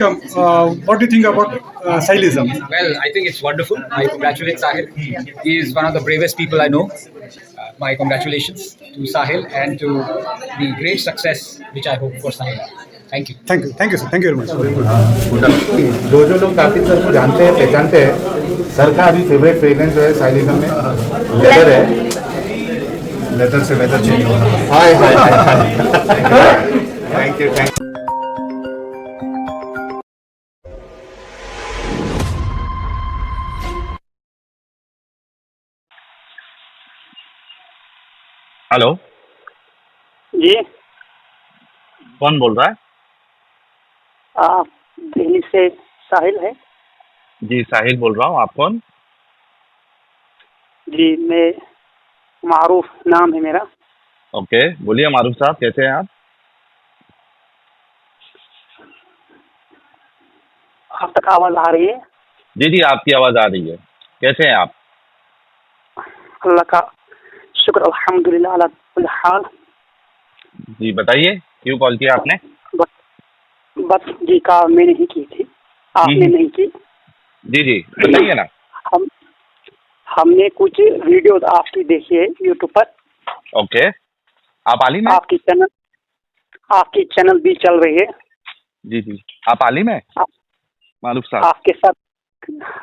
What do you think about Sahilism? Well, I think it's wonderful. I congratulate Sahil. He is one of the bravest people I know. My congratulations to Sahil and to the great success which I hope for Sahil. Thank you. Thank you, sir. Thank you very much. जो लोग Kartik sir को जानते हैं पहचानते हैं, sir का अभी favourite fragrance जो है साइलिज्म में लेदर है। लेदर से वेदर चेंज हो रहा है। Hi hi hi. Thank you. Hello, जी। कौन बोल रहा है? दिल्ली से साहिल है। जी साहिल बोल रहा हूँ। आप कौन? जी मैं मारूफ नाम है मेरा। ओके, बोलिए मारूफ साहब, कैसे हैं आप? आप तक आवाज आ रही है? जी जी, आपकी आवाज़ आ रही है। कैसे हैं आप? अल्लाह का शुक्र, अल्हम्दुलिल्लाह अला कुल हाल। जी बताइए, क्यों कॉल किया आपने? बस जी का मैंने ही की थी, आपने नहीं की। जी जी, बताइए ना। हमने कुछ वीडियोस आपकी देखी है यूट्यूब पर। ओके, आप आलिम हैं? आपकी चैनल भी चल रही है। जी जी, आप आलिम हैं मारूफ साहब?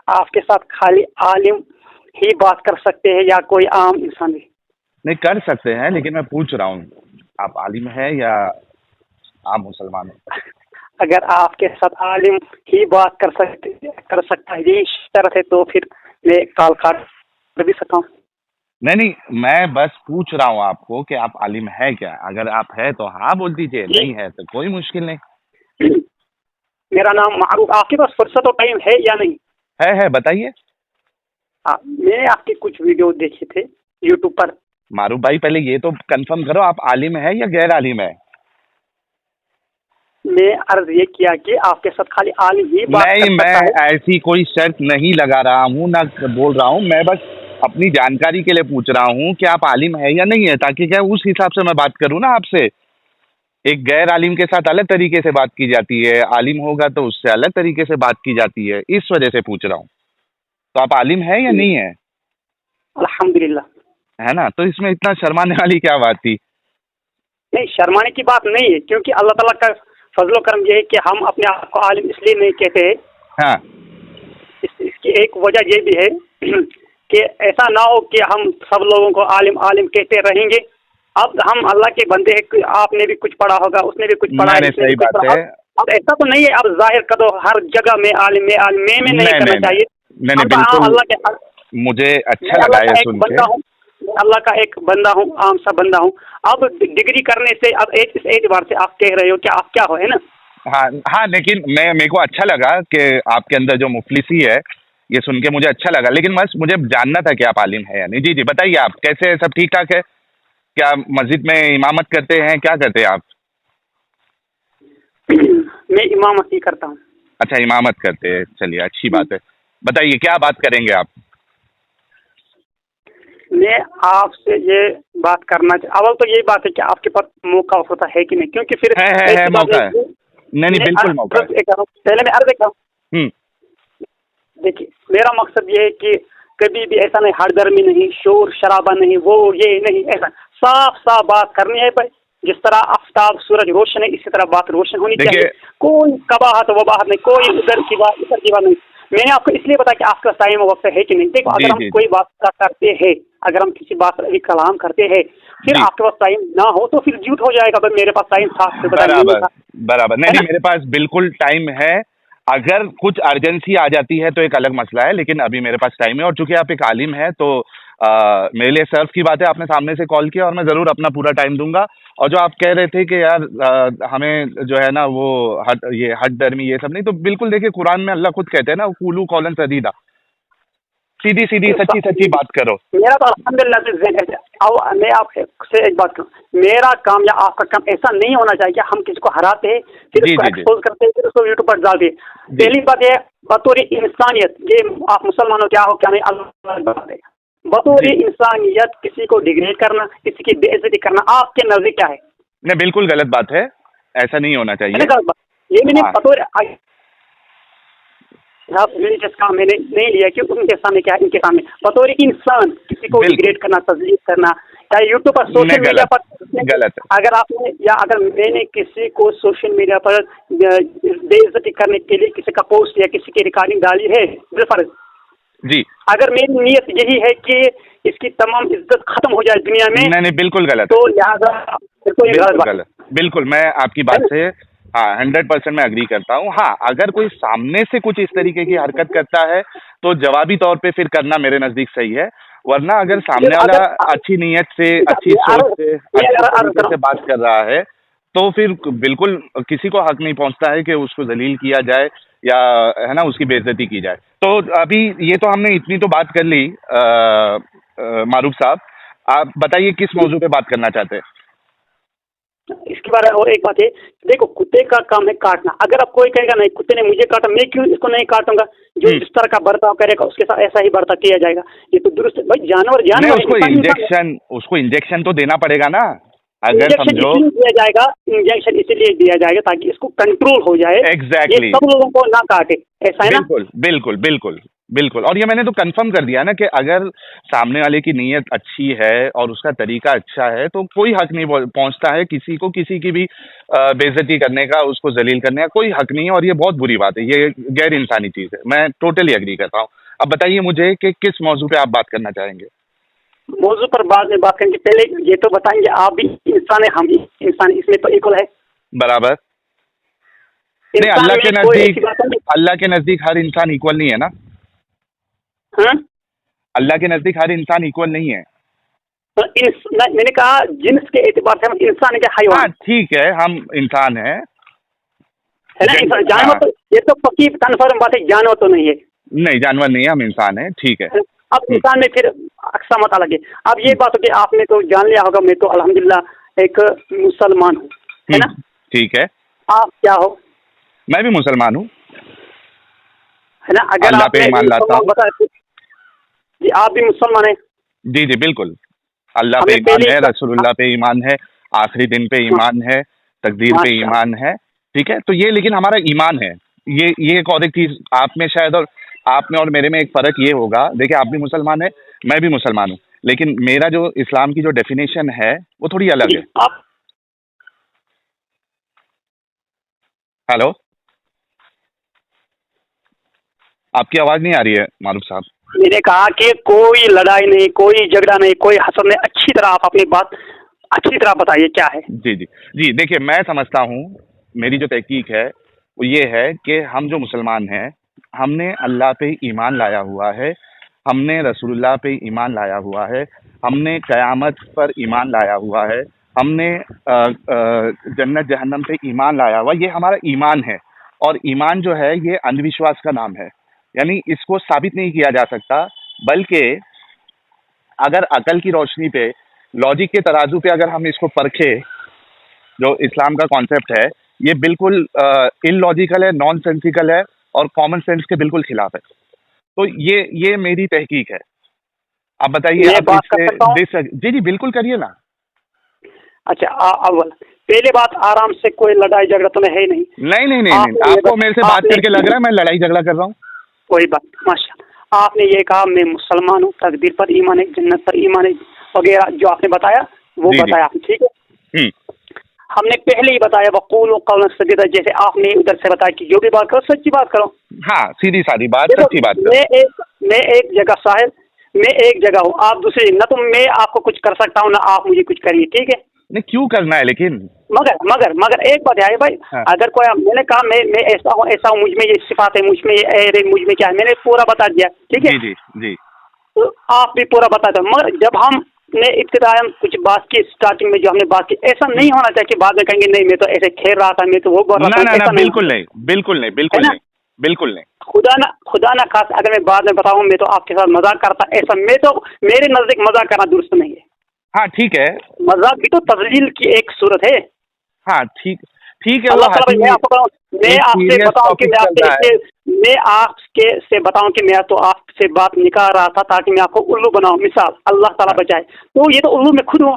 आपके साथ खाली आलिम ही बात कर सकते हैं या कोई आम इंसान भी? नहीं, कर सकते हैं, लेकिन मैं पूछ रहा हूँ आप आलिम हैं या आम मुसलमान हैं? अगर आपके साथ आलिम ही बात कर सकता है ये शर्त है तो फिर मैं कॉल कर भी सकता हूँ। नहीं नहीं, मैं बस पूछ रहा हूँ आपको कि आप आलिम है क्या। अगर आप है तो हाँ बोल दीजिए, नहीं है तो कोई मुश्किल नहीं। मेरा नाम मारूफ। आपके पास फुर्सत और टाइम है या नहीं? है, बताइए। मैंने आपके कुछ वीडियो देखे थे यूट्यूब पर। मारूफ भाई, पहले ये तो कंफर्म करो, आप आलिम है या गैर आलिम है? मैं अर्ज ये किया कि आपके साथ खाली आलिम ही बात कर सकता है। मैं ऐसी कोई शर्त नहीं लगा रहा हूँ, ना बोल रहा हूँ। मैं बस अपनी जानकारी के लिए पूछ रहा हूँ कि आप आलिम है या नहीं है, ताकि क्या उस हिसाब से मैं बात करूँ ना आपसे। एक गैर आलिम के साथ अलग तरीके से बात की जाती है, आलिम होगा तो उससे अलग तरीके से बात की जाती है, इस वजह से पूछ रहा हूँ। तो आप आलिम है या नहीं है? अल्हम्दुलिल्लाह। है ना, तो इसमें इतना शर्माने वाली क्या बात थी? नहीं, शर्माने की बात नहीं है, क्योंकि अल्लाह ताला का फजलो करम ये है कि हम अपने आप को आलिम इसलिए नहीं कहते हैं। हाँ, इसकी एक वजह ये भी है कि ऐसा ना हो कि हम सब लोगों को आलिम आलिम कहते रहेंगे। अब हम अल्लाह के बंदे हैं, आपने भी कुछ पढ़ा होगा, उसने भी कुछ पढ़ा है, सही बात है। अब ऐसा तो नहीं है अब जाहिर कर दो हर जगह में आलिम में नहीं करना चाहिए। नहीं, बिल्कुल। अल्लाह के मुझे अच्छा लगा ये सुन के। अल्लाह का एक बंदा हूँ, आम सा बंदा हूँ। अब डिग्री करने से अब इस एतबार से आप कह रहे हो कि आप क्या हो, है ना? हाँ, लेकिन मेरे को अच्छा लगा कि आपके अंदर जो मुफलिसी है, ये सुन के मुझे अच्छा लगा। लेकिन बस मुझे जानना था कि आप आलिम है या नहीं। जी जी, बताइए आप कैसे, सब ठीक ठाक है? क्या मस्जिद में इमामत करते हैं, क्या करते हैं आप? मैं इमामत ही करता हूँ। अच्छा, इमामत करते हैं, चलिए अच्छी बात है। बताइए क्या बात करेंगे आप? मैं आपसे ये बात करना अव्वल तो यही बात है कि आपके पास मौका होता है कि नहीं, क्योंकि फिर है मौका है। नहीं, बिल्कुल मौका है। पहले मैं अर्ज देखा। देखिए, मेरा मकसद ये है कि कभी भी ऐसा नहीं, हरदर्मी नहीं, शोर शराबा नहीं, वो ये नहीं, ऐसा साफ साफ बात करनी है भाई। जिस तरह आफ्ताब सूरज रोशन है, इसी तरह बात रोशन होनी चाहिए। कोई कबाहत वबाहत नहीं, कोई उधर की बात इधर की बात नहीं। मैंने आपको इसलिए बताया कि आपका टाइम वक्त है कि नहीं। देखो, अगर हम कोई बात करते हैं, अगर हम किसी बात पर कलाम करते हैं, फिर आपके पास टाइम ना हो तो फिर झूठ हो जाएगा। तो मेरे पास टाइम था। बराबर। नहीं, मेरे पास बिल्कुल टाइम है। अगर कुछ अर्जेंसी आ जाती है तो एक अलग मसला है, लेकिन अभी मेरे पास टाइम है। और चूंकि आप एक आलिम है तो मेरे लिए सर्व की बात है, आपने सामने से कॉल किया और मैं ज़रूर अपना पूरा टाइम दूंगा। और जो आप कह रहे थे कि यार हमें जो है ना वो हद दर्मी ये सब नहीं, तो बिल्कुल देखिए, कुरान में अल्लाह खुद कहते हैं ना, कूलू कौलन सदीदा, सीधी सच्ची बात करो। मेरा तो अल्हम्दुलिल्लाह मैं आपसे एक बात करूँ, मेरा काम या आपका काम ऐसा नहीं होना चाहिए कि हम किसी को हराते हैं, फिर उसको एक्सपोज करते हैं, फिर उसको यूट्यूब पर डालते हैं। पहली बात है, बतौर इंसानियत, ये आप मुसलमानों क्या हो क्या नहीं, अल्लाह बात है। बतौर इंसानियत किसी को डिग्रेड करना, किसी की बेइज्जती करना, आपके नजदीक क्या है? नहीं, बिल्कुल गलत बात है, ऐसा नहीं होना चाहिए। ये मैंने बतौर आप रिलीजियस काम मैंने नहीं लिया कि उनके सामने क्या है, इनके सामने बतौर इंसान किसी को बिल्कुल। डिग्रेड करना, तजलील करना, या यूट्यूब पर, सोशल नहीं, मीडिया गलत पर गलत है। अगर आपने या अगर मैंने किसी को सोशल मीडिया पर बेइज्जती करने के लिए किसी का पोस्ट या किसी की रिकॉर्डिंग डाली है बिलफर्ज, जी अगर मेरी नीयत यही है कि इसकी तमाम इज्जत खत्म हो जाए दुनिया में, नहीं नहीं बिल्कुल गलत तो लिहाजा कोई गलत बिल्कुल बात गलत, बिल्कुल मैं आपकी बात से हाँ 100% मैं अग्री करता हूँ। हाँ, अगर कोई सामने से कुछ इस तरीके की हरकत करता है तो जवाबी तौर पे फिर करना मेरे नज़दीक सही है, वरना अगर सामने वाला अच्छी नीयत से, अच्छी सोच से, अच्छे तरीके से बात कर रहा है तो फिर बिल्कुल किसी को हक नहीं पहुंचता है कि उसको जलील किया जाए या है ना उसकी बेइज्जती की जाए। तो अभी ये तो हमने इतनी तो बात कर ली मारूफ साहब, आप बताइए किस मौजू पे बात करना चाहते हैं? इसके बारे में और एक बात है, देखो कुत्ते का काम है काटना। अगर अब कोई कहेगा नहीं कुत्ते ने मुझे काटा, मैं क्यों इसको नहीं काटूंगा, जो जिस तरह का बर्ताव करेगा उसके साथ ऐसा ही बर्ताव किया जाएगा। ये तो दुरुस्त भाई, जानवर नहीं, जानवर उसको इंजेक्शन तो देना पड़ेगा ना, अगर इंजेक्शन समझो। इसलिए दिया जाएगा, इंजेक्शन इसलिए दिया जाएगा ताकि इसको कंट्रोल हो जाए, एग्जैक्टली ये सब लोगों को ना काटे, ऐसा है ना। बिल्कुल बिल्कुल बिल्कुल बिल्कुल, और ये मैंने तो कंफर्म कर दिया ना कि अगर सामने वाले की नीयत अच्छी है और उसका तरीका अच्छा है तो कोई हक नहीं पहुंचता है किसी को किसी की भी बेइज्जती करने का, उसको जलील करने का कोई हक नहीं है, और ये बहुत बुरी बात है, ये गैर इंसानी चीज़ है, मैं टोटली एग्री करता हूँ। अब बताइए मुझे कि किस मौजू पे आप बात करना चाहेंगे? मौजू पर बाद में बात करेंगे, पहले ये तो बताएंगे आप भी इंसान है, हम भी इंसान, इसमें तो इक्वल है बराबर। नहीं, इंसान अल्लाह में के कोई ऐसी नज़दीक, बात नहीं। अल्लाह के नज़दीक हर इंसान इक्वल नहीं है ना, हाँ? अल्लाह के नज़दीक हर इंसान इक्वल नहीं है। तो मैंने कहा जिन्स के एतबार से हम इंसान है, हाँ हैवान ठीक है, हम इंसान हैं, है ना, इंसान। जानवर हाँ। तो ये तो पक्की कन्फर्म बात है, जानवर तो नहीं है। नहीं, जानवर नहीं है, हम इंसान हैं, ठीक है। अब इंसान में फिर अक्सा मत अलग है। अब ये बात होती है, आपने तो जान लिया होगा, मैं तो अल्हम्दुलिल्लाह एक मुसलमान हूँ, है ना। ठीक है, आप क्या हो? मैं भी मुसलमान हूँ, है ना। अगर अल्लाह पे आपने ईमान लाता हूँ। बताया जी, आप भी मुसलमान हैं। जी जी बिल्कुल, अल्लाह पे हमें ईमान पहले है, रसूलुल्लाह पे ईमान है, आखिरी दिन पे ईमान है, तकदीर पे माशाअल्लाह। ईमान है, ठीक है। तो ये लेकिन हमारा ईमान है, ये एक और एक चीज़ आप में शायद और आप में और मेरे में एक फ़र्क ये होगा, देखिए आप भी मुसलमान हैं, मैं भी मुसलमान हूँ, लेकिन मेरा जो इस्लाम की जो डेफिनेशन है वो थोड़ी अलग है। आप हेलो, आपकी आवाज़ नहीं आ रही है मारूफ साहब। मैंने कहा कि कोई लड़ाई नहीं, कोई झगड़ा नहीं, कोई हसद नहीं, अच्छी तरह आप अपनी बात अच्छी तरह बताइए क्या है। जी जी जी, देखिए मैं समझता हूँ, मेरी जो तहकीक है वो ये है कि हम जो मुसलमान हैं, हमने अल्लाह पे ईमान लाया हुआ है, हमने रसूलुल्लाह पे ईमान लाया हुआ है, हमने क़यामत पर ईमान लाया हुआ है, हमने जन्नत जहन्नम पे ईमान लाया हुआ, ये हमारा ईमान है। और ईमान जो है ये अंधविश्वास का नाम है, यानी इसको साबित नहीं किया जा सकता, बल्कि अगर अकल की रोशनी पे, लॉजिक के तराजू पे अगर हम इसको परखें, जो इस्लाम का कॉन्सेप्ट है ये बिल्कुल इलॉजिकल है, नॉन सेंसिकल है और कॉमन सेंस के बिल्कुल खिलाफ है। तो ये मेरी तहकीक है। आप बताइए, मैं आप बात कर इससे सकता हूं? जी जी बिल्कुल करिए ना। अच्छा, अव्वल पहले बात, आराम से, कोई लड़ाई झगड़ा तो है ही नहीं। नहीं नहीं नहीं नहीं, आपने आपको मेरे से बात आपने- करके लग रहा है मैं लड़ाई झगड़ा कर रहा हूँ। कोई बात, माशाल्लाह। आपने ये कहा मैं मुसलमान हूँ, तकदीर पर ईमान है, जन्नत पर ईमान है वगैरह जो आपने बताया वो जी, जी। बताया आपने, ठीक है। हमने पहले ही बताया वक़ूल कौलन सदीदा, जैसे आपने उधर से बताया कि जो भी बात करो सच्ची बात करो। हाँ, सीधी सादी बात, देखो, सच्ची बात करो। मैं एक जगह साहिल, मैं एक जगह हूँ, आप दूसरी, न तो मैं आपको कुछ कर सकता हूँ ना आप मुझे कुछ करिए, ठीक है। नहीं, क्यों करना है लेकिन? मगर एक बात है भाई, हाँ। अगर कोई, मैंने कहा मैं ऐसा हूँ, मुझ में ये सिफात है, मुझ में ये मुझ में क्या है, मैंने पूरा बता दिया, ठीक है। जी जी जी तो आप भी पूरा बता दो। मगर जब हमने इब्तिदायन कुछ बात की, स्टार्टिंग में जो हमने बात की, ऐसा नहीं होना चाहिए कि बाद में कहेंगे नहीं मैं तो ऐसे खेल रहा था, मैं तो वो बोल रहा था। ना ऐसा बिल्कुल नहीं, बिल्कुल नहीं, बिल्कुल है ना? नहीं, बिल्कुल नहीं। खुदा ना खास अगर मैं बाद में बताऊँ मैं तो आपके साथ मजाक करता, ऐसा मैं तो, मेरे नजदीक मजाक करना दुरुस्त नहीं है। हाँ ठीक है, मजाक भी तो तजलील की एक सूरत है। हाँ ठीक ठीक है। अल्लाह वो ताला, मैं आपको बताऊं, मैं आपसे बताऊं कि मैं आपके से बताऊं कि मैं तो आपसे बात निकाल रहा था ताकि मैं आपको उल्लू बनाऊं, मिसाल, अल्लाह ताला बचाए। तो ये तो उल्लू में खुद हूँ।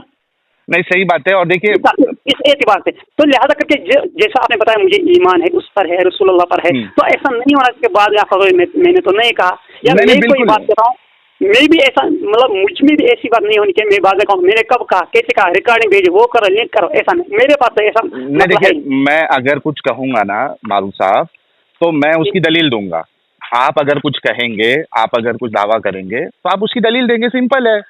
नहीं, सही बात है। और देखिए इस एतबार से तो लिहाजा करके जैसा आपने बताया मुझे ईमान है, उस पर है, रसूलुल्लाह पर है, हम्म। तो तो ऐसा नहीं होना इसके बाद आप कहोगे मैंने तो नहीं कहा, या नहीं, मैं नहीं, कोई बिल्कुल। बात बताऊं, मैं भी ऐसा मतलब मुझ में भी ऐसी बात नहीं होनी चाहिए मैं बाद में कहूँ मैंने कब कहा, कैसे कहा, रिकॉर्डिंग भेजो, वो करो, लिंक करो, ऐसा नहीं, मेरे पास तो ऐसा नहीं, मतलब है। देखिए मैं अगर कुछ कहूंगा ना मारूफ साहब, तो मैं उसकी दलील दूंगा। आप अगर कुछ कहेंगे, आप अगर कुछ दावा करेंगे, तो आप उसकी दलील देंगे, सिंपल है।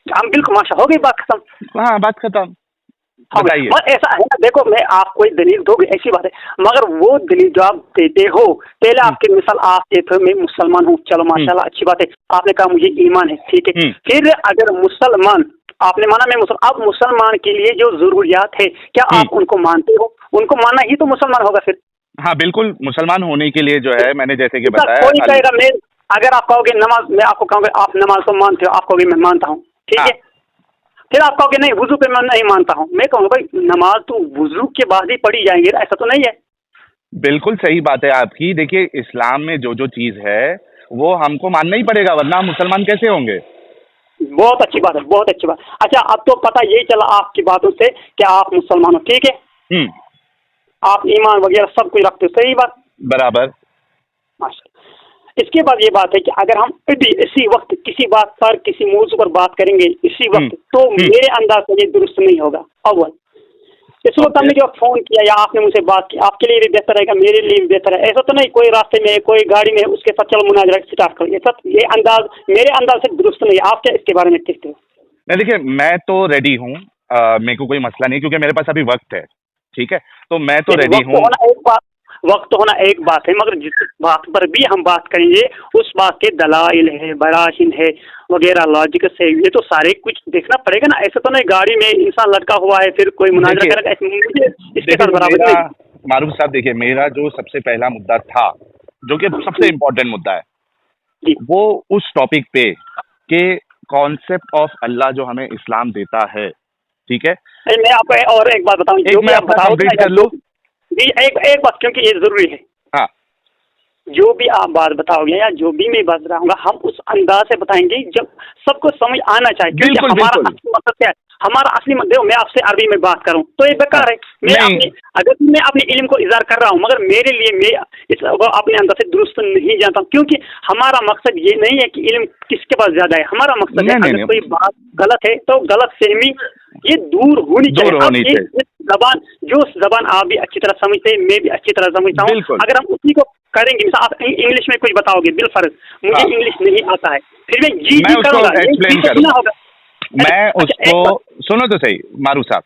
हम बिल्कुल माशा हो गई बात खत्म। हाँ, बात खत्म। हाँ, बताइए। मगर ऐसा है ना, देखो मैं आप कोई दलील दोगे ऐसी बात है, मगर वो दलील जो आप देते हो, पहले आपकी मिसाल आप देते हो मैं मुसलमान हूँ, चलो माशाल्लाह अच्छी बात है, आपने कहा मुझे ईमान है, ठीक है। फिर अगर मुसलमान, आपने माना मैं मुसलमान, अब मुसलमान के लिए जो जरूरियात है क्या आप उनको मानते हो? उनको मानना ही तो मुसलमान होगा फिर। हाँ, बिल्कुल, मुसलमान होने के लिए जो है मैंने जैसे कि बताया कोई कहेगा मैं, अगर आप कहोगे नमाज, मैं आपको कहूँगा आप नमाज तो मानते हो, आप कहोगे मैं मानता हूँ, ठीक है। फिर आप कहोगे नहीं वुजू पे मैं नहीं मानता हूँ, मैं कहूँगा भाई नमाज तो वुजू के बाद ही पढ़ी जाएंगे, ऐसा तो नहीं है। बिल्कुल सही बात है आपकी। देखिए इस्लाम में जो जो चीज़ है वो हमको मानना ही पड़ेगा, वरना हम मुसलमान कैसे होंगे। बहुत अच्छी बात है, बहुत अच्छी बात। अच्छा अब तो पता यही चला आपकी बातों से कि आप मुसलमान हो, ठीक है, आप ईमान वगैरह सब कुछ रखते हो, सही बात, बराबर। माशा। इसके बाद ये बात है कि अगर हम अभी इसी वक्त किसी बात पर, किसी मौजू पर बात करेंगे इसी वक्त, तो मेरे अंदाज से ये दुरुस्त नहीं होगा। अव्वल इस वक्त हमने जो फोन किया या आपने मुझसे बात की, आपके लिए भी बेहतर रहेगा, मेरे लिए भी बेहतर है, ऐसा तो नहीं कोई रास्ते में कोई गाड़ी में उसके साथ चलो मुनाजरा स्टार्ट करो, ये अंदाज मेरे अंदाज से दुरुस्त नहीं है। आप क्या इसके बारे में कहते हो? नहीं, देखिए मैं तो रेडी हूँ, मेरे को कोई मसला नहीं, क्योंकि मेरे पास अभी वक्त है, ठीक है, तो मैं तो रेडी हूँ। वक्त होना एक बात है, मगर जिस बात पर भी हम बात करेंगे उस बात के दलाइल है, बराहिन है वगैरह, लॉजिक है, ये तो सारे कुछ देखना पड़ेगा ना। ऐसा तो नहीं गाड़ी में इंसान लटका हुआ है फिर कोई मुनाजरा करेगा, मुझे इसके साथ बराबर नहीं। मारूफ साहब देखिए, मेरा जो सबसे पहला मुद्दा था, जो कि सबसे इम्पोर्टेंट मुद्दा है, वो उस टॉपिक पे के कॉन्सेप्ट ऑफ अल्लाह जो हमें इस्लाम देता है, ठीक है। मैं आपको और एक बात बताऊं, जो भी आप बताओगे कर लो जी, एक बात, क्योंकि ये जरूरी है। हाँ, जो भी आप बात बताओगे या जो भी मैं बात बताऊंगा, हम उस अंदाज से बताएंगे जब सबको समझ आना चाहिए, क्योंकि हमारा असली मकसद क्या है, हमारा असली देखो मैं आपसे अरबी में बात करूं तो ये बेकार है। अगर मैं अपने इल्म को इज़हार कर रहा हूं, मगर मेरे लिए मैं इस अपने अंदर से दुरुस्त नहीं जानता हूं, क्योंकि हमारा मकसद ये नहीं है कि इल्म किसके पास ज्यादा है, हमारा मकसद है अगर कोई बात गलत है तो गलत फहमी ये दूर होनी चाहिए। जबान जो जबान आप भी अच्छी तरह समझते हैं, मैं भी अच्छी तरह समझता हूँ, अगर हम उसी को करेंगे, आप इंग्लिश में कुछ बताओगे बिलफर्ज मुझे इंग्लिश नहीं आता है, फिर मैं करूँगा, मैं उसको सुनो तो सही मारू साहब,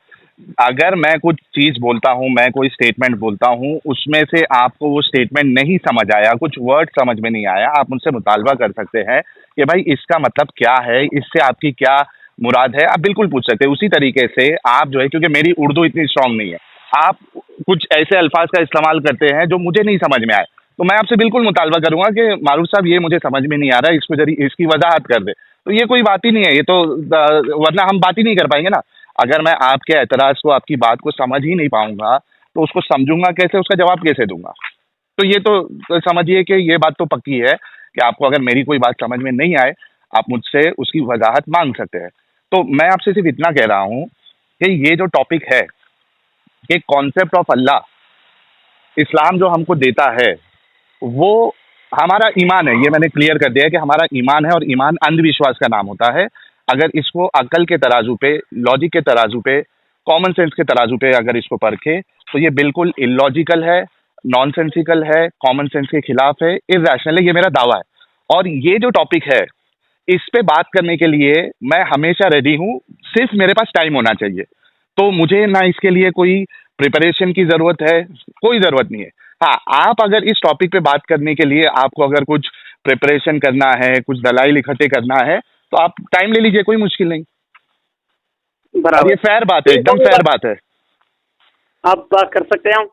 अगर मैं कुछ चीज बोलता हूँ, मैं कोई स्टेटमेंट बोलता हूँ, उसमें से आपको वो स्टेटमेंट नहीं समझ आया, कुछ वर्ड समझ में नहीं आया, आप मुझसे मुतालबा कर सकते हैं कि भाई इसका मतलब क्या है, इससे आपकी क्या मुराद है, आप बिल्कुल पूछ सकते हैं। उसी तरीके से आप जो है, क्योंकि मेरी उर्दू इतनी स्ट्रांग नहीं है, आप कुछ ऐसे अल्फाज का इस्तेमाल करते हैं जो मुझे नहीं समझ में आए, तो मैं आपसे बिल्कुल मुतालबा करूंगा कि मारूफ साहब ये मुझे समझ में नहीं आ रहा है, इसको जरिए इसकी वजाहत कर दे। तो ये कोई बात ही नहीं है, ये तो वरना हम बात ही नहीं कर पाएंगे ना। अगर मैं आपके एतराज़ को, आपकी बात को समझ ही नहीं पाऊंगा तो उसको समझूंगा कैसे, उसका जवाब कैसे दूंगा। तो ये तो समझिए कि ये बात तो पक्की है कि आपको अगर मेरी कोई बात समझ में नहीं आए, आप मुझसे उसकी वजाहत मांग सकते हैं। तो मैं आपसे सिर्फ इतना कह रहा हूँ कि ये जो टॉपिक है कि कॉन्सेप्ट ऑफ अल्लाह, इस्लाम जो हमको देता है वो हमारा ईमान है, ये मैंने क्लियर कर दिया है कि हमारा ईमान है, और ईमान अंधविश्वास का नाम होता है। अगर इसको अकल के तराजू पे, लॉजिक के तराजू पे, कॉमन सेंस के तराजू पे अगर इसको परखे तो ये बिल्कुल इलॉजिकल है, नॉनसेंसिकल है, कॉमन सेंस के खिलाफ है, इर्रेशनल है, ये मेरा दावा है। और ये जो टॉपिक है इस पे बात करने के लिए मैं हमेशा रेडी हूँ, सिर्फ मेरे पास टाइम होना चाहिए। तो मुझे ना इसके लिए कोई प्रिपरेशन की ज़रूरत है, कोई ज़रूरत नहीं है। हाँ, आप अगर इस टॉपिक पे बात करने के लिए आपको अगर कुछ प्रिपरेशन करना है, कुछ दलाइल इकट्ठे करना है, तो आप टाइम ले लीजिए, कोई मुश्किल नहीं। बराबर, ये फेयर बात है, एकदम फेयर बात है। आप बात कर सकते हैं?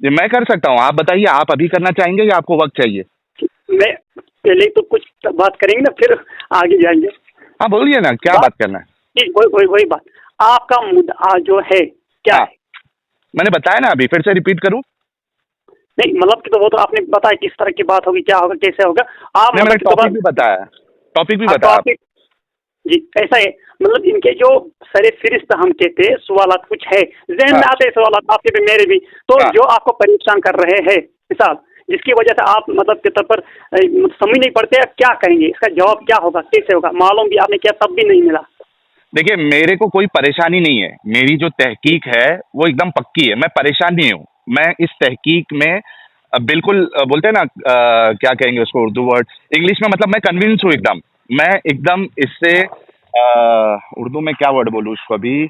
ये मैं कर सकता हूँ, आप बताइए, आप अभी करना चाहेंगे या आपको वक्त चाहिए? मैं पहले तो कुछ बात करेंगे ना, फिर आगे जाएंगे। हाँ बोलिए ना, क्या बात करना है? वही बात, आपका मुद्दा जो है क्या है? मैंने बताया ना, अभी फिर से रिपीट करूं? नहीं मतलब कि तो वो तो आपने बताया किस तरह की बात होगी, क्या होगा, कैसे होगा। आप मैंने टॉपिक भी बताया, टॉपिक भी बताया। जी ऐसा है, मतलब इनके जो सरे फिरिस्त हम कहते हैं सवालात कुछ है जहन में आते हैं, सवालात आपके भी मेरे भी, तो हाँ। जो आपको परेशान कर रहे हैं साहब, जिसकी वजह से आप मतलब के तौर पर समझ नहीं पड़ते, क्या कहेंगे, इसका जवाब क्या होगा, कैसे होगा, मालूम भी आपने किया तब भी नहीं मिला। देखिए, मेरे को कोई परेशानी नहीं है, मेरी जो तहकीक है वो एकदम पक्की है, मैं परेशान नहीं हूँ। मैं इस तहकीक में बिल्कुल बोलते हैं ना क्या कहेंगे उसको उर्दू वर्ड इंग्लिश में, मतलब मैं कन्विंस हूँ एकदम। मैं एकदम इससे उर्दू में क्या वर्ड बोलूँ उसको अभी,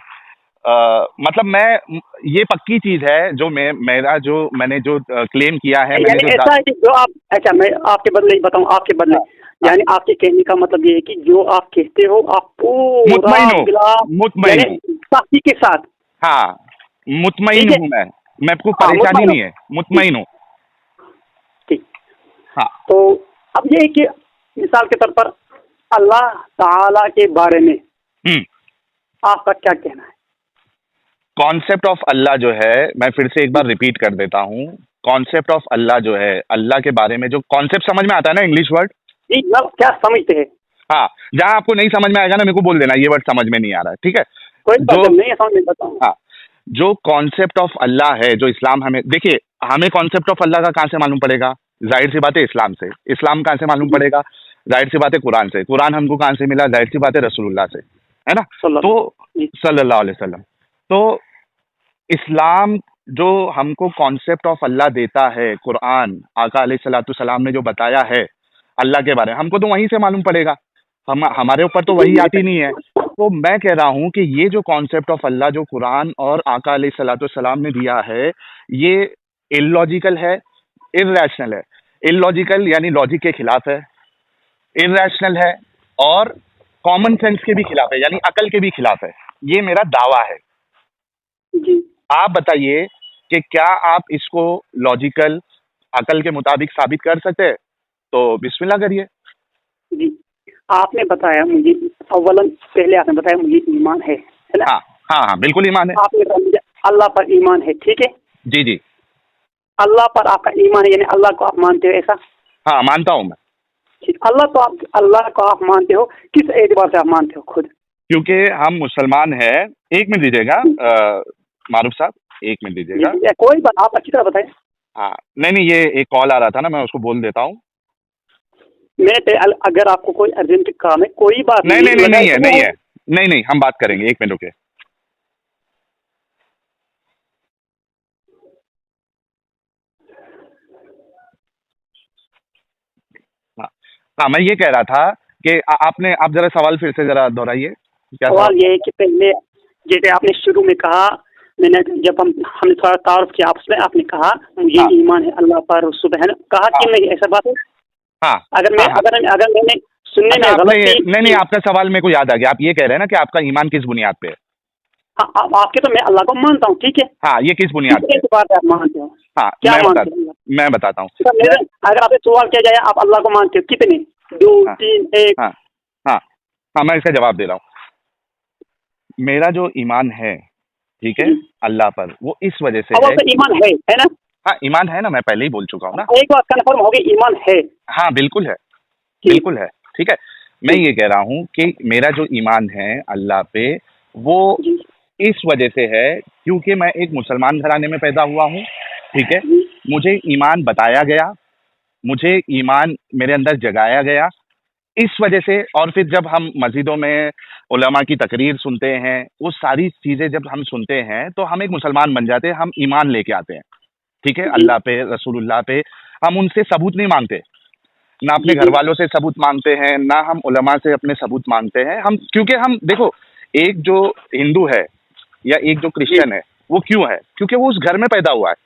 मतलब मैं ये पक्की चीज है जो मेरा जो मैंने जो क्लेम किया है, मैंने यानी जो ऐसा है कि जो आप, अच्छा मैं आपके बदले ही बताऊं, आपके बदले, यानी आपके कहने का मतलब ये है कि जो आप कहते हो आप पूरा मुतमईन हूँ, गिलास मुतमईन यानी हूँ। साथी के साथ, हाँ, मुतमईन ठीक है? हूँ मैं को हाँ, परेशानी मुतमईन नहीं है, मुतमईन हूँ। ठीक। हाँ। तो अब ये है कि मिसाल के तौर पर अल्लाह ताला के बारे में आपका क्या कहना है? कॉन्सेप्ट ऑफ अल्लाह जो है, मैं फिर से एक बार रिपीट कर देता हूँ। कॉन्सेप्ट ऑफ अल्लाह जो है, अल्लाह के बारे में जो कॉन्सेप्ट समझ में आता है ना, इंग्लिश वर्ड। जी, मतलब क्या समझते हैं? हाँ, जहाँ आपको नहीं समझ में आएगा ना, मेरे को बोल देना ये वर्ड समझ में नहीं आ रहा है, ठीक है। कोई जो प्रॉब्लम नहीं है, समझ में बताऊँ। हाँ, जो कॉन्सेप्ट ऑफ अल्लाह है, जो इस्लाम हमें, देखिए हमें कॉन्सेप्ट ऑफ अल्लाह का कहाँ से मालूम पड़ेगा? जाहिर सी बात है इस्लाम से। इस्लाम कहाँ से मालूम पड़ेगा? जाहिर सी बात है कुरान से। कुरान हमको कहाँ से मिला? जाहिर सी बात है रसूलुल्लाह से, है ना। तो सल्लल्लाहु अलैहि वसल्लम, तो इस्लाम जो हमको कॉन्सेप्ट ऑफ अल्लाह देता है, कुरान आका अलैहिस्सलातु सलाम ने जो बताया है अल्लाह के बारे में, हमको तो वहीं से मालूम पड़ेगा। हमारे ऊपर तो वही आती नहीं है। तो मैं कह रहा हूँ कि ये जो कॉन्सेप्ट ऑफ अल्लाह जो कुरान और आका अलैहिस्सलातु सलाम ने दिया है, ये इलॉजिकल है, इर्रेशनल है। इलॉजिकल यानी लॉजिक के खिलाफ है, इर्रेशनल है और कॉमन सेंस के भी खिलाफ है, यानी अकल के भी खिलाफ है। ये मेरा दावा है। जी, आप बताइए कि क्या आप इसको लॉजिकल अकल के मुताबिक साबित कर सकते हैं? तो बिस्मिल्लाह करिए। जी, आपने बताया मुझे, अव्वलन पहले आपने बताया मुझे ईमान है ना? हाँ हाँ हाँ, बिल्कुल ईमान है। आपने कहा मुझे अल्लाह पर ईमान है, ठीक है? जी जी। अल्लाह पर आपका ईमान है, यानी अल्लाह को आप मानते हो, ऐसा? हाँ, मानता हूँ मैं। ठीक, अल्लाह को आप मानते हो, किस एतबार से आप मानते हो खुद? क्योंकि हम मुसलमान हैं। एक मिनट दीजिएगा मारूफ साहब, एक मिनट दीजिएगा। कोई बात, आप अच्छी तरह बताएं। हाँ, नहीं नहीं, ये एक कॉल आ रहा था ना, मैं उसको बोल देता हूँ। अगर आपको कोई अर्जेंट काम है, कोई बात नहीं नहीं नहीं, नहीं है, नहीं लगाए- है, नहीं नहीं, हम बात करेंगे, एक मिनट रुके। हाँ हाँ, मैं ये कह रहा था कि आप जरा सवाल फिर से जरा दोहराइए। क्या सवाल ये है कि पहले जैसे आपने शुरू में कहा, मैंने जब हमने थोड़ा तारुफ किया आपस में, आपने कहा मुझे हाँ। ईमान है अल्लाह पर, सुबह कहा कि हाँ। नहीं, ऐसा बात है? हाँ, अगर मैं हाँ, हाँ। अगर मैंने सुनने में अच्छा, आपने गलत नहीं नहीं, आपका सवाल मेरे को याद आ गया। आप ये कह रहे हैं ना कि आपका ईमान किस बुनियाद पे है? हाँ, आपके तो मैं अल्लाह को मानता हूँ, ठीक है? हाँ, ये किस बुनियाद पे है? किस बात पे आप मानते हो? हाँ, क्या मैं मानते हो? मैं बताता हूँ। अगर आपसे सवाल किया जाए आप अल्लाह को मानते हो कितने? 2, हाँ। 3, 1? हाँ हाँ हाँ, मैं इसका जवाब दे रहा हूँ। मेरा जो ईमान है, ठीक है, अल्लाह पर, वो इस वजह से अब है। आपका ईमान है ना? हाँ, ईमान है ना, मैं पहले ही बोल चुका हूँ ना। एक बात कन्फर्म हो गई, ईमान है। हाँ, बिल्कुल है, ठीक। बिल्कुल है, ठीक है। मैं ये कह रहा हूँ कि मेरा जो ईमान है अल्लाह पे, वो जी, इस वजह से है क्योंकि मैं एक मुसलमान घराने में पैदा हुआ हूँ, ठीक है। जी, मुझे ईमान बताया गया, मुझे ईमान मेरे अंदर जगाया गया, इस वजह से। और फिर जब हम मस्जिदों में उलमा की तकरीर सुनते हैं, वो सारी चीज़ें जब हम सुनते हैं तो हम एक मुसलमान बन जाते हैं, हम ईमान लेके आते हैं, ठीक है, अल्लाह पे, रसूलुल्लाह पे। हम उनसे सबूत नहीं मांगते, ना अपने घर वालों से सबूत मांगते हैं, ना हम उलमा से अपने सबूत मांगते हैं। हम, क्योंकि हम देखो, एक जो हिंदू है या एक जो क्रिश्चियन है, वो क्यों है? क्योंकि वो उस घर में पैदा हुआ है।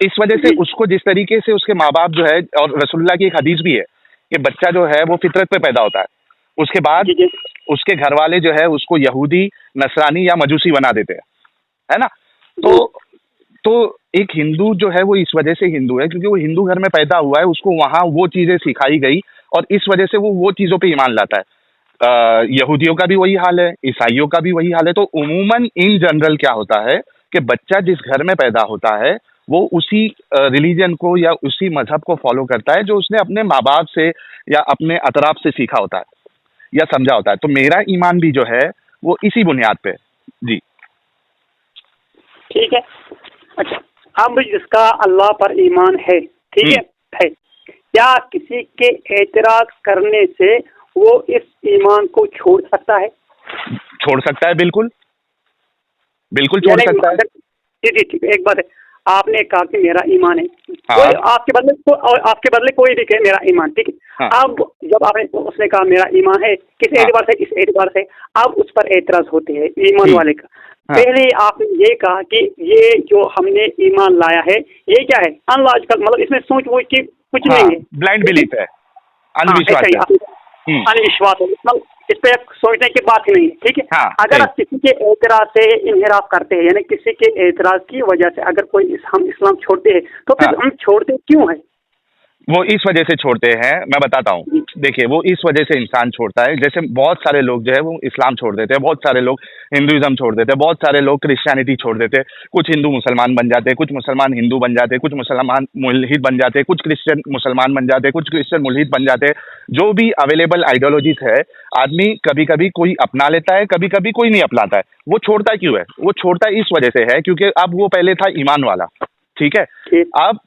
इस वजह से उसको जिस तरीके से उसके माँ बाप जो है, और रसूलुल्लाह की एक हदीस भी है कि बच्चा जो है वो फितरत पे पैदा होता है, उसके बाद जी, जी। उसके घर वाले जो है उसको यहूदी, नसरानी या मजूसी बना देते हैं, है ना। तो एक हिंदू जो है वो इस वजह से हिंदू है क्योंकि वो हिंदू घर में पैदा हुआ है, उसको वहाँ वो चीज़ें सिखाई गई और इस वजह से वो चीज़ों पे ईमान लाता है। यहूदियों का भी वही हाल है, ईसाइयों का भी वही हाल है। तो उमूमन इन जनरल क्या होता है कि बच्चा जिस घर में पैदा होता है वो उसी रिलीजन को या उसी मजहब को फॉलो करता है जो उसने अपने माँ बाप से या अपने अतराफ से सीखा होता है। या समझा होता है। तो मेरा ईमान भी जो है वो इसी बुनियाद पे है। जी ठीक है। अच्छा, अब जिसका अल्लाह पर ईमान है, ठीक है, क्या किसी के एतराज करने से वो इस ईमान को छोड़ सकता है? छोड़ सकता है, बिल्कुल बिल्कुल छोड़ यानी सकता है। जी जी ठीक है, एक बात है, आपने कहा कि मेरा ईमान है, हाँ। कोई आपके बदले कोई भी कहे मेरा ईमान, ठीक है। हाँ। अब जब उसने कहा मेरा ईमान है, किस हाँ। एतबार से, इस एतबार से, अब उस पर एतराज होते हैं ईमान वाले का। हाँ। पहले आपने ये कहा कि ये जो हमने ईमान लाया है ये क्या है, अनलॉजिकल, मतलब इसमें सोच वोच की कुछ नहीं है, ब्लाइंड बिलीफ है, हाँ, अंधविश्वास ऐसा है। ही, अनविश्वास है, मतलब इस पे सोचने की बात ही नहीं है, ठीक है। हाँ, अगर सही। आप किसी के एतराज से इन्हिराफ करते हैं, यानी किसी के एतराज की वजह से अगर कोई हम इस्लाम छोड़ते हैं, तो फिर हाँ। हम छोड़ते क्यों हैं? वो इस वजह से छोड़ते हैं, मैं बताता हूँ। देखिए, वो इस वजह से इंसान छोड़ता है, जैसे बहुत सारे लोग जो है वो इस्लाम छोड़ देते हैं, बहुत सारे लोग हिंदुइज्म छोड़ देते हैं, बहुत सारे लोग क्रिश्चियनिटी छोड़ देते हैं, कुछ हिंदू मुसलमान बन जाते हैं, कुछ मुसलमान हिंदू बन जाते हैं, कुछ मुसलमान मुल्हिद बन जाते हैं, कुछ क्रिश्चियन मुसलमान बन जाते हैं, कुछ क्रिश्चियन मुल्हिद बन जाते हैं। जो भी अवेलेबल आइडियोलॉजीज है, आदमी कभी कभी कोई अपना लेता है, कभी कभी कोई नहीं अपनाता है। वो छोड़ता क्यों है? वो छोड़ता इस वजह से है क्योंकि अब वो पहले था ईमान वाला, ठीक है। अब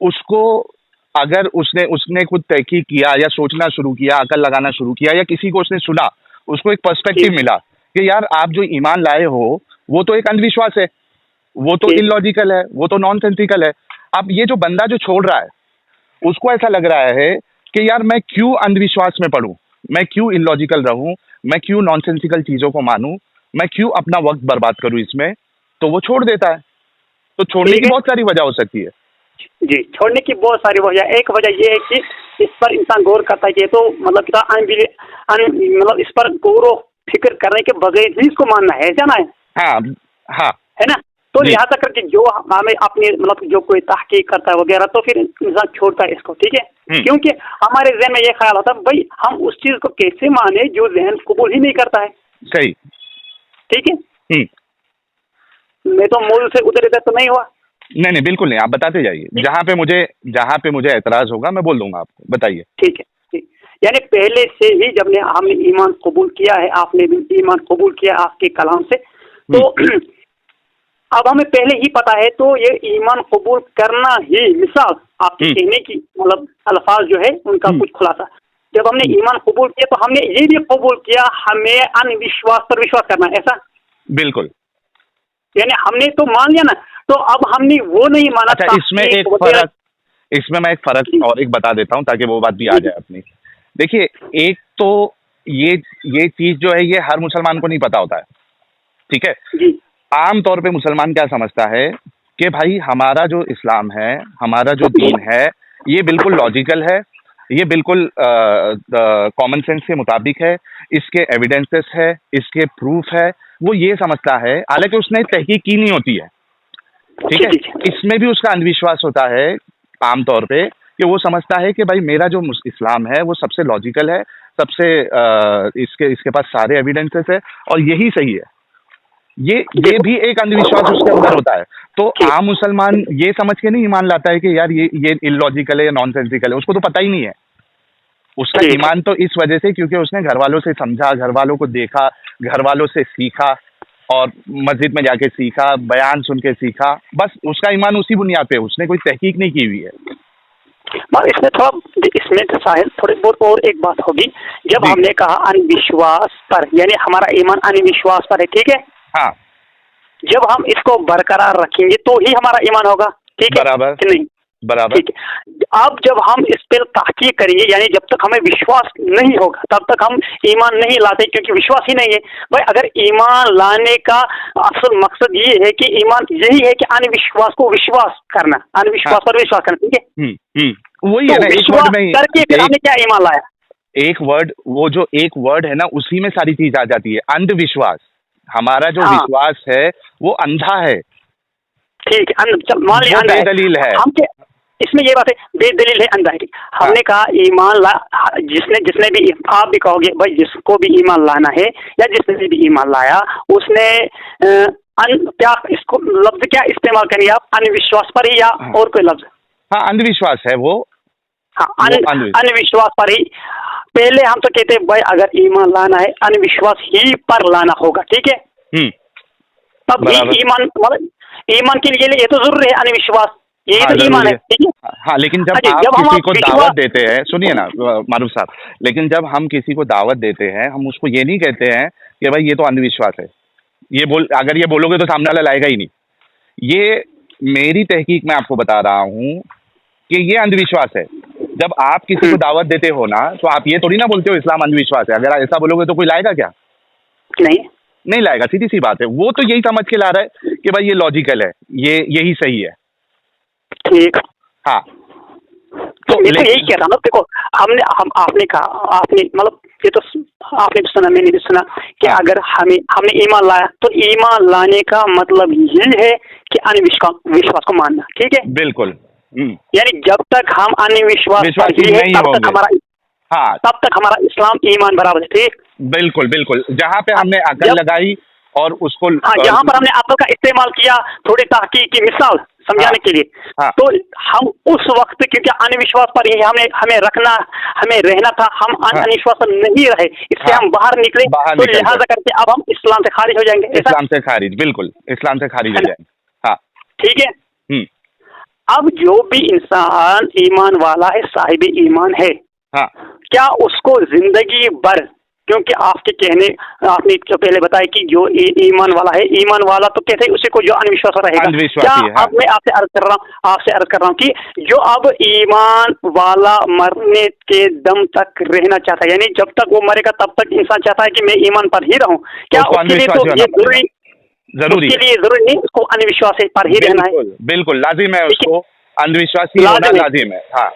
उसको अगर उसने कुछ तहकीक किया या सोचना शुरू किया, अकल लगाना शुरू किया, या किसी को उसने सुना, उसको एक पर्सपेक्टिव मिला कि यार आप जो ईमान लाए हो वो तो एक अंधविश्वास है, वो तो इलॉजिकल है, वो तो नॉनसेंसिकल है। अब ये जो बंदा जो छोड़ रहा है उसको ऐसा लग रहा है कि यार मैं क्यों अंधविश्वास में पड़ूं, मैं क्यों इलॉजिकल रहूं, मैं क्यों नॉनसेंसिकल चीजों को मानूं, मैं क्यों अपना वक्त बर्बाद करूं इसमें, तो वो छोड़ देता है। तो छोड़ने की बहुत सारी वजह हो सकती है। जी, छोड़ने की बहुत सारी वजह, एक वजह ये है कि इस पर इंसान गौर करता है कि तो मतलब मतलब इस पर गौर व फिक्र करने के बगैर ही इसको मानना है, ऐसा ना है? हाँ हाँ, है ना? तो लिहाजा करके जो हमें अपने मतलब जो कोई तहकीक करता है वगैरह, तो फिर इंसान छोड़ता है इसको, ठीक है। क्योंकि हमारे जहन में ये ख्याल होता है भाई हम उस चीज को कैसे माने जो जहन कबूल ही नहीं करता है। सही, ठीक है। मैं तो मूल से उधर इधर तो नहीं हुआ। नहीं बिल्कुल नहीं, आप बताते जाइए, जहाँ पे मुझे एतराज होगा मैं बोल दूंगा आपको, बताइए। ठीक है, ठीक। यानी पहले से ही जब हमने ईमान कबूल किया है, आपने भी ईमान कबूल किया आपके कलाम से, तो अब हमें पहले ही पता है, तो ये ईमान कबूल करना ही, मिसाल आपके कहने की मतलब अल्फाज जो है उनका कुछ खुलासा, जब हमने ईमान कबूल किया तो हमने ये भी कबूल किया हमें अनविश्वास पर विश्वास करना, ऐसा? बिल्कुल। यानी हमने तो मान लिया ना, तो अब हमने वो नहीं माना। अच्छा, इसमें मैं एक फर्क और एक बता देता हूँ ताकि वो बात भी आ जाए अपनी। देखिए, एक तो ये चीज जो है ये हर मुसलमान को नहीं पता होता है, ठीक है। आम तौर पे मुसलमान क्या समझता है कि भाई हमारा जो इस्लाम है, हमारा जो दीन है, ये बिल्कुल लॉजिकल है, ये बिल्कुल कॉमन सेंस के मुताबिक है, इसके एविडेंसेस है, इसके प्रूफ है, वो ये समझता है। हालांकि उसने तहकीक की नहीं होती है, ठीक है। इसमें भी उसका अंधविश्वास होता है आमतौर पे कि वो समझता है कि भाई मेरा जो इस्लाम है वो सबसे लॉजिकल है, सबसे इसके पास सारे एविडेंसेस है और यही सही है। ये भी एक अंधविश्वास उसके अंदर होता है। तो आम मुसलमान ये समझ के नहीं ईमान लाता है कि यार ये इलॉजिकल है या नॉनसेंसिकल है, उसको तो पता ही नहीं है। उसका ईमान तो इस वजह से क्योंकि उसने घर वालों से समझा, घर वालों को देखा, घर वालों से सीखा और मस्जिद में जाके सीखा, बयान सुन के सीखा, बस उसका ईमान उसी बुनियाद पे, उसने कोई तहकीक नहीं की हुई है। इसमें तो साहिल थोड़ी बहुत और एक बात होगी, जब हमने कहा अनविश्वास पर, यानी हमारा ईमान अनविश्वास पर है, ठीक है। हाँ, जब हम इसको बरकरार रखेंगे तो ही हमारा ईमान होगा, ठीक है, बराबर कि नहीं? बराबर। ठीक है। अब जब हम इस पर तहकीक करेंगे, यानी जब तक हमें विश्वास नहीं होगा तब तक हम ईमान नहीं लाते, क्योंकि विश्वास ही नहीं है। भाई अगर ईमान लाने का असल मकसद ये है कि ईमान यही है कि अनविश्वास को विश्वास करना, अनविश्वास पर विश्वास करना, ठीक है। वही है ना, एक वर्ड में करके फिर हमने क्या ईमान लाया? एक वर्ड, वो जो एक वर्ड है ना, उसी में सारी चीज आ जाती है। अंधविश्वास, हमारा जो विश्वास है वो अंधा है, ठीक है, मान लिया अंधा बेदलील है। हम इसमें ये बात है, बेदलील है, अंधा है। हमने कहा ईमान ला, जिसने भी, आप भी कहोगे भाई जिसको भी ईमान लाना है या जिसने भी ईमान लाया उसने क्या इसको लफ्ज क्या इस्तेमाल करिए आप, अनविश्वास पर ही या और कोई लफ्ज? हाँ, अंधविश्वास है वो। हाँ, अनविश्वास पर ही। पहले हम तो कहते हैं भाई अगर ईमान लाना है अनविश्वास ही पर लाना होगा, ठीक है। तब भी बराबर। ईमान मतलब ईमान के लिए ये तो जरूरी है अनविश्वास, यही हाँ, तो ईमान जरूरी है, ठीक है। हाँ, लेकिन जब अच्छा, आप जब हम किसी को विश्वास दावत देते हैं, सुनिए ना मारूफ साहब, लेकिन जब हम किसी को दावत देते हैं हम उसको ये नहीं कहते हैं कि भाई ये तो अंधविश्वास है, अगर ये बोलोगे तो सामने वाला लाएगा ही नहीं। ये मेरी तहकीक में आपको बता रहा हूँ कि ये अंधविश्वास है। जब आप किसी को दावत देते हो ना, तो आप ये थोड़ी ना बोलते हो इस्लाम अंधविश्वास है। अगर ऐसा बोलोगे तो कोई लाएगा क्या? नहीं लाएगा, सीधी सी बात है। वो तो यही समझ के ला रहा है कि भाई ये लॉजिकल है, ये यही सही है, ठीक। हाँ। तो मैं तो यही कह रहा हूँ, देखो आपने कहा, आपने मतलब ये तो आपने भी सुना, मैंने भी सुना कि हाँ। अगर हमने ईमान लाया तो ईमान लाने का मतलब ये है कि विश्वास को मानना, ठीक है। बिल्कुल। यानी जब तक हम अनिविश्वास विश्वासी है नहीं तब होंगे। तक हमारा हाँ, तब तक हमारा इस्लाम ईमान बराबर है, ठीक। बिल्कुल बिल्कुल। जहाँ पे हमने अकल लगाई और उसको हाँ, जहाँ पर हमने अकल का इस्तेमाल किया थोड़ी तहकीक की मिसाल समझाने के लिए, हाँ। तो हम उस वक्त क्योंकि अनविश्वास पर ही हमें रहना था, हम अनविश्वास पर नहीं रहे, इससे हाँ। हम बाहर निकले, तो लिहाजा करके अब हम इस्लाम से खारिज हो जाएंगे, इस्लाम से खारिज, बिल्कुल इस्लाम से खारिज हो जाएंगे, हाँ, ठीक है। अब जो भी इंसान ईमान वाला है, साहिब ईमान है, हाँ, क्या उसको जिंदगी भर, क्योंकि आपने जो पहले बताया कि जो ईमान वाला है, ईमान वाला तो कहते हैं उसी को जो अनविश्वास रहेगा। क्या हाँ। अब मैं आपसे अर्ज कर रहा हूँ कि जो अब ईमान वाला मरने के दम तक रहना चाहता है, यानी जब तक वो मरेगा तब तक इंसान चाहता है कि मैं ईमान पर ही रहूं, क्या उसके लिए तो ये जरूरी उसके लिए जरूरी नहीं उसको अनविश्वास पर ही रहना है? बिल्कुल लाजिम है, उसको अंधविश्वासी होना लाजिम है, हाँ।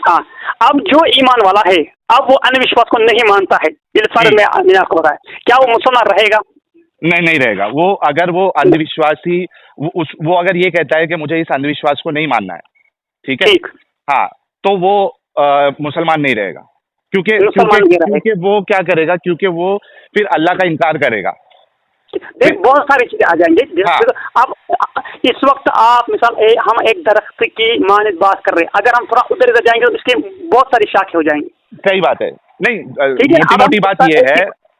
हाँ, अब जो ईमान वाला है अब वो अनविश्वास को नहीं मानता है, इस बारे में मैंने आपको बताया, क्या वो मुसलमान रहेगा? नहीं रहेगा। वो अगर वो अंधविश्वासी वो अगर ये कहता है कि मुझे इस अंधविश्वास को नहीं मानना है, ठीक है, हाँ, तो वो मुसलमान नहीं रहेगा। क्योंकि वो क्या करेगा, क्योंकि वो फिर अल्लाह का इनकार करेगा। देख, बहुत सारी चीजें आ जाएंगी। हाँ। अब इस वक्त आप मिसाल हम एक दरख्त की मानित बात कर रहे हैं, अगर हम थोड़ा उधर इधर जाएंगे तो इसके बहुत सारी शाखें हो जाएंगी। सही बात है। नहीं,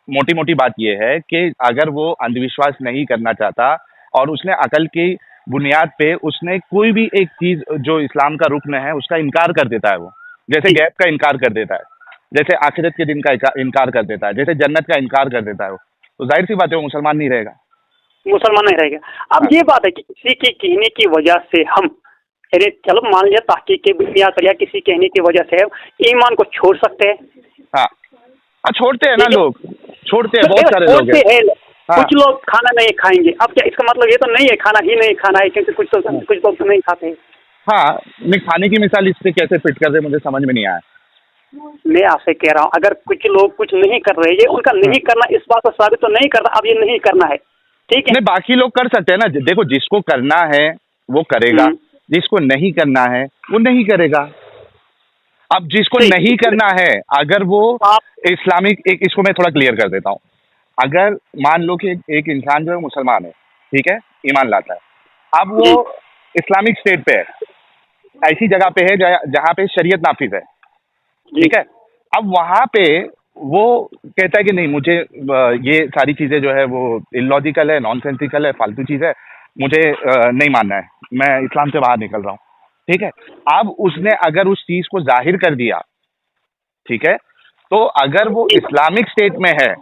मोटी मोटी बात ये है कि अगर वो अंधविश्वास नहीं करना चाहता और उसने अकल की बुनियाद पे उसने कोई भी एक चीज जो इस्लाम का रुकन है उसका इनकार कर देता है, वो जैसे गैब का इनकार कर देता है, जैसे आखिरत के दिन का इनकार कर देता है, जैसे जन्नत का इनकार कर देता है, तो जाहिर सी बात है वो मुसलमान नहीं रहेगा। अब ये बात है कि किसी के कहने की वजह से हम, चलो मान लिया तहकीक के बुनियाद पर या किसी कहने की वजह से ईमान को छोड़ सकते हैं। हाँ, छोड़ते हैं ना लोग, छोड़ते हैं, बहुत सारे लोग हैं। हाँ। कुछ लोग खाना नहीं खाएंगे, अब क्या इसका मतलब ये तो नहीं है खाना ही नहीं खाना है, क्योंकि कुछ लोग तो नहीं खाते हैं। हाँ, नहीं, खाने की मिसाल इससे कैसे फिट कर दे मुझे समझ में नहीं आया। मैं आपसे कह रहा हूँ अगर कुछ लोग कुछ नहीं कर रहे, ये उनका नहीं करना इस बात को साबित तो नहीं करता अब ये नहीं करना है, ठीक है। नहीं, बाकी लोग कर सकते हैं ना। देखो, जिसको करना है वो करेगा, जिसको नहीं करना है वो नहीं करेगा। अब जिसको नहीं करना है, अगर वो इस्लामिक, इसको मैं थोड़ा क्लियर कर देता हूँ। अगर मान लो कि एक इंसान जो है मुसलमान है, ठीक है, ईमान लाता है, अब वो इस्लामिक स्टेट पे है, ऐसी जगह पे है जहाँ पे शरीयत नाफिज है, ठीक है। अब वहाँ पे वो कहता है कि नहीं, मुझे ये सारी चीज़ें जो है वो इलॉजिकल है, नॉनसेंसिकल है, फालतू चीज़ है, मुझे नहीं मानना है, मैं इस्लाम से बाहर निकल रहा हूँ, ठीक है। अब उसने अगर उस चीज़ को जाहिर कर दिया, ठीक है, तो अगर वो इस्लामिक स्टेट में है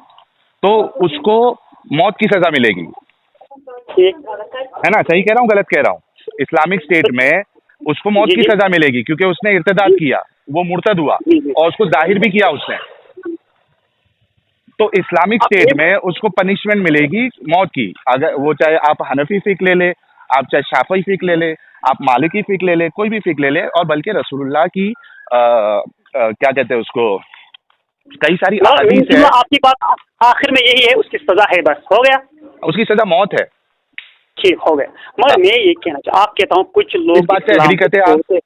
तो उसको मौत की सज़ा मिलेगी, है ना? सही कह रहा हूँ, गलत कह रहा हूँ? इस्लामिक स्टेट में उसको मौत की सज़ा मिलेगी क्योंकि उसने इर्तिदाद किया, वो मुर्तद हुआ और उसको जाहिर भी किया उसने। तो इस्लामिक स्टेट में उसको पनिशमेंट मिलेगी मौत की। अगर वो, चाहे आप हनफी फिक ले ले, आप चाहे शाफी फिक ले ले, आप मालिकी फिक ले ले, कोई भी फिक ले ले, और बल्कि रसूलुल्लाह की क्या कहते हैं उसको, कई सारी अहदीस है। आपकी बात आखिर में यही है, उसकी सजा है, बस हो गया, उसकी सजा मौत है, ठीक हो गया। मगर मैं ये कहना चाहता, आप कहता हूँ कुछ लोग इस बात से एग्री करते हैं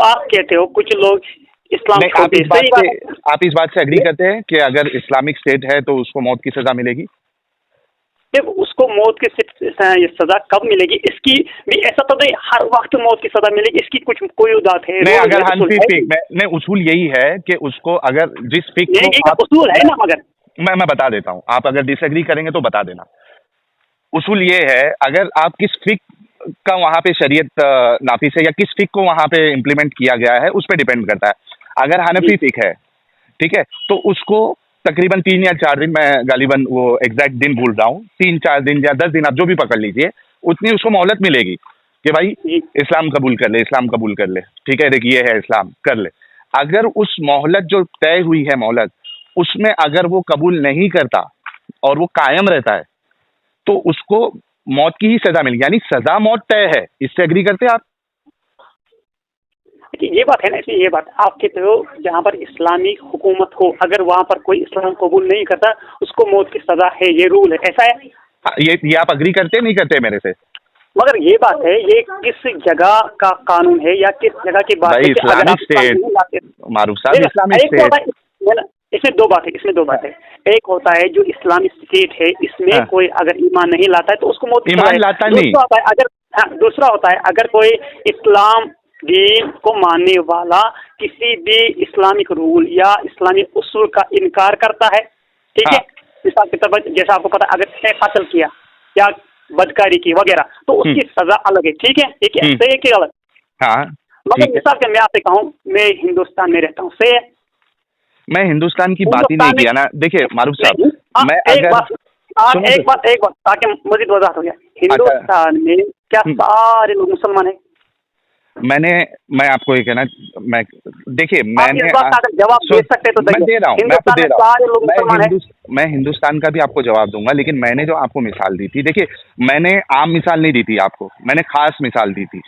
आप कहते हो कुछ लोग इस्लाम, आप इस बात से एग्री करते हैं कि अगर इस्लामिक स्टेट है तो उसको मौत की सजा मिलेगी? देखो उसको मौत की ये सजा कब मिलेगी, इसकी भी ऐसा तो नहीं हर वक्त मौत की सजा मिलेगी, इसकी कुछ कोई बात है? नहीं, रूल अगर है, उसूल हनफी है? फिक में नहीं, उसूल यही है कि उसको अगर जिस फिक ये को एक आप उसूल है ना, मगर मैं बता देता हूँ, आप अगर डिसएग्री करेंगे तो बता देना। उसूल ये है, अगर आप किस फिक का वहाँ पे शरीयत नाफिज है या किस फिक को वहाँ पे इम्प्लीमेंट किया गया है उस पर डिपेंड करता है। अगर हनफी फिक है, ठीक है, तो उसको तकरीबन 3 या 4 दिन, मैं गालिबन वो एग्जैक्ट दिन भूल रहा हूँ, 3-4 दिन या 10 दिन आप जो भी पकड़ लीजिए, उतनी उसको मोहलत मिलेगी कि भाई जी इस्लाम कबूल कर ले, इस्लाम कबूल कर ले, ठीक है, देखिए ये है इस्लाम, कर ले। अगर उस मोहलत जो तय हुई है मोहलत, उसमें अगर वो कबूल नहीं करता और वो कायम रहता है तो उसको मौत की ही सजा मिलेगी, यानी सजा मौत तय है। इससे एग्री करते हैं आप? ये बात है ना, इसमें ये बात आपके तो जहाँ पर इस्लामी हुकूमत हो, अगर वहाँ पर कोई इस्लाम कबूल नहीं करता उसको मौत की सजा है, ये रूल है, ऐसा है? हाँ, ये आप एग्री करते हैं नहीं करते मेरे से? मगर ये बात है, ये किस जगह का कानून है या किस जगह की बात भाई है कि अगर इस्लामिक आप इस्लाम स्टेट, नहीं लाते? मारूफ साहब, देखो, इस्लामिक एक तो होता स्टेट। है इसमें दो बात है, इसमें दो बात है। एक होता है जो इस्लामिक स्टेट है, इसमें हाँ। कोई अगर ईमान नहीं लाता है तो उसको मौत की सजा ईमान है। लाता नहीं। दूसरा होता है अगर, हाँ, दूसरा होता है अगर कोई इस्लाम दीन को मानने वाला किसी भी इस्लामिक रूल या इस्लामिक उसूल का इनकार करता है, ठीक है, हाँ। मिसाल के तौर पर जैसा आपको पता है, अगर उसने कत्ल किया या बदकारी की वगैरह, तो उसकी सजा अलग है, ठीक है, ठीक है, सही है कि गलत? हाँ, मगर ठीक है। मिसाल के मैं आपसे कहूँ, मैं हिंदुस्तान में रहता हूँ, सही है? मैं हिंदुस्तान की बात ही नहीं किया ना। देखिए मारूफ नहीं, साहब, मैं एक अगर बात, आप सुनो एक बात ताकि मजीद वजाहत हो जाए, हिंदुस्तान में क्या सारे लोग मुसलमान हैं? मैं आपको ये कहना, मैं देखिए आप मैंने इस बात का अगर जवाब दे सकते तो मैं दीजिए। दे रहा हूँ, मैं आपको हिंदुस्तान दे में रहा सारे लोग हूँ, मुसलमान हैं। मैं हिंदुस्तान का भी आपको जवाब दूंगा, लेकिन मैंने जो आपको मिसाल दी थी, देखिए मैंने आम मिसाल नहीं दी थी आपको, मैंने खास मिसाल दी थी,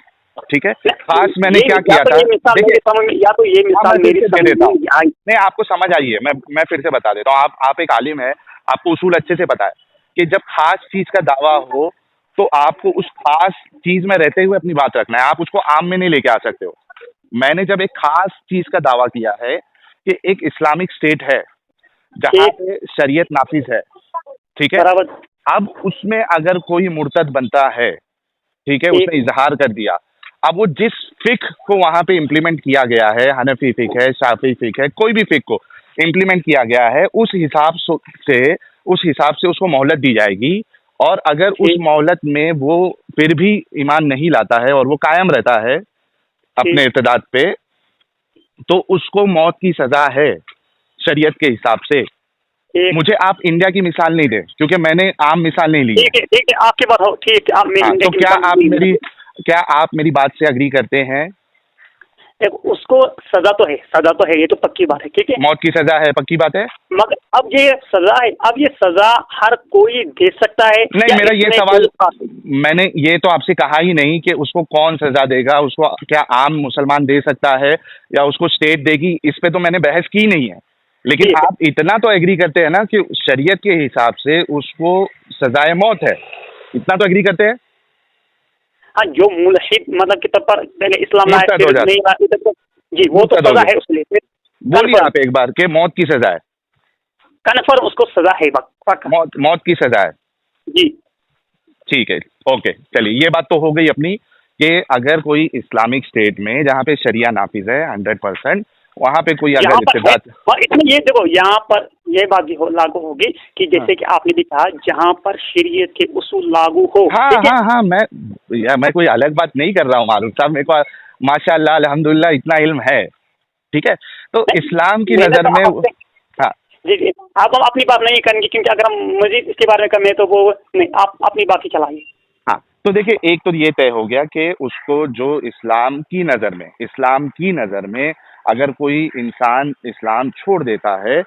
ठीक है। खास मैंने क्या किया था, देखिए या तो ये हाँ, मिसाल मैं मेरी फिर से दे समझ देता हूँ, में आई। नहीं आपको समझ आई है, मैं फिर से बता देता हूँ। आप एक आलिम है, आपको उसूल अच्छे से पता है कि जब खास चीज का दावा हो तो आपको उस खास चीज में रहते हुए अपनी बात रखना है, आप उसको आम में नहीं लेके आ सकते हो। मैंने जब एक खास चीज का दावा किया है कि एक इस्लामिक स्टेट है जहाँ ठीक, पे शरीयत नाफिज है, ठीक है, बराबर, अब उसमें अगर कोई मुर्तद बनता है, ठीक है, ठीक, उसने इजहार कर दिया, अब वो जिस फिक को वहां पे इम्प्लीमेंट किया गया है, हनफी फिक है, शाफी फिक है, कोई भी फिक को इम्प्लीमेंट किया गया है, उस हिसाब से उसको मोहलत दी जाएगी। और अगर उस ठीक, मोहलत में वो फिर भी ईमान नहीं लाता है और वो कायम रहता है अपने इर्तिदाद पे, तो उसको मौत की सजा है शरीयत के हिसाब से। ठीक, मुझे आप इंडिया की मिसाल नहीं दे, क्योंकि मैंने आम मिसाल नहीं ली है। ठीक है, आपकी बात हो, ठीक है, आप हाँ, मेरी तो क्या आप मेरी बात से अग्री करते हैं? देखो उसको सजा तो है, ये तो पक्की बात है, ठीक है, मौत की सजा है, पक्की बात है। मगर अब ये सजा है, अब ये सजा हर कोई दे सकता है? नहीं, या मेरा ये इसमें सवाल, कोई- मैंने ये तो आपसे कहा ही नहीं कि उसको कौन सजा देगा, उसको क्या आम मुसलमान दे सकता है या उसको स्टेट देगी, इस पे तो मैंने बहस की नहीं है। लेकिन ठीक है। आप इतना तो एग्री करते हैं ना कि शरीयत के हिसाब से उसको सजाए मौत है, इतना तो एग्री करते हैं? हाँ, जो मुल्हिद मतलब के तौर पर पहले इस्लाम लाया, मुर्तद फिर हो जाता। नहीं लाया, तो जी वो तो मुर्तद हो सजा गया। है उसके लिए, फिर बोलिए आप एक बार कि मौत की सजा है, कन्फर्म उसको सजा है, पक्का, मौत की सजा है। जी। ठीक है, ओके, चलिए ये बात तो हो गई अपनी कि अगर कोई इस्लामिक स्टेट में जहाँ पे शरिया नाफिज है 100%, वहाँ पे कोई यहाँ अगर पर है, इर्तिदाद, और इसमें ये देखो यहाँ पर ये बात भी लागू होगी कि जैसे कि आपने भी कहा जहाँ पर शरीयत के उसूल लागू हो, हाँ ठीक है? हाँ हाँ, मैं कोई अलग बात नहीं कर रहा हूँ मारूफ साहब, मेरे को माशाअल्लाह अल्हम्दुलिल्लाह इतना इल्म है, ठीक है। तो इस्लाम की मैंने नज़र तो में आपसे- हाँ, जी, आप हम अपनी बात नहीं करेंगे क्योंकि अगर हम मजीद इसके बारे में करें तो वो नहीं, आप अपनी बात ही चलाइए। हाँ, तो देखिए एक तो ये तय हो गया कि उसको जो इस्लाम की नज़र में अगर कोई इंसान इस्लाम छोड़ देता है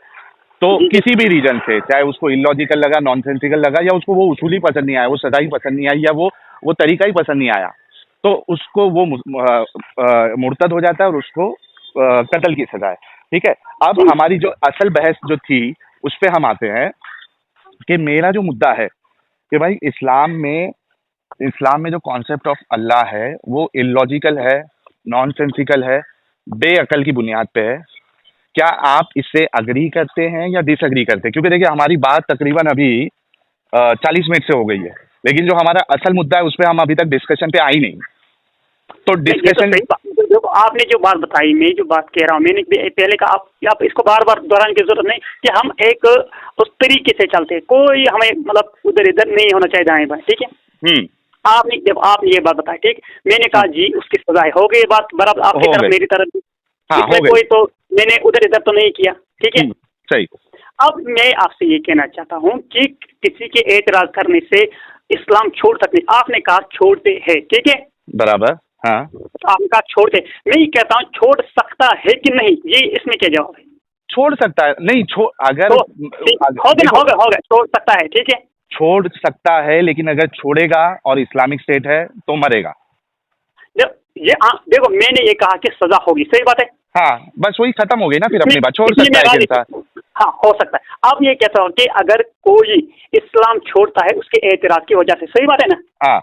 तो जी, किसी भी रीजन से, चाहे उसको इलॉजिकल लगा, नॉनसेंसिकल लगा, या उसको वो उसूल ही पसंद नहीं आया, वो सदा ही पसंद नहीं आई, या वो तरीका ही पसंद नहीं आया, तो उसको वो मुर्तद हो जाता है और उसको कत्ल की सजा है, ठीक है। अब हमारी जो असल बहस जो थी उस पे हम आते हैं कि मेरा जो मुद्दा है कि भाई इस्लाम में जो कॉन्सेप्ट ऑफ अल्लाह है वो इलॉजिकल है, नॉनसेंसिकल है, बेअकल की बुनियाद पे है। क्या आप इससे अग्री करते हैं या डिसअग्री करते हैं? क्योंकि देखिए हमारी बात तकरीबन अभी 40 मिनट से हो गई है, लेकिन जो हमारा असल मुद्दा है उस पर हम अभी तक डिस्कशन पे आई नहीं। तो डिस्कशन देखो आपने जो बात बताई, मैं जो बात कह रहा हूँ, मैंने पहले कहा, आप इसको बार बार दोहराने की जरूरत नहीं कि हम एक उस तरीके से चलते हैं, कोई हमें मतलब उधर इधर नहीं होना चाहिए दाएं बाएं, ठीक है। आपने जब आपने ये बात बताई, ठीक, मैंने कहा जी उसकी सजा हो गई, बात बराबर आपकी तरफ मेरी तरफ, इसमें कोई तो मैंने उधर इधर तो नहीं किया, ठीक है, सही। अब मैं आपसे ये कहना चाहता हूँ कि किसी के एतराज करने से इस्लाम छोड़ सकते, आपने कहा छोड़ते हैं, ठीक है, बराबर, हाँ, आपने कहा छोड़ते, मैं ये कहता हूँ छोड़ सकता है कि नहीं, ये इसमें क्या जवाब है? छोड़ सकता है, नहीं छोड़, अगर होगा छोड़ सकता है, ठीक है, छोड़ सकता है, लेकिन अगर छोड़ेगा और इस्लामिक स्टेट है तो मरेगा। ये देखो मैंने ये कहा कि सजा होगी, सही बात है, हाँ, बस वही खत्म हो गई ना फिर अपनी बात, छोड़ सकता है इंसान। हाँ हो सकता है। अब ये कहता हूँ कि अगर कोई इस्लाम छोड़ता है उसके एतराज की वजह से, सही बात है ना? हाँ,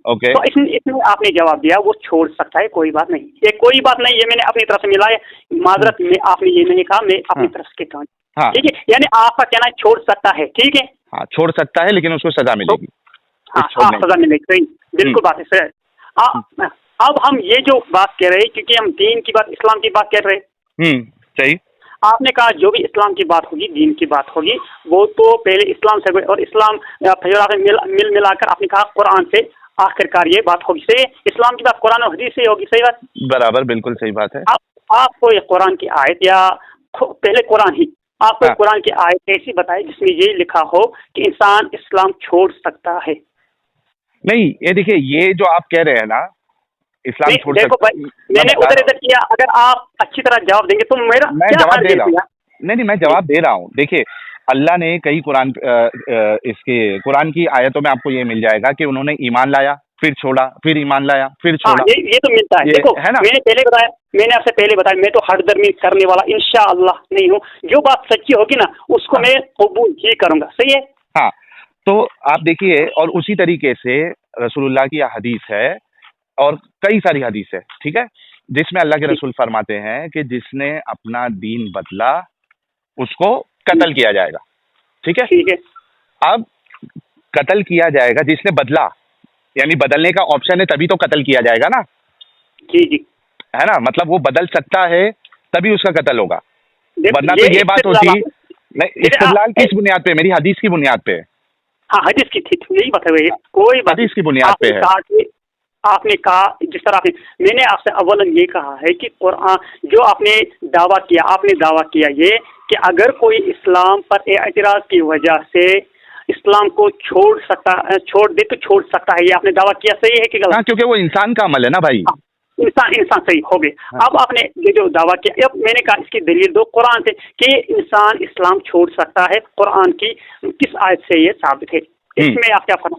ओके। तो इसमें आपने जवाब दिया वो छोड़ सकता है, कोई बात नहीं, ये कोई बात नहीं, ये मैंने अपनी तरफ से मिला है, माजरत में आपने ये नहीं कहा, मैं अपनी तरफ से कहता हूँ, हाँ, ठीक है, यानी आपका कहना छोड़ सकता है, ठीक है, हाँ, छोड़ सकता है लेकिन उसको सजा मिलेगी। हाँ सजा मिलेगी, सही, बिल्कुल बात है सर। अब हम ये जो बात कह रहे हैं, क्योंकि हम दीन की बात, इस्लाम की बात कर रहे हैं, सही। आपने कहा जो भी इस्लाम की बात होगी, दीन की बात होगी, वो तो पहले इस्लाम से, और इस्लाम फिर आपने मिल मिलाकर आपने कहा कुरान से आखिरकार ये बात होगी, सही, इस्लाम की बात कुरान और हदीस से होगी, सही बात, बराबर, बिल्कुल सही बात है। आपको ये कुरान की आयत, या पहले कुरान ही, आपको कुरान की आयत ऐसी बताए जिसमें ये लिखा हो कि इंसान इस्लाम छोड़ सकता है? नहीं, ये देखिए, ये जो आप कह रहे हैं ना, इस्लाम छोड़ सकता है, मैंने उधर इधर किया, अगर आप अच्छी तरह जवाब देंगे तो मेरा मैं जवाब दे रहा हूँ। नहीं, मैं जवाब दे रहा हूँ। देखिए, अल्लाह ने कई कुरान की आयतों में आपको ये मिल जाएगा कि उन्होंने ईमान लाया, फिर छोड़ा, फिर ईमान लाया, फिर छोड़ा। ये तो मिलता है, देखो है ना, मैंने आपसे पहले बताया, मैं तो हरदर्मी करने वाला इंशाअल्लाह नहीं हूँ, जो बात सच्ची होगी ना उसको मैं कबूल ही करूंगा, सही है। हाँ, तो आप देखिए, और उसी तरीके से रसूलुल्लाह की हदीस है और कई सारी हदीस है, ठीक है, जिसमें अल्लाह के रसूल फरमाते हैं कि जिसने अपना दीन बदला उसको कत्ल किया जाएगा, ठीक है, ठीक है। अब कत्ल किया जाएगा जिसने बदला, यानी बदलने का ऑप्शन है तभी तो कत्ल किया जाएगा ना, जी जी, है ना, मतलब वो बदल सकता है तभी उसका कत्ल होगा, वरना तो ये बात होती नहीं। इस्तेदलाल किस बुनियाद पे? मेरी हदीस की बुनियाद पे है। हाँ, हदीस की थी, यही बात है, कोई हदीस की बुनियाद पे है। आपने कहा जिस तरह मैंने आपसे अव्वलन ये कहा है कि कुरान जो आपने दावा किया ये कि अगर कोई इस्लाम पर एतराज की वजह से इस्लाम को छोड़ दे तो छोड़ सकता है, ये आपने दावा किया, सही है कि गलत? हाँ, क्योंकि वो इंसान का अमल है ना भाई। इंसान सही हो गए। हाँ। अब आपने ये जो दावा किया, अब मैंने कहा इसकी दलील दो कुरान से कि इंसान इस्लाम छोड़ सकता है, कुरान की किस आयत से ये साबित है, इसमें आप क्या फरमा?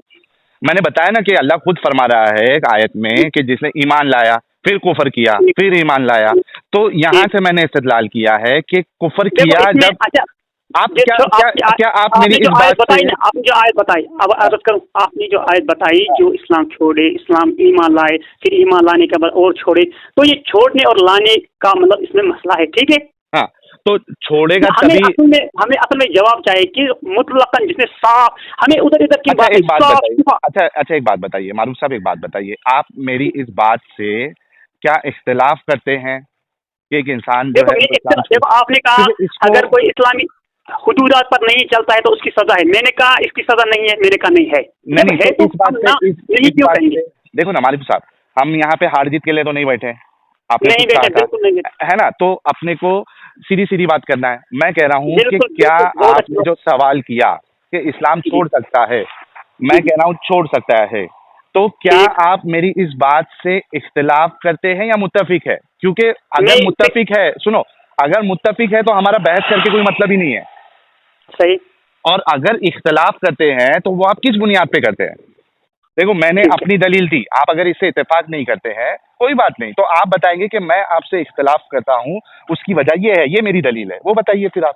मैंने बताया ना कि अल्लाह खुद फरमा रहा है एक आयत में कि जिसने ईमान लाया फिर कुफर किया फिर ईमान लाया, तो यहाँ से मैंने इस्तेदलाल किया है कि कुफर किया जब आप क्या आप मेरी इस बात बताई ना, आपने जो आयत बताई, अब अर्ज करूं, आपने जो आयत बताई जो इस्लाम छोड़े, इस्लाम ईमान लाए, फिर ईमान लाने के बाद और छोड़े, तो ये छोड़ने और लाने का मतलब इसमें मसला है, ठीक है। हाँ, तो छोड़ेगा तभी हमें असल में जवाब चाहिए कि मुतलकन जिसने साफ, हमें उधर इधर की बात। एक बात बताइए, अच्छा एक बात बताइए मारूफ साहब, एक बात बताइए, आप मेरी इस बात से क्या इख्तिलाफ करते हैं कि एक इंसान जो है, देखो आपने कहा अगर कोई इस्लामी हुदूदात पर नहीं चलता है तो उसकी सजा है, मैंने कहा इसकी सजा नहीं है, मैंने कहा नहीं है, नहीं है, तो इस बात से देखो ना मारूफ साहब, हम यहाँ पे हार जीत के लिए तो नहीं बैठे, आपने नहीं बैठे, बिल्कुल नहीं, है ना, तो अपने को सीधी बात करना है। मैं कह रहा हूँ कि क्या आपने जो सवाल किया कि इस्लाम छोड़ सकता है, मैं कह रहा हूँ छोड़ सकता है, तो क्या आप मेरी इस बात से इख्तिलाफ करते हैं या मुत्तफिक है? क्योंकि अगर मुत्तफिक है, सुनो, अगर मुत्तफिक है तो हमारा बहस करके कोई मतलब ही नहीं है, सही, और अगर इख्तिलाफ करते हैं तो वो आप किस बुनियाद पे करते हैं? देखो, मैंने अपनी दलील दी, आप अगर इससे इत्तेफाक नहीं करते हैं कोई बात नहीं, तो आप बताएंगे कि मैं आपसे इख्तिलाफ करता हूँ, उसकी वजह ये है, ये मेरी दलील है, वो बताइए फिर आप।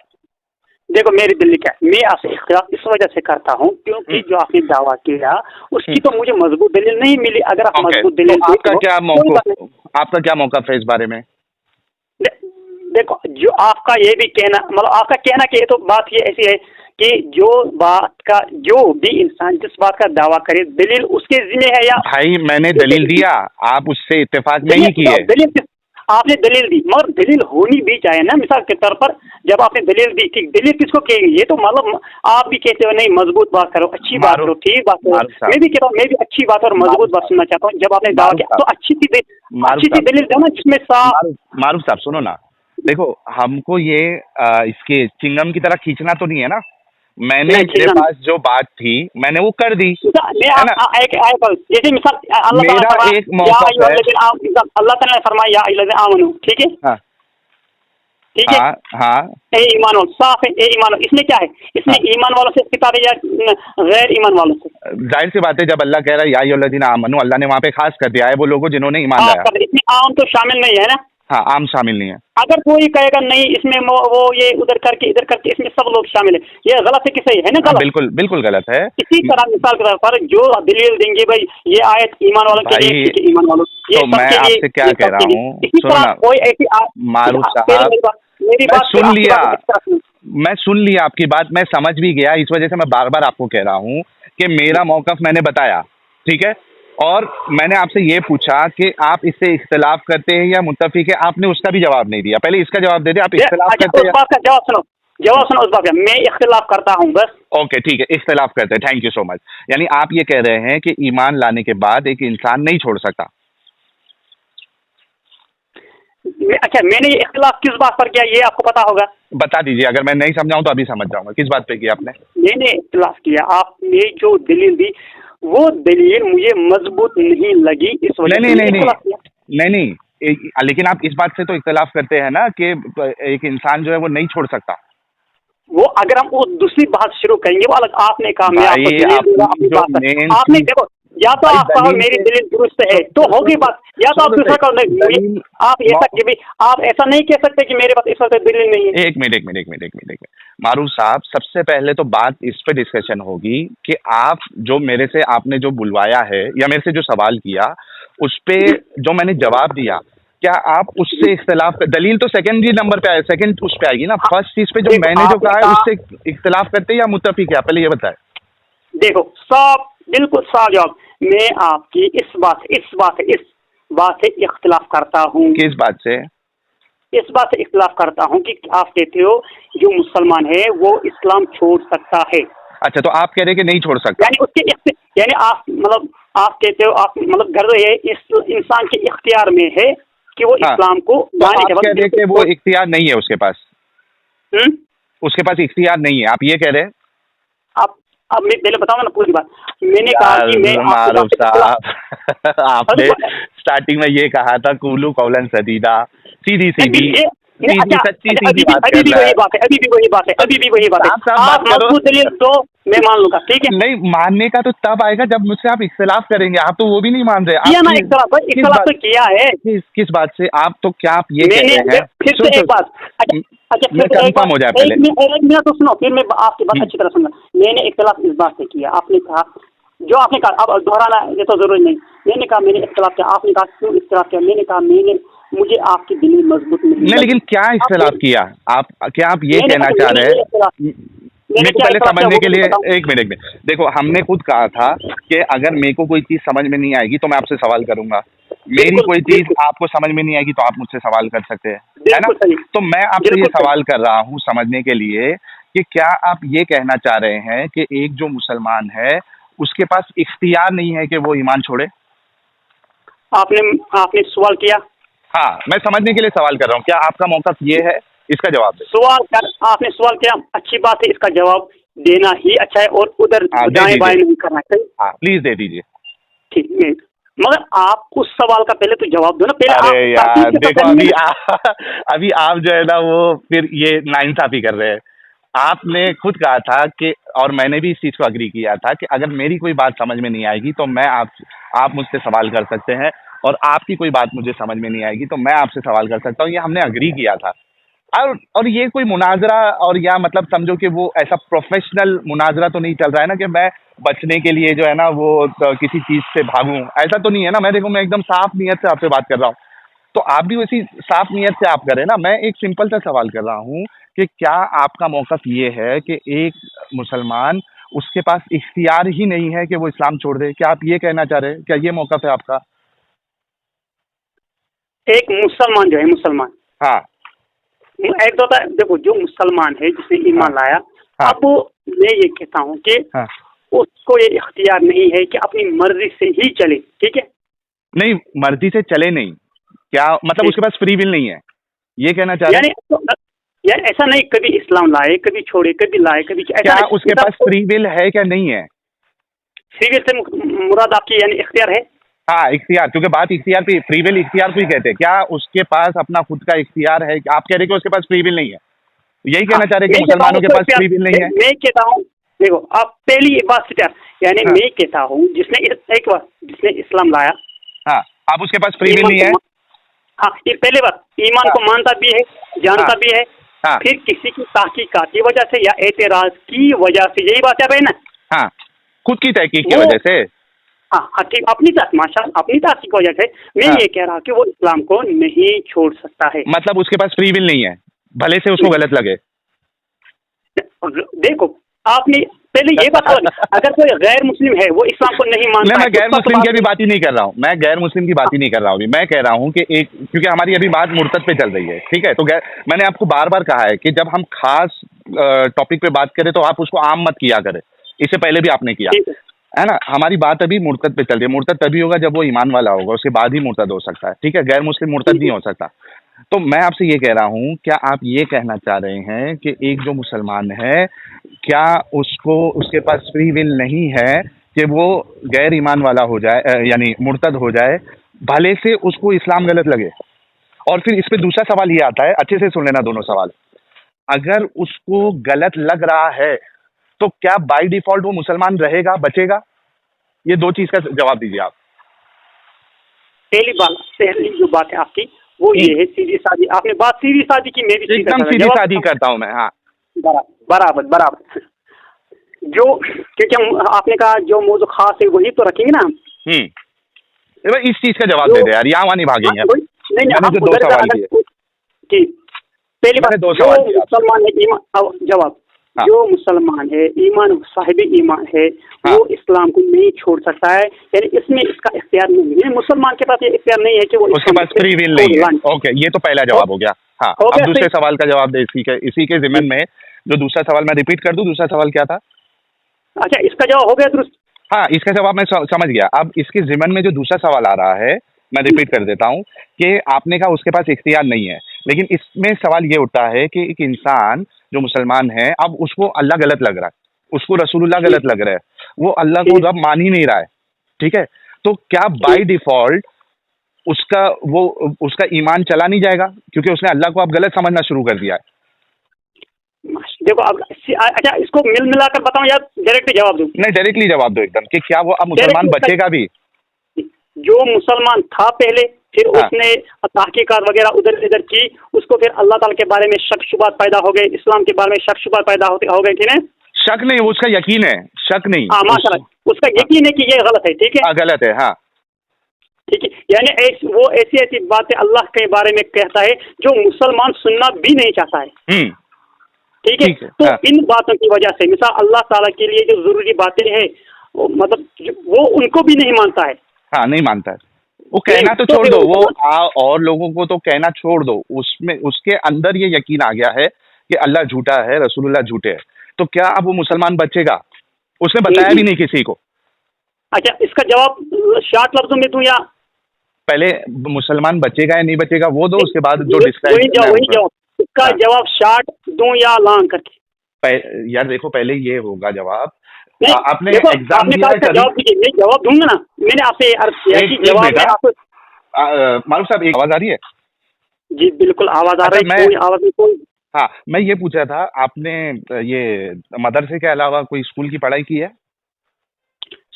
देखो मेरी दलील क्या है, मैं आपसे इख्तिलाफ इस वजह से करता हूँ क्योंकि जो आपने दावा किया उसकी तो मुझे मजबूत दलील नहीं मिली। अगर आप मजबूत दलील, तो आपका क्या मौक़िफ़ है इस बारे में? देखो, जो आपका ये भी कहना, मतलब आपका कहना कि ये तो बात ये ऐसी है कि जो भी इंसान जिस बात का दावा करे दलील उसके जिम्मे है या भाई मैंने दलील दिया, आप उससे इत्तेफाक नहीं किए। दलील आपने दलील दी, मगर दलील होनी भी चाहिए ना। मिसाल के तौर पर जब आपने दलील दी, कि दलील किसको कहेंगे? ये तो मतलब आप भी कहते हो नहीं मजबूत बात करो, अच्छी बात करो, ठीक बात करो। मैं भी कहता हूँ, मैं भी अच्छी बात और मजबूत बात सुनना चाहता हूँ। जब आपने दावा किया तो अच्छी सी दलील दो ना, जिसमें साफ। मारूफ साहब सुनो ना, देखो हमको ये इसके चिंगम की तरह खींचना तो नहीं है ना। मैंने मेरे पास जो बात थी मैंने वो कर दी, है ना। जैसे मिसाल मेरा एक मौका है, अल्लाह ताला ने फरमाया या अय्युहल्लज़ीना आमनू, ठीक है, हाँ ठीक है, हाँ ए ईमान वालों, साफ है, ए ईमान वालों। इसमें क्या है? इसमें ईमान वालों से किताब है या गैर ईमान वालों से? जाहिर सी बात है, जब अल्लाह कह रहा है या अय्युहल्लज़ीना आमनू, अल्लाह ने वहाँ पे खास कर दिया है वो लोगों जिन्होंने ईमान लाया। इसमें आम तो शामिल नहीं है ना। हाँ, आम शामिल नहीं है। अगर कोई कहेगा नहीं इसमें वो ये उधर करके इधर करके इसमें सब लोग शामिल है, ये गलत है कि सही है ना? गलत, बिल्कुल बिल्कुल गलत है। इसी तरह मिसाल के तौर पर जो दलील देंगे भाई ये आयत ईमान वालों के लिए, ईमान वालों, ये तो मैं आपसे क्या कह रहा हूँ, इसी तरह कोई ऐसी मारूफ साहब, मेरी बात सुन लिया, मैं सुन लिया आपकी बात, मैं समझ भी गया। इस वजह से मैं बार बार आपको कह रहा हूँ कि मेरा मौकफ मैंने बताया, ठीक है। और मैंने आपसे ये पूछा कि आप इससे इख्तिलाफ करते हैं या मुत्तफिक है, आपने उसका भी जवाब नहीं दिया। पहले इसका जवाब दे दे, आप इख्तिलाफ करते हैं। उस बात का जवाब सुनो उस बात का। मैं इख्तिलाफ करता हूँ बस। ओके ठीक है, इख्तिलाफ करते हैं, थैंक यू सो मच। यानी आप ये कह रहे हैं कि ईमान लाने के बाद एक इंसान नहीं छोड़ सकता। अच्छा, मैंने ये इख्तिलाफ किस बात पर किया ये आपको पता होगा? बता दीजिए, अगर मैं नहीं समझाऊं तो अभी समझ जाऊंगा। किस बात पे किया आपने? मैंने इख्तिलाफ किया, आपने जो दलील दी वो दलील मुझे मजबूत नहीं लगी, इस वजह से नहीं, लेकिन आप इस बात से तो इख्तिलाफ करते हैं ना कि एक इंसान जो है वो नहीं छोड़ सकता। वो अगर हम वो दूसरी बात शुरू करेंगे वो अलग। आपने कहा मैं आपने देखो, या तो आप कहो मेरी दलील दुरुस्त है तो होगी बात, या तो आप दूसरा कहो नहीं। आप ऐसा नहीं कह सकते कि मेरे पास इस वक्त दलील नहीं है। एक मिनट मारूफ साहब, सबसे पहले तो बात इस पे डिस्कशन होगी कि आप जो मेरे से आपने जो बुलवाया है या मेरे से जो सवाल किया उस पे जो मैंने जवाब दिया, क्या आप उससे इख्तिलाफ, दलील तो सेकेंडरी नंबर पे आए, सेकंड उस पे आएगी ना। फर्स्ट चीज पे जो मैंने जो कहा है उससे इख्तिलाफ करते या मुत्तफिक है, पहले ये बताए। देखो बिल्कुल साफ जवाब, मैं आपकी इस बात से इख्तिलाफ करता हूँ। किस बात से? इस बात से इख्तिलाफ करता हूँ कि आप कहते हो जो मुसलमान है वो इस्लाम छोड़ सकता है। अच्छा, तो आप कह रहे हैं कि नहीं छोड़ सकता, यानी आप कहते हो, आप मतलब गर्ज है इस इंसान के इख्तियार में है कि वो इस्लाम को माने। तो आप कह रहे हैं कि वो इख्तियार नहीं है उसके पास? उसके पास इख्तियार नहीं है, आप ये कह रहे हैं? अब मैं पहले बताऊंगा ना पूरी बात। मैंने कहा कि मैं मारूफ साहब आपने स्टार्टिंग में ये कहा था कूलू कौलन सदीदा, सीधी सच्ची सीधी बात। अभी भी वही बात है। आप मजबूत दलील तो मैं मान लूंगा, ठीक है। नहीं, मानने का तो तब आएगा जब मुझसे आप इख्तिलाफ करेंगे। आप तो वो भी नहीं मान रहे। इख्तिलाफ तो किया है। किस बात से? आप तो क्या आप ये कह रहे हैं? फिर से एक बात, अच्छा कंफर्म हो जाए पहले। एक मिनट तो सुनो, फिर मैं आपकी बात अच्छी तरह सुनना। मैंने इख्तिलाफ इस बात से किया, आपने कहा जो आपने कहा, अब दोहराना ये तो जरूरी नहीं। मैंने कहा मैंने इख्तिलाफ किया, आपने कहा क्यों इख्तिलाफ किया? मैंने कहा मुझे आपकी दलील मजबूत नहीं। लेकिन क्या इख्तिलाफ किया आप? क्या आप ये कहना चाह रहे हैं? मेरे को पहले समझने के लिए एक मिनट देखो, हमने खुद कहा था कि अगर मेरे को कोई चीज समझ में नहीं आएगी तो मैं आपसे सवाल करूंगा, मेरी कोई चीज आपको समझ में नहीं आएगी तो आप मुझसे सवाल कर सकते हैं, है ना। तो मैं आपसे ये सवाल कर रहा हूँ समझने के लिए कि क्या आप ये कहना चाह रहे हैं कि एक जो मुसलमान है उसके पास इख्तियार नहीं है कि वो ईमान छोड़े? आपने सवाल किया। हाँ, मैं समझने के लिए सवाल कर रहा हूँ, क्या आपका मौका ये है? इसका जवाब दे। आपने सवाल किया, अच्छी बात है, इसका जवाब देना ही अच्छा है और उधर दाएं बाएं नहीं करना चाहिए। हाँ, प्लीज दे दीजिए। ठीक है, मगर आप उस सवाल का पहले तो जवाब दो ना। पहले अरे यार देखो, अभी आप जो है ना वो फिर ये नाइंसाफी कर रहे हैं। आपने खुद कहा था कि, और मैंने भी इस चीज को अग्री किया था कि अगर मेरी कोई बात समझ में नहीं आएगी तो मैं आप मुझसे सवाल कर सकते हैं, और आपकी कोई बात मुझे समझ में नहीं आएगी तो मैं आपसे सवाल कर सकता हूँ। ये हमने अग्री किया था। और ये कोई मुनाजरा और या मतलब समझो कि वो ऐसा प्रोफेशनल मुनाजरा तो नहीं चल रहा है ना कि मैं बचने के लिए जो है ना वो किसी चीज से भागूं, ऐसा तो नहीं है ना। मैं देखो, मैं एकदम साफ नीयत से आपसे बात कर रहा हूँ। तो आप भी वैसी साफ नीयत से आप करें ना। मैं एक सिंपल सा सवाल कर रहा हूँ कि क्या आपका मौक़िफ़ ये है कि एक मुसलमान, उसके पास इख्तियार ही नहीं है कि वो इस्लाम छोड़ दे? क्या आप ये कहना चाह रहे हैं? क्या ये मौक़िफ़ है आपका? एक मुसलमान जो है, मुसलमान हाँ, एक तो होता है, देखो जो मुसलमान है जिसने ईमान लाया, हाँ। अब मैं ये कहता हूँ कि हाँ। उसको ये इख्तियार नहीं है कि अपनी मर्जी से ही चले, ठीक है। नहीं, मर्ज़ी से चले नहीं, क्या मतलब उसके पास फ्री विल नहीं है, ये कहना चाह रहे हैं? यानी ऐसा नहीं, कभी इस्लाम लाए, कभी छोड़े, कभी लाए, कभी ऐसा क्या नहीं। उसके पास फ्री विल है क्या नहीं है? फ्री विल से मुराद आपकी यानी इख्तियार है? हाँ, इख्तियार, क्योंकि बात इख्तियार पे, फ्री विल इख्तियार को ही कहते हैं। क्या उसके पास अपना खुद का इख्तियार है? आप कह रहे हैं कि उसके पास फ्री विल नहीं है, यही कहना चाह रहे हैं कि मुसलमानों के पास फ्री विल नहीं है? मैं कहता हूँ, देखो आप पहली बात से यानी हाँ। मैं कहता हूँ जिसने इस्लाम लाया, हाँ, आप उसके पास फ्री विल नहीं है? हाँ, ये पहले बात, ईमान हाँ। को मानता भी है, जानता हाँ। भी है, हाँ। फिर किसी की तहकीकात की वजह से या एतराज की वजह से, यही बात है ना। हाँ, खुद की तहकीक की वो- वजह से। हाँ हाँ, ठीक, अपनी तहकीक की वजह से मैं हाँ। ये कह रहा हूँ कि वो इस्लाम को नहीं छोड़ सकता है। मतलब उसके पास फ्री विल नहीं है, भले से उसको गलत लगे। देखो आपने पहले ये बताओ, अगर कोई गैर मुस्लिम है वो इस्लाम को नहीं मानता मैं है, गैर उसका तो मुस्लिम की अभी बात ही नहीं कर रहा हूँ, मैं गैर मुस्लिम की बात ही नहीं कर रहा हूँ अभी। मैं कह रहा हूँ कि एक, क्योंकि हमारी अभी बात मुर्तद पे चल रही है, ठीक है, तो मैंने आपको बार बार कहा है कि जब हम खास टॉपिक पे बात करें तो आप उसको आम मत किया करें। इससे पहले भी आपने किया ठीक है ना। हमारी बात अभी मुर्तद पे चल रही है। मुर्तद तभी होगा जब वो ईमान वाला होगा, उसके बाद ही मुर्तद हो सकता है, ठीक है। गैर मुस्लिम मुर्तद नहीं हो सकता। तो मैं आपसे ये कह रहा हूँ, क्या आप ये कहना चाह रहे हैं कि एक जो मुसलमान है, क्या उसको, उसके पास फ्री विल नहीं है कि वो गैर ईमान वाला हो जाए, यानी मुर्तद हो जाए, भले से उसको इस्लाम गलत लगे? और फिर इस पे दूसरा सवाल ये आता है, अच्छे से सुन लेना दोनों सवाल। अगर उसको गलत लग रहा है तो क्या बाय डिफॉल्ट वो मुसलमान रहेगा, बचेगा? ये दो चीज का जवाब दीजिए आप। पहली जो बात है आपकी वो ये है, सीधी सादी आपने बात, सीधी सादी की, मैं भी एकदम सीधी सादी करता हूँ मैं। हाँ, बराबर। जो, क्योंकि आपने कहा जो मौजू खास है वही तो रखेंगे ना हम। इस चीज का जवाब दे दे यार, यहाँ वहाँ नहीं भागेंगे। मैंने जो दो सवाल किए कि पहली बात, दो जो सवाल किए मुसलमान है ईमान, जवाब, हाँ। जो मुसलमान है ईमान, साहिब ईमान है, हाँ। वो इस्लाम को नहीं छोड़ सकता है, यानी इसमें इसका इख्तियार नहीं है। मुसलमान के पास ये इख्तियार नहीं है कि वो उसके पास फ्री विल नहीं है। ओके, ये तो पहला जवाब हो गया। हाँ, हो अब गया, दूसरे सही। सवाल का जवाब दे। इसी के जिम्मन में जो दूसरा सवाल मैं रिपीट कर दूं। दूसरा सवाल क्या था? अच्छा, इसका जवाब हो गया दुरुस्त। हाँ, इसका जवाब मैं समझ गया। अब इसके जिम्मन में जो दूसरा सवाल आ रहा है, मैं रिपीट कर देता हूँ कि आपने कहा उसके पास इख्तियार नहीं है, लेकिन इसमें सवाल ये उठता है कि एक इंसान जो मुसलमान है, अब उसको अल्लाह गलत लग रहा है, उसको रसूलुल्लाह गलत लग रहा है, वो अल्लाह को रब मान ही नहीं रहा है, ठीक है। तो क्या बाय डिफॉल्ट उसका ईमान चला नहीं जाएगा, क्योंकि उसने अल्लाह को अब गलत समझना शुरू कर दिया है? देखो अब, अच्छा इसको मिलाकर बताऊं या डायरेक्टली जवाब दूं? नहीं, डायरेक्टली जवाब दो एकदम, कि क्या वो अब मुसलमान बचेगा भी? जो मुसलमान था पहले, फिर हाँ। उसने तहकीकात वगैरह उधर इधर की, उसको फिर अल्लाह ताला के बारे में शक शुबात पैदा हो गए, इस्लाम के बारे में शक शुबात पैदा हो गए कि नहीं? शक नहीं, उसका यकीन है, शक नहीं। हाँ, माशाल्लाह, उसका यकीन है कि ये गलत है, ठीक है। गलत है, हाँ। ठीक है, यानी वो ऐसी बातें अल्लाह के बारे में कहता है जो मुसलमान सुनना भी नहीं चाहता है। ठीक है, तो हाँ। इन बातों की वजह से, मिसाल अल्लाह ताला के लिए जो जरूरी बातें हैं, मतलब वो उनको भी नहीं मानता है। हाँ, नहीं मानता है। वो कहना तो छोड़ दो, वो और लोगों को तो कहना छोड़ दो, उसमें उसके अंदर ये यकीन आ गया है कि अल्लाह झूठा है, रसूलुल्लाह झूठे है। तो क्या अब वो मुसलमान बचेगा? उसने बताया भी नहीं किसी को। अच्छा, इसका जवाब शॉर्ट लफ्जों में दूं या पहले मुसलमान बचेगा या नहीं बचेगा वो दो, उसके बाद जो डिस्क्राइब वही जवाब, इसका जवाब शॉर्ट दूं या लॉन्ग करके? यार देखो, पहले ये होगा जवाब। नहीं, आपने देखो, एग्जाम आपने दिया कहा है इसका कभी? जवाब दीजिए, मैं जवाब दूंगा ना। मैंने आपसे अर्ज किया कि जवाब में आपको, मारूफ साहब, एक आवाज आ रही है? जी बिल्कुल आवाज आ रही है, कोई आवाज नहीं, कोई। हाँ, मैं ये पूछा था, आपने ये मदरसे के अलावा कोई स्कूल की पढ़ाई की है?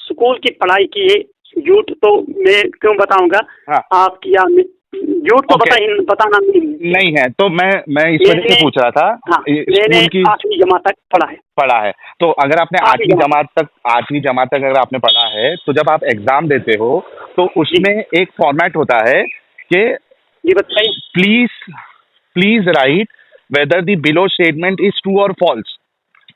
स्कूल की पढ़ाई की है, झूठ तो मैं क्यों बताऊंगा? हाँ। आप किया, झूठ तो बताना नहीं है। तो मैं इस वजह से पूछ रहा था। हाँ, मैंने स्कूल की 8वीं जमात तक पढ़ा है। तो अगर आपने 8वीं जमात तक अगर आपने पढ़ा है, तो जब आप एग्जाम देते हो तो उसमें एक फॉर्मेट होता है कि जी बताइए। Please write whether the below statement is true or false.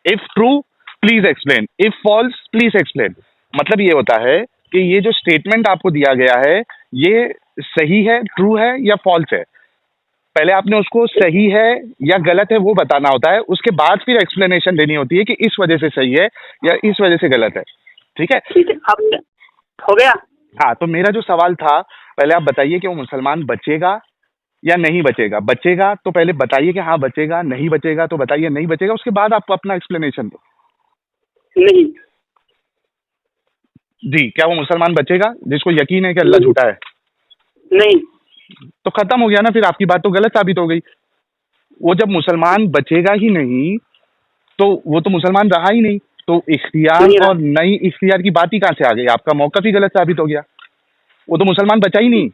If true, please explain. If false, please explain. मतलब ये होता है कि ये जो स्टेटमेंट आपको दिया गया है ये सही है, ट्रू है या फॉल्स है। पहले आपने उसको सही है या गलत है वो बताना होता है, उसके बाद फिर एक्सप्लेनेशन देनी होती है कि इस वजह से सही है या इस वजह से गलत है। ठीक है, ठीक है, अब हो गया। हाँ, तो मेरा जो सवाल था, पहले आप बताइए कि वो मुसलमान बचेगा या नहीं बचेगा। बचेगा तो पहले बताइए कि हाँ बचेगा, नहीं बचेगा तो बताइए नहीं बचेगा, उसके बाद आप अपना एक्सप्लेनेशन दो। नहीं। जी, क्या वो मुसलमान बचेगा जिसको यकीन है कि अल्लाह झूठा है? नहीं। तो खत्म हो गया ना, फिर आपकी बात तो गलत साबित हो गई। वो जब मुसलमान बचेगा ही नहीं तो वो तो मुसलमान रहा ही नहीं, तो इख्तियार नहीं रहा। और नई इख्तियार की बात ही कहाँ से आ गई? आपका मौक़िफ़ ही गलत साबित हो गया। वो तो मुसलमान बचा ही नहीं।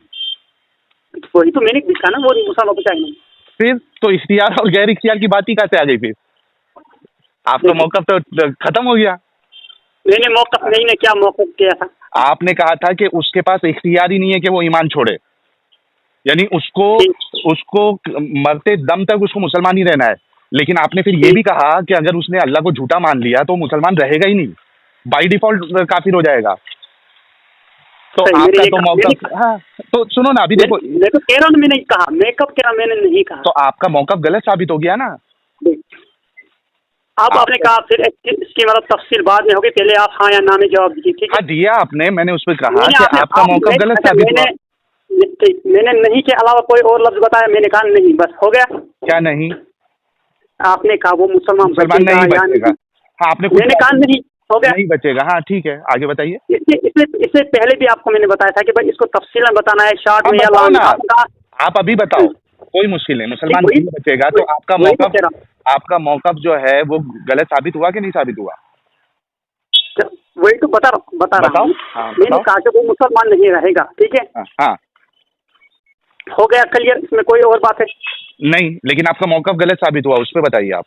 वही तो मैंने दिखा ना, वो मुसलमान बचा नहीं। फिर तो इख्तियार और गैर इख्तियार की बात ही कहाँ से आ गई? फिर आपका मौक़िफ़ तो खत्म हो गया। मैंने मौक़िफ़ नहीं, ने क्या मौक़िफ़ किया था? आपने कहा था कि उसके पास इख्तियार ही नहीं है कि वो ईमान छोड़े, यानी उसको मरते दम तक उसको मुसलमान ही रहना है। लेकिन आपने फिर ये भी कहा कि अगर उसने अल्लाह को झूठा मान लिया तो मुसलमान रहेगा ही नहीं, बाई डिफॉल्ट काफिर हो जाएगा। तो सही, आपका मैंने तो ये मौक़िफ़, हाँ तो सुनो ना, अभी देखो, मैं तो कह रहा हूँ, मैंने कहा मैं कब कह रहा, मैंने नहीं कहा। तो आपका मौक़िफ़ गलत साबित हो गया ना। अब आपने कहा फिर इसकी मतलब तफसील बाद में होगी, पहले आप हाँ या ना में जवाब दीजिए। ठीक है, हाँ दिया आपने, मैंने उस पर कहा मैंने कि आपने- आपका आप- मौक़िफ़ मैं- गलत अच्छा, साबित हुआ। मैंने नहीं के अलावा कोई और लफ्ज बताया? मैंने कहा नहीं, बस हो गया। क्या नहीं? आपने कहा वो मुसलमान मुसलमान बचेगा नहीं या बचेगा। हाँ, आपने खुद मैंने कहा नहीं, हो गया। नहीं बचेगा। हाँ ठीक है, आगे बताइए। इससे पहले भी आपको मैंने बताया था कि भाई इसको तफसील में बताना है, शॉर्ट हाँ, में या बताओ लॉन्ग ना। में। आपने कहा आप अभी बताओ, कोई मुश्किल नहीं, मुसलमान वही- नहीं बचेगा। तो आपका वही तो मौक़िफ़, कह रहा हूँ। आपका मौक़िफ़ जो है वो गलत साबित हुआ कि नहीं साबित हुआ? वही तो बता रहा बताओ। हूँ। हाँ, मैंने बताओ। कहा कि वो मुसलमान नहीं रहेगा। ठीक है, हाँ हो गया क्लियर, इसमें कोई और बात है? नहीं, लेकिन आपका मौक़िफ़ गलत साबित हुआ, उस पर बताइए आप।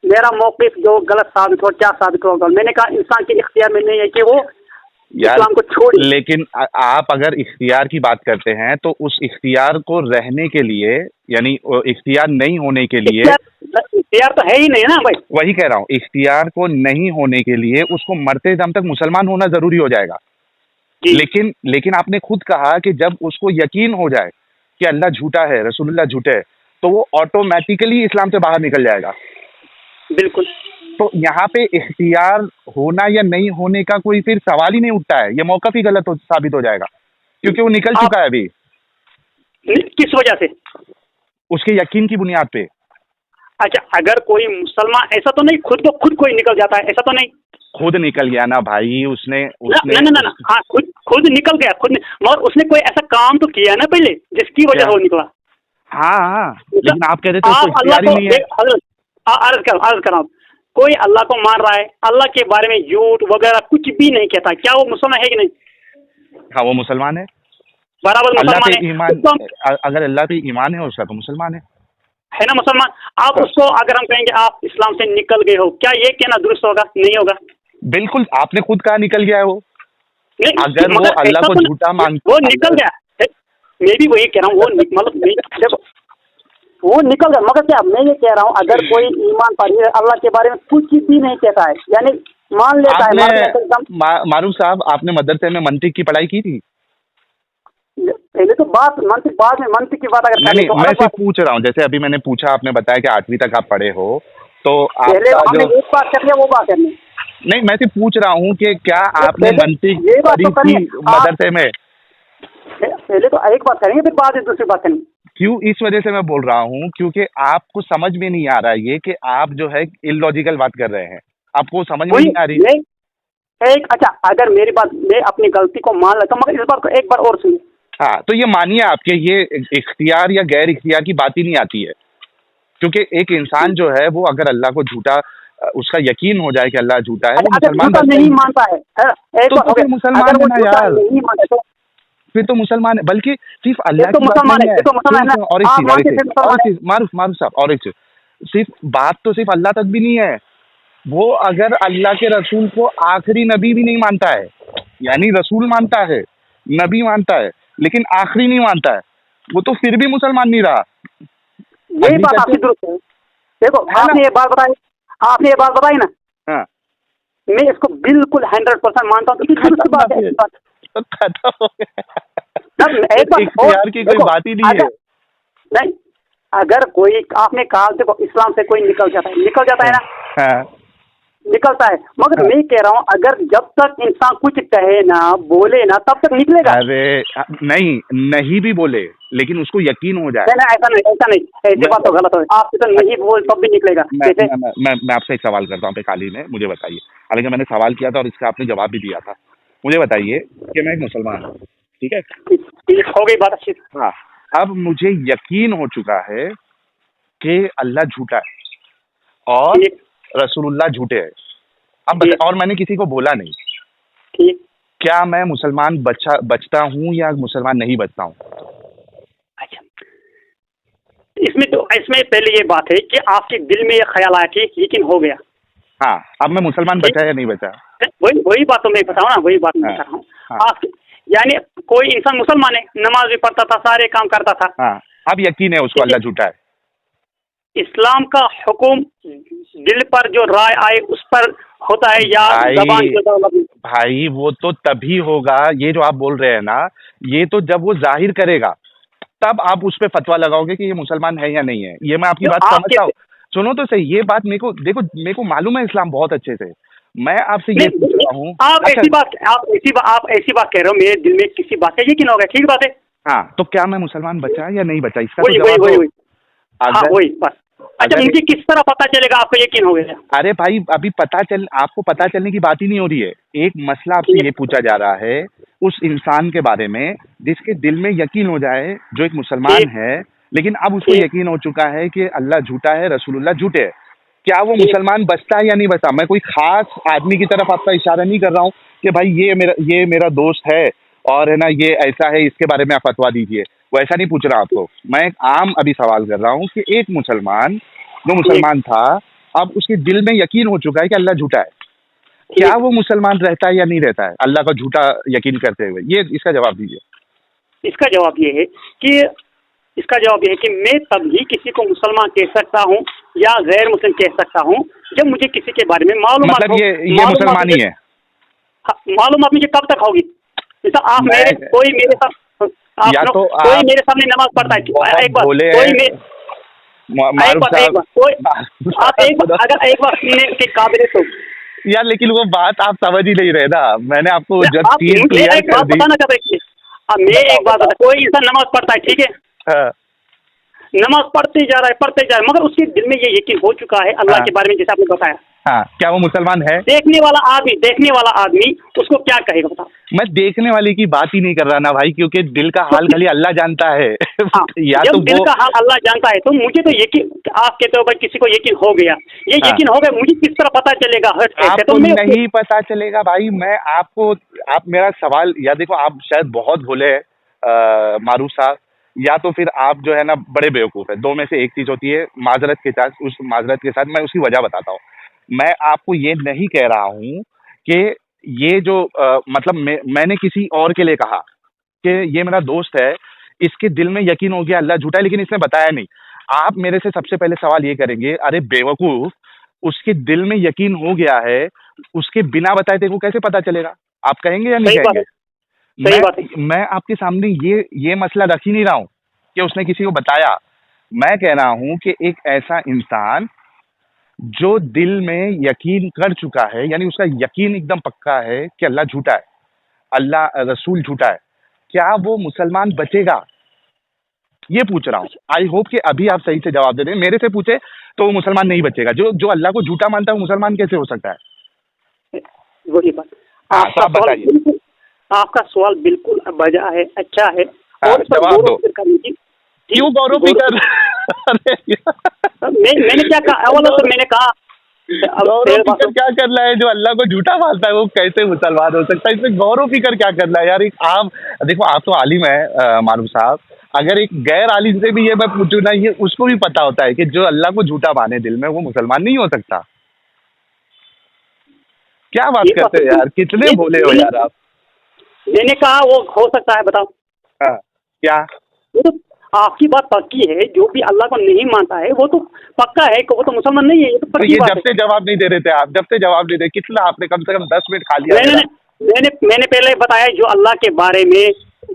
मेरा मौक़िफ़ जो गलत साबित हो, क्या साबित होगा? मैंने कहा इंसान के इख्तियार में नहीं है कि वो यार इस्लाम को छोड़े। लेकिन आप अगर इख्तियार की बात करते हैं तो उस इख्तियार को रहने के लिए, यानी इख्तियार नहीं होने के लिए, इख्तियार तो है ही नहीं ना भाई। वही कह रहा हूँ, इख्तियार को नहीं होने के लिए उसको मरते दम तक मुसलमान होना जरूरी हो जाएगा। जी। लेकिन आपने खुद कहा कि जब उसको यकीन हो जाए कि अल्लाह झूठा है, रसूलुल्लाह झूठे है, तो वो ऑटोमेटिकली इस्लाम से बाहर निकल जाएगा। बिल्कुल। तो यहाँ पे इख्तियार होना या नहीं होने का कोई फिर सवाल ही नहीं उठता है, ये मौक़िफ़ ही गलत साबित हो जाएगा, क्योंकि वो निकल चुका है अभी किस वजह से? उसके यकीन की बुनियाद पे। अच्छा, अगर कोई मुसलमान, ऐसा तो नहीं खुद कोई निकल जाता है, ऐसा तो नहीं? खुद निकल गया ना भाई, उसने ना, हाँ खुद निकल गया, मगर उसने कोई ऐसा काम तो किया ना पहले जिसकी वजह क्या? वो निकला। हाँ, लेकिन आप कह रहे थे उसको आप अल्लाह इख्तियार ही नहीं है। को अर्ज कर रहा हूँ, कोई अल्लाह को मान रहा है, अल्लाह के बारे में झूठ वगैरह कुछ भी नहीं कहता, क्या वो मुसलमान है कि नहीं? हाँ, वो मुसलमान है, बराबर अल्लाह मुसलमान पे है। ईमान, उसको हम- अगर अल्लाह पे ईमान है उसका तो मुसलमान है ना मुसलमान। आप उसको अगर हम कहेंगे आप इस्लाम से निकल गए हो, क्या ये कहना दुरुस्त होगा? नहीं होगा। बिल्कुल, आपने खुद कहा निकल गया है वो। नहीं, अगर वो मगर अल्लाह ऐसा को तो झूठा मानता, वो निकल गया। मैं भी वही कह रहा हूँ, मतलब देखो वो निकल गया, मगर क्या मैं ये कह रहा हूँ, अगर कोई ईमान पर अल्लाह के बारे में कुछ भी नहीं कहता है, यानी मान लेता है, मारूफ साहब, आपने मदरसे में मंतिक की पढ़ाई की थी? पहले तो बात मंतिक, बाद में मंतिक की बात अगर नहीं, तो मैं सिर्फ पूछ रहा हूँ, जैसे अभी मैंने पूछा, आपने बताया कि 8वीं तक आप पढ़े हो, तो पहले आपका हमने जो, एक बात कर लिया, वो बात करनी। नहीं मैं सिर्फ पूछ रहा हूँ कि क्या आपने पहले मंतिक ये बात पढ़ी तो करिए, थी मदरसे में? पहले तो एक बात करेंगे, फिर बाद में दूसरी बात करेंगे। क्यों? इस वजह से मैं बोल रहा हूँ क्योंकि आपको समझ में नहीं आ रहा है ये कि आप जो है इलॉजिकल बात कर रहे हैं, आपको समझ में नहीं आ रही। अच्छा, अगर मेरी बात, मैं अपनी गलती को मान लेता हूँ, मगर इस बात को एक बार और सुनिए। हाँ, तो ये मानिए आपके ये इख्तियार या गैर इख्तियार की बात ही नहीं आती है, क्योंकि एक इंसान जो है वो अगर अल्लाह को झूठा, उसका यकीन हो जाए कि अल्लाह झूठा है, वो अगर मुसलमान झूठा नहीं मानता है, तो फिर मुसलमान है ना यार, नहीं मानता तो फिर तो मुसलमान है। बल्कि सिर्फ अल्लाह तो की बात मुसलमान नहीं है, है, तो मुसलमान है। और एक चीज मारूफ साहब, और एक चीज, सिर्फ बात तो सिर्फ अल्लाह तक भी नहीं है, वो अगर अल्लाह के रसूल को आखिरी नबी भी नहीं मानता है, यानी रसूल मानता है, नबी मानता है, लेकिन आखिरी नहीं मानता है, वो तो फिर भी मुसलमान नहीं रहा। यही अभी बात कहते- आपकी दुरुस्त है। देखो है ना? आपने ये बात बताई ना, हाँ मैं इसको बिल्कुल 100% मानता हूँ। दुरुस्त बात है, ऐसी बात। तो खत्म हो गया। तब एक बात और इख्तियार की कोई देखो, बात ही नहीं है। नहीं, अगर कोई आपने कहा देखो इस्लाम से कोई निकल जाता है ना, हाँ निकलता है, मगर मैं कह रहा हूँ अगर जब तक इंसान कुछ कहे ना बोले ना तब तक निकलेगा। अरे नहीं भी बोले लेकिन उसको यकीन हो जाए। नहीं, ऐसा नहीं, ऐसी बात तो गलत है। आप तो नहीं बोल तब भी निकलेगा। जैसे मैं आपसे एक सवाल करता हूँ पे खाली में, मुझे बताइए, हालांकि मैंने सवाल किया था और इसका आपने जवाब भी दिया था। मुझे बताइए कि मैं एक मुसलमान हूँ, ठीक है? हो गई बात अच्छी। हाँ, अब मुझे यकीन हो चुका है कि अल्लाह झूठा है और ठीक रसूलुल्लाह झूठे हैं। अब ठीक। और मैंने किसी को बोला नहीं, ठीक। क्या मैं मुसलमान बचता हूँ या मुसलमान नहीं बचता हूँ? अच्छा, इसमें पहले ये बात है कि आपके दिल में ये ख्याल आया, ठीक, यकीन हो गया। हाँ, अब मैं मुसलमान ठीक। बचा या नहीं बचा? वही बात तो मैं बताऊँ ना, वही बात मैं हाँ, बता रहा हूँ। हाँ। आप यानी कोई इंसान मुसलमान है, नमाज भी पढ़ता था, सारे काम करता था, हाँ, अब यकीन है उसको अल्लाह झूठा है। इस्लाम का हुक्म दिल पर जो राय आए उस पर होता है या जबान के भाई वो तो तभी होगा, ये जो आप बोल रहे हैं ना, ये तो जब वो जाहिर करेगा तब आप उस पे फतवा लगाओगे कि ये मुसलमान है या नहीं है। ये मैं आपकी तो बात आप समझता हूँ। सुनो तो सही, ये बात मेरे को देखो, मेरे को मालूम है इस्लाम बहुत अच्छे से। मैं आपसे ये पूछ रहा हूँ, आप अच्छा, ऐसी बात कह रहे हो, मेरे दिल में किसी बात का यकीन हो गया, ठीक बात है। हाँ, तो क्या मैं मुसलमान बचा या नहीं बचा, इसका वही तो वही जवाब वही दो। वही हाँ अगर वही बस। अच्छा, अगर मुझे किस तरह पता चलेगा आपको यकीन हो गया? अरे भाई, अभी आपको पता चलने की बात ही नहीं हो रही है। एक मसला आपसे ये पूछा जा रहा है उस इंसान के बारे में जिसके दिल में यकीन हो जाए, जो एक मुसलमान ठीक। है, लेकिन अब उसको ठीक। यकीन हो चुका है कि अल्लाह झूठा है, रसूलुल्लाह झूठे है। क्या वो ठीक। मुसलमान बचता है या नहीं बचता? मैं कोई खास आदमी की तरफ आपका इशारा नहीं कर रहा हूँ कि भाई ये मेरा दोस्त है और है ना, ये ऐसा है, इसके बारे में आप फतवा दीजिए। वो ऐसा नहीं पूछ रहा आपको। मैं एक आम अभी सवाल कर रहा हूँ कि एक मुसलमान जो मुसलमान था, अब उसके दिल में यकीन हो चुका है कि अल्लाह झूठा है। क्या वो मुसलमान रहता है या नहीं रहता है अल्लाह का झूठा यकीन करते हुए? ये इसका जवाब दीजिए। इसका जवाब ये है कि मैं तभी किसी को मुसलमान कह सकता हूँ या गैर मुस्लिम कह सकता हूँ जब मुझे किसी के बारे में मालूमात मतलब हो। ये मुसलमान ही है। मालूमात मुझे कब तक होगी? जैसा आप कोई मेरे सामने नमाज पढ़ता है, एक बार कोई अगर एक बार सुनने के काबिल तो यार, लेकिन वो बात आप समझ ही नहीं रहे ना। मैंने आपको जब चीज एक क्लियर कर बात दी। बताना चाहता हूँ। मैं एक बात बता, कोई इंसान नमाज पढ़ता है, ठीक है, हाँ, नमाज पढ़ते जा रहा है, मगर उसके दिल में ये यकीन हो चुका है अल्लाह के बारे में, जैसे आपने बताया। हाँ, क्या वो मुसलमान है? देखने वाला आदमी उसको क्या कहेगा बताओ? मैं देखने वाले की बात ही नहीं कर रहा ना भाई, क्योंकि दिल का हाल खाली अल्लाह जानता है। हाँ, या जब तो दिल वो का हाल अल्लाह जानता है तो मुझे तो यकीन, आप कहते हो भाई किसी को यकीन हो गया, ये हाँ। यकीन हो गया, मुझे किस तरह पता चलेगा? आपको तो मैं नहीं पता चलेगा भाई। मैं आप मेरा सवाल, या देखो, आप शायद बहुत भोले मारूफ साहब, या तो फिर आप जो है ना बड़े बेवकूफ़ है। दो में से एक चीज़ होती है। माजरत के साथ मैं उसकी वजह बताता हूँ। मैं आपको ये नहीं कह रहा हूँ कि ये जो मतलब मैंने किसी और के लिए कहा कि ये मेरा दोस्त है, इसके दिल में यकीन हो गया अल्लाह झूठा है, लेकिन इसने बताया नहीं। आप मेरे से सबसे पहले सवाल ये करेंगे, अरे बेवकूफ़, उसके दिल में यकीन हो गया है, उसके बिना बताए तेरे को कैसे पता चलेगा? आप कहेंगे या नहीं सही बात कहेंगे? है, सही बात है। मैं आपके सामने ये मसला रख ही नहीं रहा हूँ कि उसने किसी को बताया। मैं कह रहा हूँ कि एक ऐसा इंसान जो दिल में यकीन कर चुका है, यानी उसका यकीन एकदम पक्का है कि अल्लाह झूठा है, अल्लाह रसूल झूठा है, क्या वो मुसलमान बचेगा? ये पूछ रहा हूँ। आई होप कि अभी आप सही से जवाब दे दें। मेरे से पूछे तो वो मुसलमान नहीं बचेगा। जो अल्लाह को झूठा मानता है वो मुसलमान कैसे हो सकता है? वही बात। हाँ, तो आप बताइए। आपका सवाल बिल्कुल बजा है, अच्छा है, हाँ, और इस पर जवाब दो। गौर करने की। क्यों गौरव भी कर? मैंने क्या कहा? अव्वल तो मैंने कहा गौरव फिकर क्या करना है? जो अल्लाह को झूठा मानता है वो कैसे मुसलमान हो सकता है? इसमें गौरव फिकर क्या करना है यार? एक आम, देखो, आप तो आलिम है मारूफ साहब, अगर एक गैर आलिम से भी ये मैं पूछूं ना, ये उसको भी पता होता है कि जो अल्लाह को झूठा माने दिल में, वो मुसलमान नहीं हो सकता। क्या बात करते हो यार? कितने भोले हो यार आप। मैंने कहा वो हो सकता है, बताओ। हाँ, क्या? आपकी बात पक्की है, जो भी अल्लाह को नहीं मानता है वो तो पक्का है कि वो तो मुसलमान नहीं है, ये तो तो पक्की ये बात जब है। से जवाब नहीं दे रहे थे आप, जब से जवाब नहीं दे, कितना आपने कम से कम 10 मिनट खा लिया मेरा। मैंने पहले बताया जो अल्लाह के बारे में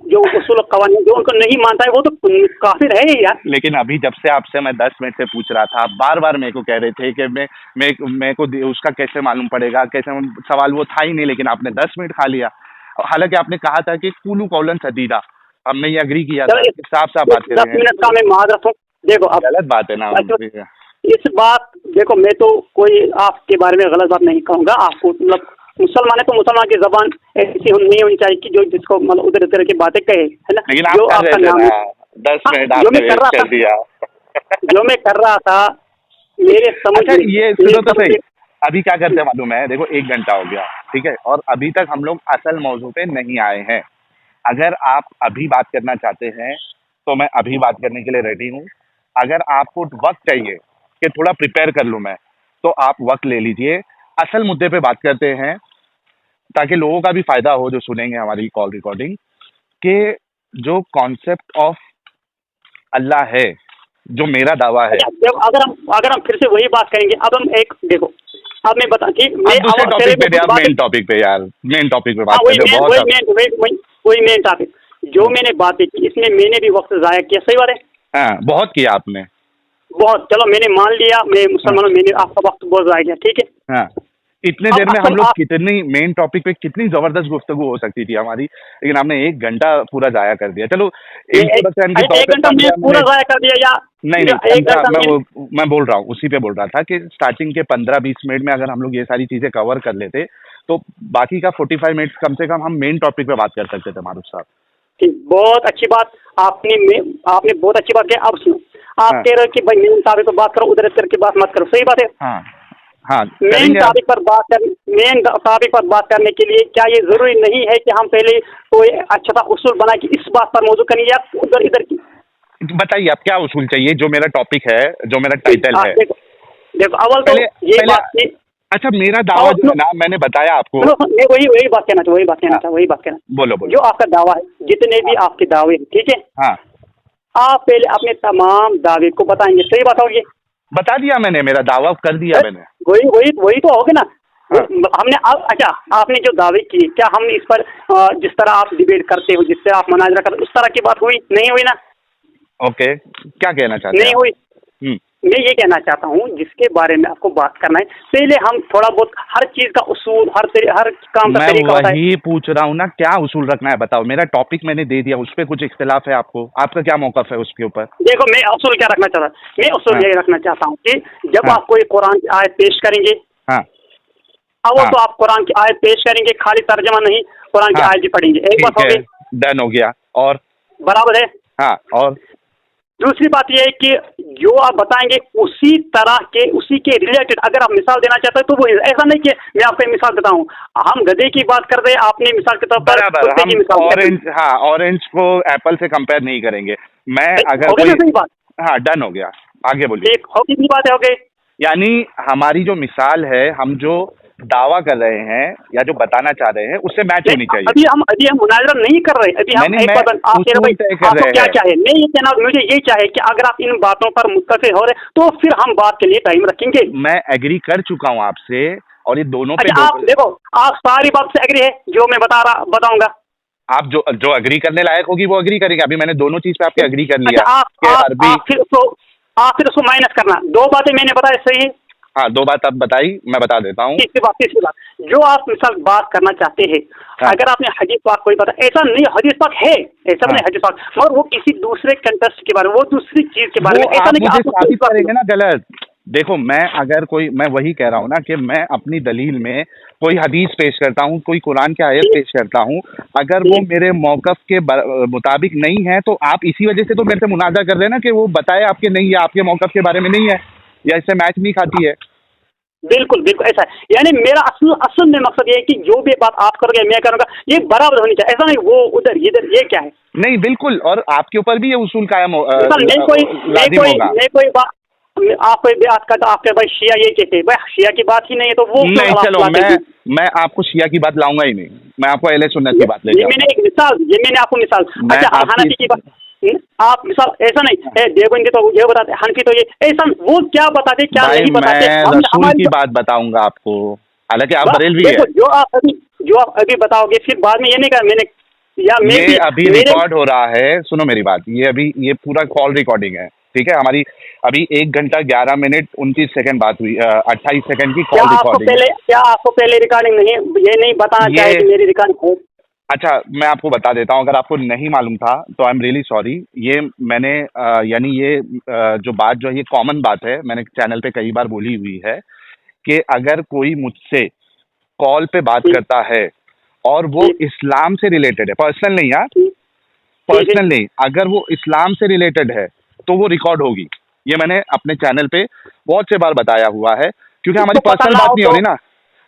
जो उसूल कवानीन जो उनको नहीं मानता है वो तो काफिर है यार। लेकिन अभी जब से आपसे मैं 10 मिनट से पूछ रहा था, बार बार मेरे को कह रहे थे कि मैं को उसका कैसे मालूम पड़ेगा, कैसे, सवाल वो था ही नहीं, लेकिन आपने 10 मिनट खा लिया। हालांकि आपने कहा था कि कूलू कौलन सदीदा, हमने ये अग्री किया था, साफ साफ बात कर 10 रहे हैं। मिनट का मैं माजरत हूँ। देखो अब गलत बात है ना। इस बात देखो, मैं तो कोई आपके बारे में गलत बात नहीं कहूँगा। आपको मतलब मुसलमान है तो मुसलमान की जबान ऐसी नहीं होनी चाहिए कि जो जिसको मतलब उधर उधर की बातें कहे, है ना। लेकिन आप जो कर आपका रहे थे नाम ना, है, 10 मिनट जो आपने मैं कर वेस्ट रहा कर दिया। जो मैं कर रहा था मेरे समझ अच्छा में ये सुनो तो सही, अभी क्या करते हैं मालूम है, देखो 1 घंटा हो गया, ठीक है, और अभी तक हम लोग असल मौजू पे नहीं आए हैं। अगर आप अभी बात करना चाहते हैं तो मैं अभी बात करने के लिए रेडी हूँ। अगर आपको वक्त चाहिए कि थोड़ा प्रिपेयर कर लूँ मैं, तो आप वक्त ले लीजिए। असल मुद्दे पे बात करते हैं ताकि लोगों का भी फायदा हो जो सुनेंगे हमारी कॉल रिकॉर्डिंग, कि जो कॉन्सेप्ट ऑफ अल्लाह है, जो मेरा दावा है। जब अगर हम फिर से वही बात करेंगे, अब हम एक देखो, अब मैं बता कि मैं आप दूसरे टॉपिक पे यार, मेन टॉपिक पे यार, मेन टॉपिक पे बात कर रहे हो बहुत। वही मेन टॉपिक जो मैंने बातें की, इसमें मैंने भी वक्त जाया किया, सही बात है। हाँ, बहुत किया आपने। बहुत, चलो मैंने मान लिया, मैं मुसलमान हूं, मैंने आपका वक्त बहुत जाया किया, ठीक है। हाँ, इतने अब देर में हम असल लोग आप- कितनी मेन टॉपिक पे कितनी जबरदस्त गुफ्तगू हो सकती थी हमारी, लेकिन आपने 1 घंटा पूरा जाया कर दिया। चलो इंट्रोडक्शन के तौर एक पे घंटा समझे मैं हमने। पूरा जाया कर दिया या नहीं, एक घंटा मैं बोल रहा हूँ, उसी पे बोल रहा था कि स्टार्टिंग के 15-20 मिनट में अगर हम लोग ये सारी चीजें कवर कर लेते तो बाकी का 45 मिनट कम से कम हम मेन टॉपिक पे बात कर सकते थे मारूफ साहब। ठीक, बहुत अच्छी बात आपने बहुत अच्छी बात की। अब सुनो, आप हाँ। कह रहे हो कि भाई मेन टॉपिक पर बात करो, उधर इधर की बात मत करो, सही बात है। हाँ हाँ, मेन करेंगे आप। टॉपिक पर बात करने के लिए क्या ये जरूरी नहीं है कि हम पहले कोई अच्छा सा उसूल बना कि इस बात पर मौजूद करेंगे या उधर इधर की। बताइए आप क्या उसूल चाहिए, जो मेरा टॉपिक है, जो मेरा टाइटल है। देखो अव्वल तो ये पहले बात की, अच्छा, मेरा दावा जो है ना, मैंने बताया आपको। मैं वही बात कहना था। बोलो। जो आपका दावा है, जितने भी आपके दावे हैं, ठीक है, हाँ, आप पहले अपने तमाम दावे को बताएंगे, सही बात होगी। बता दिया मैंने, मेरा दावा कर दिया मैंने। वही तो होगे ना। हाँ। हमने अच्छा, आपने जो दावे किए, क्या हमने इस पर जिस तरह आप डिबेट करते हो, जिससे आप मुनाजरा करते हो, उस तरह की बात हुई नहीं हुई ना? ओके, क्या कहना चाहते हैं? नहीं हुई। मैं ये कहना चाहता हूँ, जिसके बारे में आपको बात करना है, पहले हम थोड़ा बहुत हर चीज का उसूल, हर काम का तरीका होता है। मैं वही पूछ रहा हूँ ना, क्या उसूल रखना है बताओ। मेरा टॉपिक मैंने दे दिया, उस पर कुछ इख्तिलाफ है आपको? आपका क्या मौक़िफ़ है उसके ऊपर? देखो, मैं उसूल क्या रखना चाहता हूँ, मैं उसूल हाँ। ये रखना चाहता हूँ कि जब हाँ। आप कोई कुरान की आयत पेश करेंगे, हाँ, अब वो हाँ। तो आप कुरान की आयत पेश करेंगे, खाली तर्जमा नहीं, कुरान की हाँ। आयत भी पढ़ेंगे, एक बात हो ठीक है, गई, डन हो गया। और बराबर है। हाँ, और दूसरी बात यह है कि जो आप बताएंगे उसी तरह के, उसी के रिलेटेड अगर आप मिसाल देना चाहते हैं तो वो, ऐसा नहीं कि मैं आपको एक मिसाल देता हूँ, हम गधे की बात कर रहे हैं, आपने मिसाल के तौर पर बराबर, कुत्ते की हम मिसाल दे दी। ऑरेंज, हाँ, ऑरेंज को एप्पल से कंपेयर नहीं करेंगे। मैं अगर हो गई ना कोई, सही बात? हाँ, डन हो गया, आगे बोलिए। एक हो गई बात है, हो गई। यानी हमारी जो मिसाल है, हम जो दावा कर रहे हैं या जो बताना चाह रहे हैं, उससे मैच होनी चाहिए। अभी हम मुनाजरा नहीं कर रहे, अभी हम एक बात आप कह रहे भाई आपको क्या चाहे, मैं ये कहना, मुझे ये चाहे कि अगर आप इन बातों पर मुत्तफिक हो रहे तो फिर हम बात के लिए टाइम रखेंगे। मैं एग्री कर चुका हूँ आपसे, और ये दोनों पे अच्छा, आप देखो, आप सारी बात से एग्री है जो मैं बताऊंगा। आप जो एग्री करने लायक होगी वो एग्री करेंगे। अभी मैंने दोनों चीज पे आपके एग्री कर लिया अच्छा, कि अरबी। आप फिर उसको माइनस करना, दो बातें मैंने बताया, सही है। हाँ, 2 बात अब बताई, मैं बता देता हूँ। तीसरी बात जो आप मिसाल बात करना चाहते हैं, हाँ। अगर आपने हदीस पाक कोई पता, ऐसा नहीं, हदीस पाक है, ऐसा हाँ। नहीं हदीस पाक, मगर वो किसी दूसरे कंटेस्ट के बारे में, वो दूसरी चीज के बारे में, वो ऐसा आप नहीं कि मुझे आप साबित करेंगे ना गलत। देखो, मैं वही कह रहा हूँ ना कि मैं अपनी दलील में कोई हदीस पेश करता हूँ, कोई कुरान की आयत पेश करता हूँ, अगर वो मेरे मौक़िफ़ के मुताबिक नहीं है तो आप इसी वजह से तो मेरे से मुनाज़ा कर रहे हैं ना कि वो बताए आपके नहीं है, आपके मौक़िफ़ के बारे में नहीं है, या इससे मैच नहीं खाती है। बिल्कुल ऐसा है। यानी मेरा असल में मकसद ये है कि जो भी बात आप करोगे मैं करूँगा, ये बराबर होनी चाहिए, ऐसा नहीं वो उधर इधर, ये क्या है। नहीं, बिल्कुल, और आपके ऊपर भी ये उसूल कायम मैं कोई बात आप कोई बात करता, आपके भाई शिया ये कहते हैं, भाई शिया की बात ही नहीं है तो वो नहीं, चलो मैं आपको शिया की बात लाऊंगा ही नहीं, मैं आपको अहले सुन्नत की बात लेके ये मैंने आपको मिसाल। अच्छा, हनाफी की बात, आप मिसाल ऐसा नहीं देवबंदी तो ये बताते, हनफी तो ये, ऐसा वो क्या बताते क्या भाई नहीं बताते। मैं रसूल की बात बताऊंगा आपको, हालांकि आप बरेलवी है। देखो, जो आप अभी बताओगे, फिर बाद में ये नहीं कहा मैंने, या मैं ये भी अभी रिकॉर्ड हो रहा है, सुनो मेरी बात, ये पूरा कॉल रिकॉर्डिंग है, ठीक है। हमारी अभी 1 घंटा 11 मिनट 29 सेकंड बात हुई, 28 सेकंड की कॉल रिकॉर्डिंग है। क्या आपको पहले रिकॉर्डिंग नहीं, ये नहीं बताना चाहिए कि मेरी रिकॉर्डिंग है? अच्छा, मैं आपको बता देता हूँ, अगर आपको नहीं मालूम था तो आई एम रियली सॉरी। ये मैंने यानी ये जो बात जो है ये कॉमन बात है, मैंने चैनल पे कई बार बोली हुई है कि अगर कोई मुझसे कॉल पे बात करता है और वो इस्लाम से रिलेटेड है, पर्सनल नहीं यार, पर्सनल नहीं, अगर वो इस्लाम से रिलेटेड है तो वो रिकॉर्ड होगी। ये मैंने अपने चैनल पे बहुत से बार बताया हुआ है, क्योंकि हमारी पर्सनल बात नहीं हो रही ना।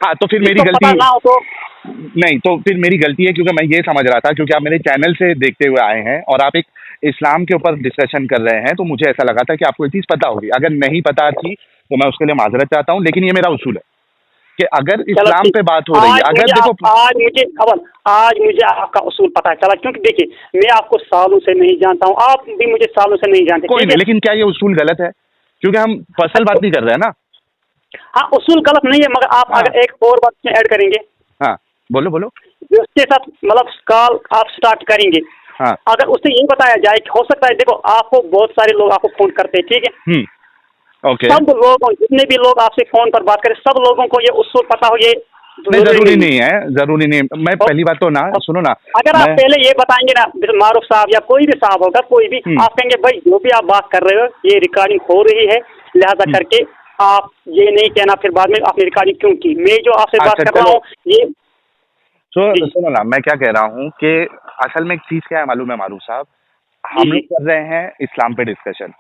हाँ, तो फिर मेरी गलती नहीं, तो फिर मेरी गलती है, क्योंकि मैं ये समझ रहा था, क्योंकि आप मेरे चैनल से देखते हुए आए हैं और आप एक इस्लाम के ऊपर डिस्कशन कर रहे हैं, तो मुझे ऐसा लगा था कि आपको ये चीज़ पता होगी। अगर नहीं पता थी तो मैं उसके लिए माजरत चाहता हूँ, लेकिन ये मेरा उसूल है कि अगर इस्लाम पे बात हो रही है, अगर देखो आज मुझे आपका उसूल पता है चला, क्योंकि देखिए मैं आपको सालों से नहीं जानता हूँ, आप भी मुझे सालों से नहीं जानते। कोई नहीं, लेकिन क्या ये उसूल गलत है? क्योंकि हम पर्सनल बात नहीं कर रहे हैं ना। हाँ, उसूल गलत नहीं है, मगर आप अगर एक और बात में ऐड करेंगे। हाँ, बोलो बोलो। उसके साथ मतलब कॉल आप स्टार्ट करेंगे, हाँ, अगर उससे ये बताया जाए कि हो सकता है, देखो आपको बहुत सारे लोग आपको फोन करते हैं, ठीक है, ओके, सब लोगों, जितने भी लोग आपसे फोन पर बात करें, सब लोगों को ये उसूल पता हो, ये नहीं जरूरी नहीं है, जरूरी नहीं। मैं पहली बात तो ना सुनो ना, अगर आप पहले ये बताएंगे ना, जैसे मारूफ साहब या कोई भी साहब होगा, कोई भी, आप कहेंगे भाई जो भी आप बात कर रहे हो ये रिकॉर्डिंग हो रही है, लिहाजा करके आप ये नहीं कहना फिर बाद में आपने रिकॉर्डिंग क्यों की। मैं जो आपसे बात कर रहा हूँ ये सुनो ना, मैं क्या कह रहा हूँ कि असल में एक चीज क्या है मालूम है मारूफ साहब, हम लोग कर रहे हैं इस्लाम पे डिस्कशन,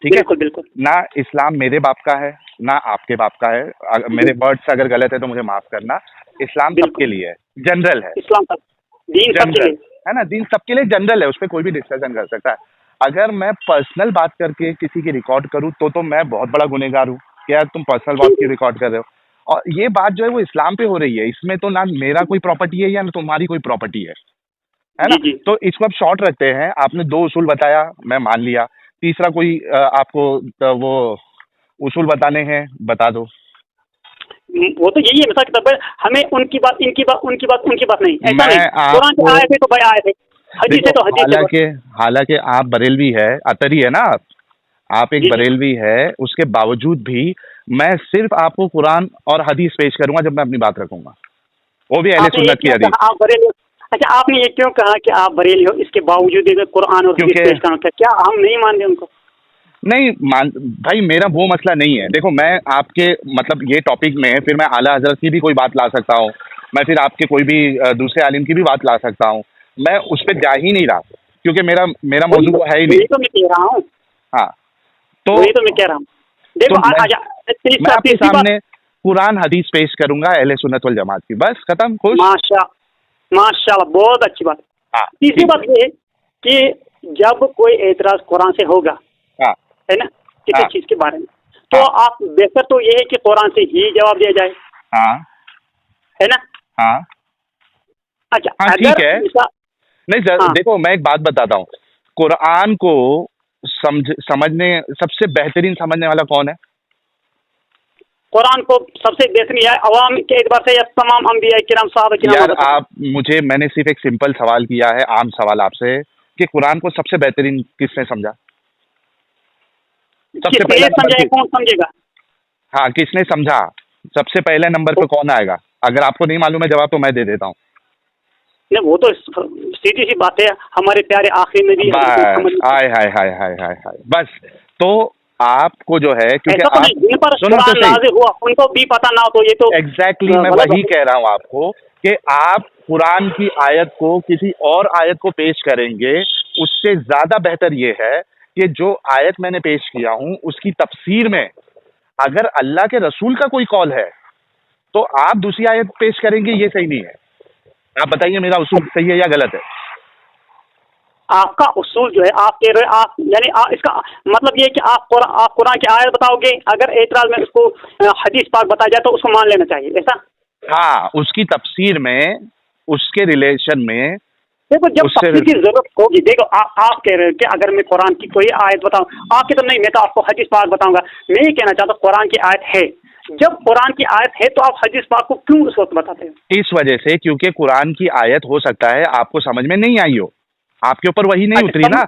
ठीक है। बिल्कुल बिल्कुल। ना इस्लाम मेरे बाप का है ना आपके बाप का है, मेरे वर्ड्स अगर गलत है तो मुझे माफ करना। इस्लाम सबके लिए है, जनरल है, इस्लाम का दीन सबके लिए है ना, दीन सबके लिए जनरल है, उस पर कोई भी डिस्कशन कर सकता है। अगर मैं पर्सनल बात करके किसी की रिकॉर्ड करूँ तो मैं बहुत बड़ा गुनहगार हूँ कि यार तुम पर्सनल बात की रिकॉर्ड कर रहे हो। और ये बात जो है वो इस्लाम पे हो रही है, इसमें तो ना मेरा कोई प्रॉपर्टी है या ना तुम्हारी कोई प्रॉपर्टी है ना। तो इसको अब शॉर्ट रखते हैं। आपने 2 उसूल बताया, मैं मान लिया, तीसरा कोई आपको वो उसूल बताने हैं, बता दो। वो तो यही है, मिसाल हमें उनकी बात इनकी बात उनकी बात उनकी बात नहीं, ऐसा नहीं। कुरान से आए थे तो भाई आए थे, हदीस है तो हदीस। हालांकि आप बरेलवी है, अतरी है ना, आप एक बरेलवी है, उसके बावजूद भी मैं सिर्फ आपको कुरान और हदीस पेश करूंगा जब मैं अपनी बात रखूंगा, वो भी अहले सुन्नत की हदीस। आप बरेली, अच्छा आपने ये क्यों कहा कि आप बरेली हो, इसके बावजूद कुरान और हदीस पेश करना, क्या हम नहीं मानते उनको? नहीं मान भाई, मेरा वो मसला नहीं है। देखो मैं आपके मतलब ये टॉपिक में फिर मैं आला हजरत की भी कोई बात ला सकता हूँ, मैं फिर आपके कोई भी दूसरे आलिम की भी बात ला सकता हूँ, मैं उस पर जा ही नहीं रहा, क्योंकि मेरा मौजूद वो है ही नहीं। तो मैं कह रहा हूँ, हाँ, तो वही तो मैं कह रहा हूँ। देखो मैं आपके सामने कुरान हदीस पेश करूंगा अहले सुन्नत वल जमात की, बस खत्म, खुश। माशाल्लाह, बहुत अच्छी बात। तीसरी बात ये कि जब कोई एतराज कुरान से होगा, है ना, किसी चीज के बारे में, तो आप बेहतर तो ये है कि कुरान से ही जवाब दिया जाए, है ना। अच्छा, ठीक है। नहीं देखो मैं एक बात बताता हूँ, कुरान को समझने सबसे बेहतरीन समझने वाला कौन है? कुरान को सबसे बेहतरीन या अवाम के एतबार से या तमाम अंबिया किराम साहब यार आप मैंने सिर्फ एक सिंपल सवाल किया है, आम सवाल आपसे, कि कुरान को सबसे बेहतरीन किसने समझा? सबसे पहले समझा, कौन समझेगा? हाँ, किसने समझा? सबसे पहले नंबर पे कौन आएगा? अगर आपको नहीं मालूम है जवाब तो मैं दे देता हूँ। नहीं, वो तो सीधी सी बात है, हमारे प्यारे आखिरी नबी। हाय हाय हाय हाय हाय हाय, बस तो आपको जो है, क्योंकि आप हुआ उनको भी पता ना हो तो ये तो एग्जैक्टली मैं वही कह रहा हूँ आपको कि आप कुरान की आयत को किसी और आयत को पेश करेंगे, उससे ज्यादा बेहतर ये है कि जो आयत मैंने पेश किया हूँ उसकी तफसीर में अगर अल्लाह के रसूल का कोई कॉल है तो आप दूसरी आयत पेश करेंगे, ये सही नहीं है। आप बताइए मेरा उसूल सही है या गलत है? आपका उसूल जो है, आप कह रहे आप यानी इसका मतलब ये है कि आप कुरान की आयत बताओगे, अगर एतराज में उसको हदीस पाक बताया जाए तो उसको मान लेना चाहिए, ऐसा? हाँ, उसकी तफसीर में, उसके रिलेशन में देखो जब उससे तफसील की जरूरत होगी, देखो आप कह रहे हो कि अगर मैं कुरान की कोई आयत बताऊं, आपकी तो नहीं, मैं तो आपको हदीस पाक बताऊंगा। मैं ये कहना चाहता हूँ कुरान की आयत है, जब कुरान की आयत है तो आप हदीस पाक को क्यों उस वक्त बताते हो? इस वजह से क्योंकि कुरान की आयत हो सकता है आपको समझ में नहीं आई हो, आपके ऊपर वही नहीं उतरी ना,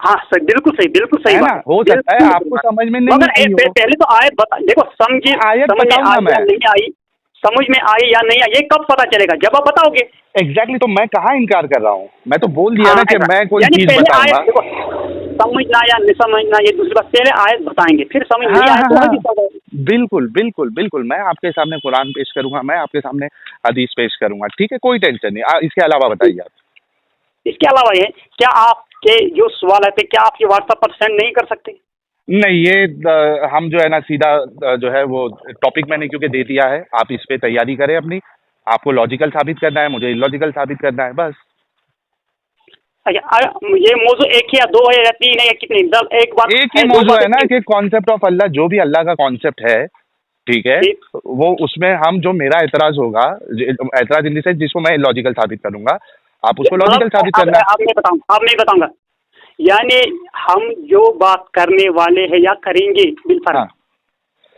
हाँ सर, बिल्कुल सही है ना, बात हो सकता है आपको समझ में नहीं मगर आई हो। पहले तो आयत बता, देखो समझ आयत समझ में बताऊं ना आई या मैं, नहीं आई, समझ में आई या नहीं आई, ये कब पता चलेगा? जब आप बताओगे। एग्जैक्टली, तो मैं कहाँ इनकार कर रहा हूँ, मैं तो बोल दिया हाँ, ना कि ऐसा। मैं कोई यानी चीज पहले बताऊंगा। आयत देखो, समझना या नहीं समझना ये दूसरी बात, पहले आयत बताएंगे, फिर समझ नहीं हाँ आए हाँ तो हाँ, हदीस बताएंगे। बिल्कुल बिल्कुल बिल्कुल, मैं आपके सामने कुरान पेश करूंगा, मैं आपके सामने हदीस पेश करूंगा, ठीक है, कोई टेंशन नहीं। इसके अलावा बताइए आप। इसके अलावा ये, क्या आपके जो सवाल है क्या आप ये व्हाट्सएप पर सेंड नहीं कर सकते? नहीं, ये हम जो है ना सीधा जो है वो टॉपिक मैंने क्योंकि दे दिया है, आप इस पे तैयारी करें अपनी, आपको लॉजिकल साबित करना है, मुझे इलॉजिकल साबित करना है, बस। अच्छा, ये मौजू एक ही या दो है या तीन है या कितनी? एक बात एक ही है, दो मौजू है बातें, ना तीन? कि कॉन्सेप्ट ऑफ अल्लाह, जो भी अल्लाह का कॉन्सेप्ट है, ठीक है, ठीक। वो उसमें हम जो मेरा एतराज होगा, एतराज इन द सेंस जिसको मैं लॉजिकल साबित करूंगा, आप उसको लॉजिकल मतलब साबित करना है। अब मैं बताऊंगा, यानी हम जो बात करने वाले हैं या करेंगे बिलफर्ज, हाँ,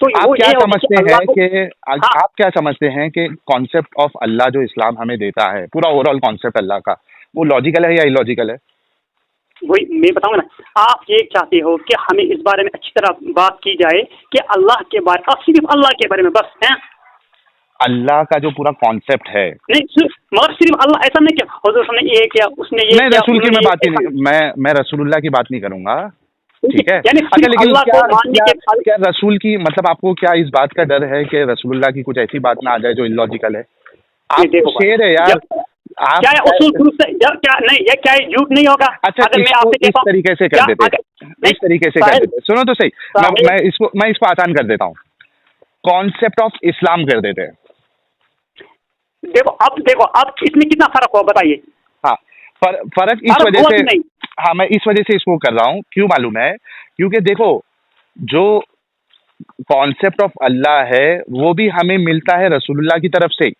तो आप वो क्या ये होगी कि समझते अल्लाह हैं को। कि हाँ, आप क्या समझते हैं कि कॉन्सेप्ट ऑफ अल्लाह जो इस्लाम हमें देता है, पूरा ओवरऑल कॉन्सेप्ट अल्लाह का, वो लॉजिकल है या इलॉजिकल है? वही मैं बताऊंगा ना। आप ये चाहते हो कि हमें इस बारे में अच्छी तरह बात की जाए कि अल्लाह के बारे, अब सिर्फ अल्लाह के बारे में बस है? अल्लाह का जो पूरा कॉन्सेप्ट है, नहीं, मगर सिर्फ अल्लाह, ऐसा नहीं कि हुजूर ने ये किया, उसने ये नहीं किया, रसूल की उन्होंने मैं ये बात ही किया, नहीं, मैं रसूलुल्लाह की बात नहीं करूंगा, ठीक है। यानी अच्छा, सिर्फ लेकिन अल्लाह क्या को मानने क्या के। क्या रसूल की, मतलब आपको क्या इस बात का डर है कि रसूलुल्लाह की कुछ ऐसी बात ना आ जाए जो इलॉजिकल है? आप तो देखो शेर है यार, आप क्या है उसूल दुरुस्त है, क्या नहीं, ये क्या है, झूठ नहीं होगा? अच्छा, अगर मैं इसको आपसे इस कहता हूं, तरीके से क्या कर देते, नहीं, इस तरीके से कर साहिल, देते, सुनो तो सही, साहिल, मैं इसको आसान कर देता हूँ, कॉन्सेप्ट ऑफ इस्लाम कर देते हैं। देखो अब इसमें कितना फर्क हुआ बताइए? हाँ, फर्क इस फर्क वजह हुआ से, कि नहीं? हाँ, मैं इस वजह से इसको कर रहा हूँ, क्यों मालूम है? क्योंकि देखो, जो कॉन्सेप्ट ऑफ अल्लाह है वो भी हमें मिलता है रसूलुल्लाह की तरफ से,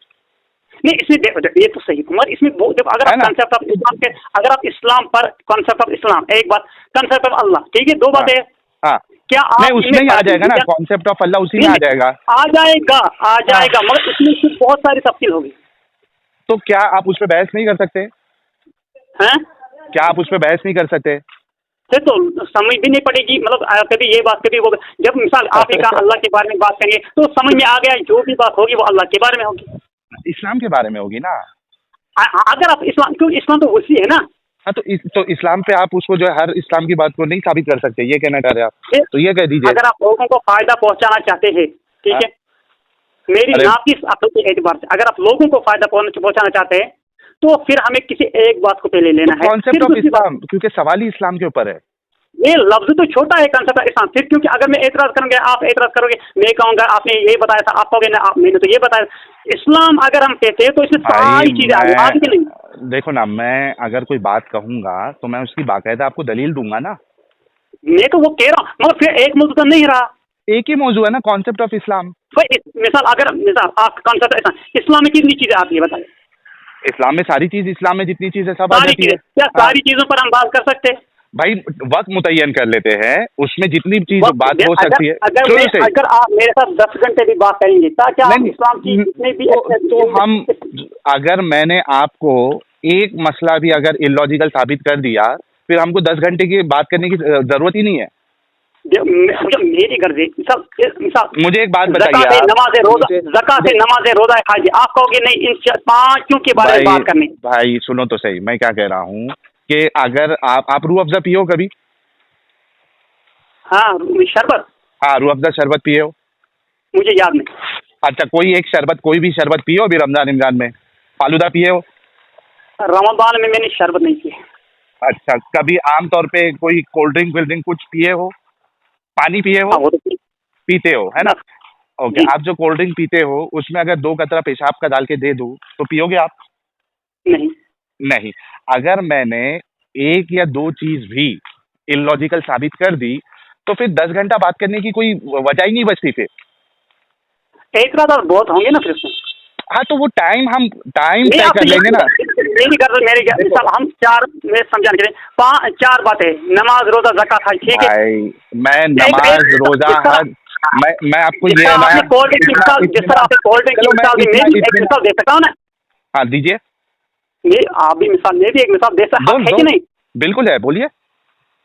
नहीं, इसमें देखो ये तो सही, मगर इसमें देखो, अगर है आप ना? कंसेप्ट ऑफ इस्लाम के, अगर आप इस्लाम पर कॉन्सेप्ट ऑफ इस्लाम एक बात, कंसेप्ट ऑफ अल्लाह, ठीक है, दो हाँ बातें हैं। हाँ, क्या आप नहीं उसमें ही आ जाएगा ना, क्या? कॉन्सेप्ट ऑफ अल्लाह उसी में नहीं, आ जाएगा। आ जाएगा, हाँ, मगर इसमें सिर्फ बहुत सारी तफसील होगी। तो क्या आप उस पर बहस नहीं कर सकते? हैं? क्या आप उस पर बहस नहीं कर सकते? फिर तो समझ भी नहीं पड़ेगी, मतलब कभी ये बात कभी वो, जब मिसाल आप एक अल्लाह के बारे में बात करेंगे तो समझ में आ गया, जो भी बात होगी वो अल्लाह के बारे में होगी, इस्लाम के बारे में होगी ना। अगर आप इस्लाम, क्यों, इस्लाम तो वसी है ना। हाँ, तो इस्लाम पे आप उसको जो है हर इस्लाम की बात को नहीं साबित कर सकते, ये कहना चाह रहे हैं आप? तो ये कह दीजिए। अगर आप लोगों को फायदा पहुंचाना चाहते हैं, ठीक हाँ। है, मेरी अरे, नाकिस अकल के एतबार से अगर आप लोगों को फायदा पहुंचाना चाहते हैं तो फिर हमें किसी एक बात को पहले लेना है, कॉन्सेप्ट फिर ऑफ दूसरी बात। इस्लाम, क्योंकि सवाल ही इस्लाम के ऊपर है। ये लफ्ज तो छोटा है, कंसेप्ट इस्लाम, फिर क्योंकि अगर मैं एतराज करूंगा, आप एतराज करोगे, मैं कहूंगा आपने ये बताया था, आप कहोगे ना मैंने तो ये बताया। इस्लाम अगर हम कहते हैं तो इसमें सारी चीजें आगे की नहीं। देखो ना, मैं अगर कोई बात कहूंगा तो मैं उसकी बाकायदा आपको दलील दूंगा ना। मैं तो वो कह रहा हूँ, मगर फिर एक मौजूद नहीं रहा। एक ही मौजू है ना, कॉन्सेप्ट ऑफ इस्लाम। मिसाल आप कॉन्सेप्ट इस्लाम में कितनी चीजें आती है बताइए? इस्लाम में सारी चीज, इस्लाम में जितनी चीजें सब आ सारी जाती चीजें, है। क्या हाँ, सारी चीजों पर हम बात कर सकते हैं? भाई वक्त मुतय्यन कर लेते हैं, उसमें जितनी चीज बात हो सकती है। अगर आप मेरे साथ 10 घंटे भी बात करेंगे ताकि आप नहीं, इस्लाम की जितने भी तो हम, अगर मैंने आपको एक मसला भी अगर इलॉजिकल साबित कर दिया, फिर हमको 10 घंटे की बात करने की जरूरत ही नहीं है। मेरी गर्जी मिसाल मुझे एक बात बताइए ज़कात है, आप, नमाज है, रोजा, मुझे- ज़कात है, नमाज है, रोजा है, हाजी, आप कहोगे नहीं इन पांचों के बारे में बात करनी। भाई सुनो तो सही, मैं क्या कह रहा हूँ कि अगर आप रूह अफ़ज़ा पियो कभी? हाँ, शरबत हाँ, रूह अफ़ज़ा शरबत पिए हो? मुझे याद नहीं। अच्छा, कोई एक शरबत, कोई भी शरबत पियो अभी रमजान में? फालूदा पिए हो? रमजान में मैंने शरबत नहीं की। अच्छा, कभी आम तौर पे कोई कोल्ड ड्रिंक विल्ड ड्रिंक कुछ पिए हो? पानी पिए हो? हाँ, वो तो पीते हो, है ना? ओके, जी। आप जो कोल्ड ड्रिंक पीते हो उसमें अगर 2 कतरा पेशाब का डाल के दे दूं तो पियोगे आप? नहीं, नहीं। अगर मैंने एक या दो चीज भी इलॉजिकल साबित कर दी तो फिर 10 घंटा बात करने की कोई वजह ही नहीं बचती फिर। एतराज और बहुत होंगे ना फिर उसमें। हाँ तो वो टाइम हम टाइम नहीं तय आप कर लेंगे ना। मेरी मिसाल हम चार में समझाने के लिए चार बातें, नमाज रोजा ज़कात हज, ठीक है। भाई मैं नमाज रोजा हज, मैं आपको जिस ये तरह मैं आपने कोल्ड ड्रिंक की मिसाल, जिस तरह आपने कोल्ड ड्रिंक की चलो मैं मिसाल दी, मैं इतना भी एक इतना मिसाल दे सकता हूँ ना। हाँ दीजिए। आप भी मिसाल, मैं भी एक मिसाल दे सकता हूँ, है कि नहीं। बिल्कुल है, बोलिए।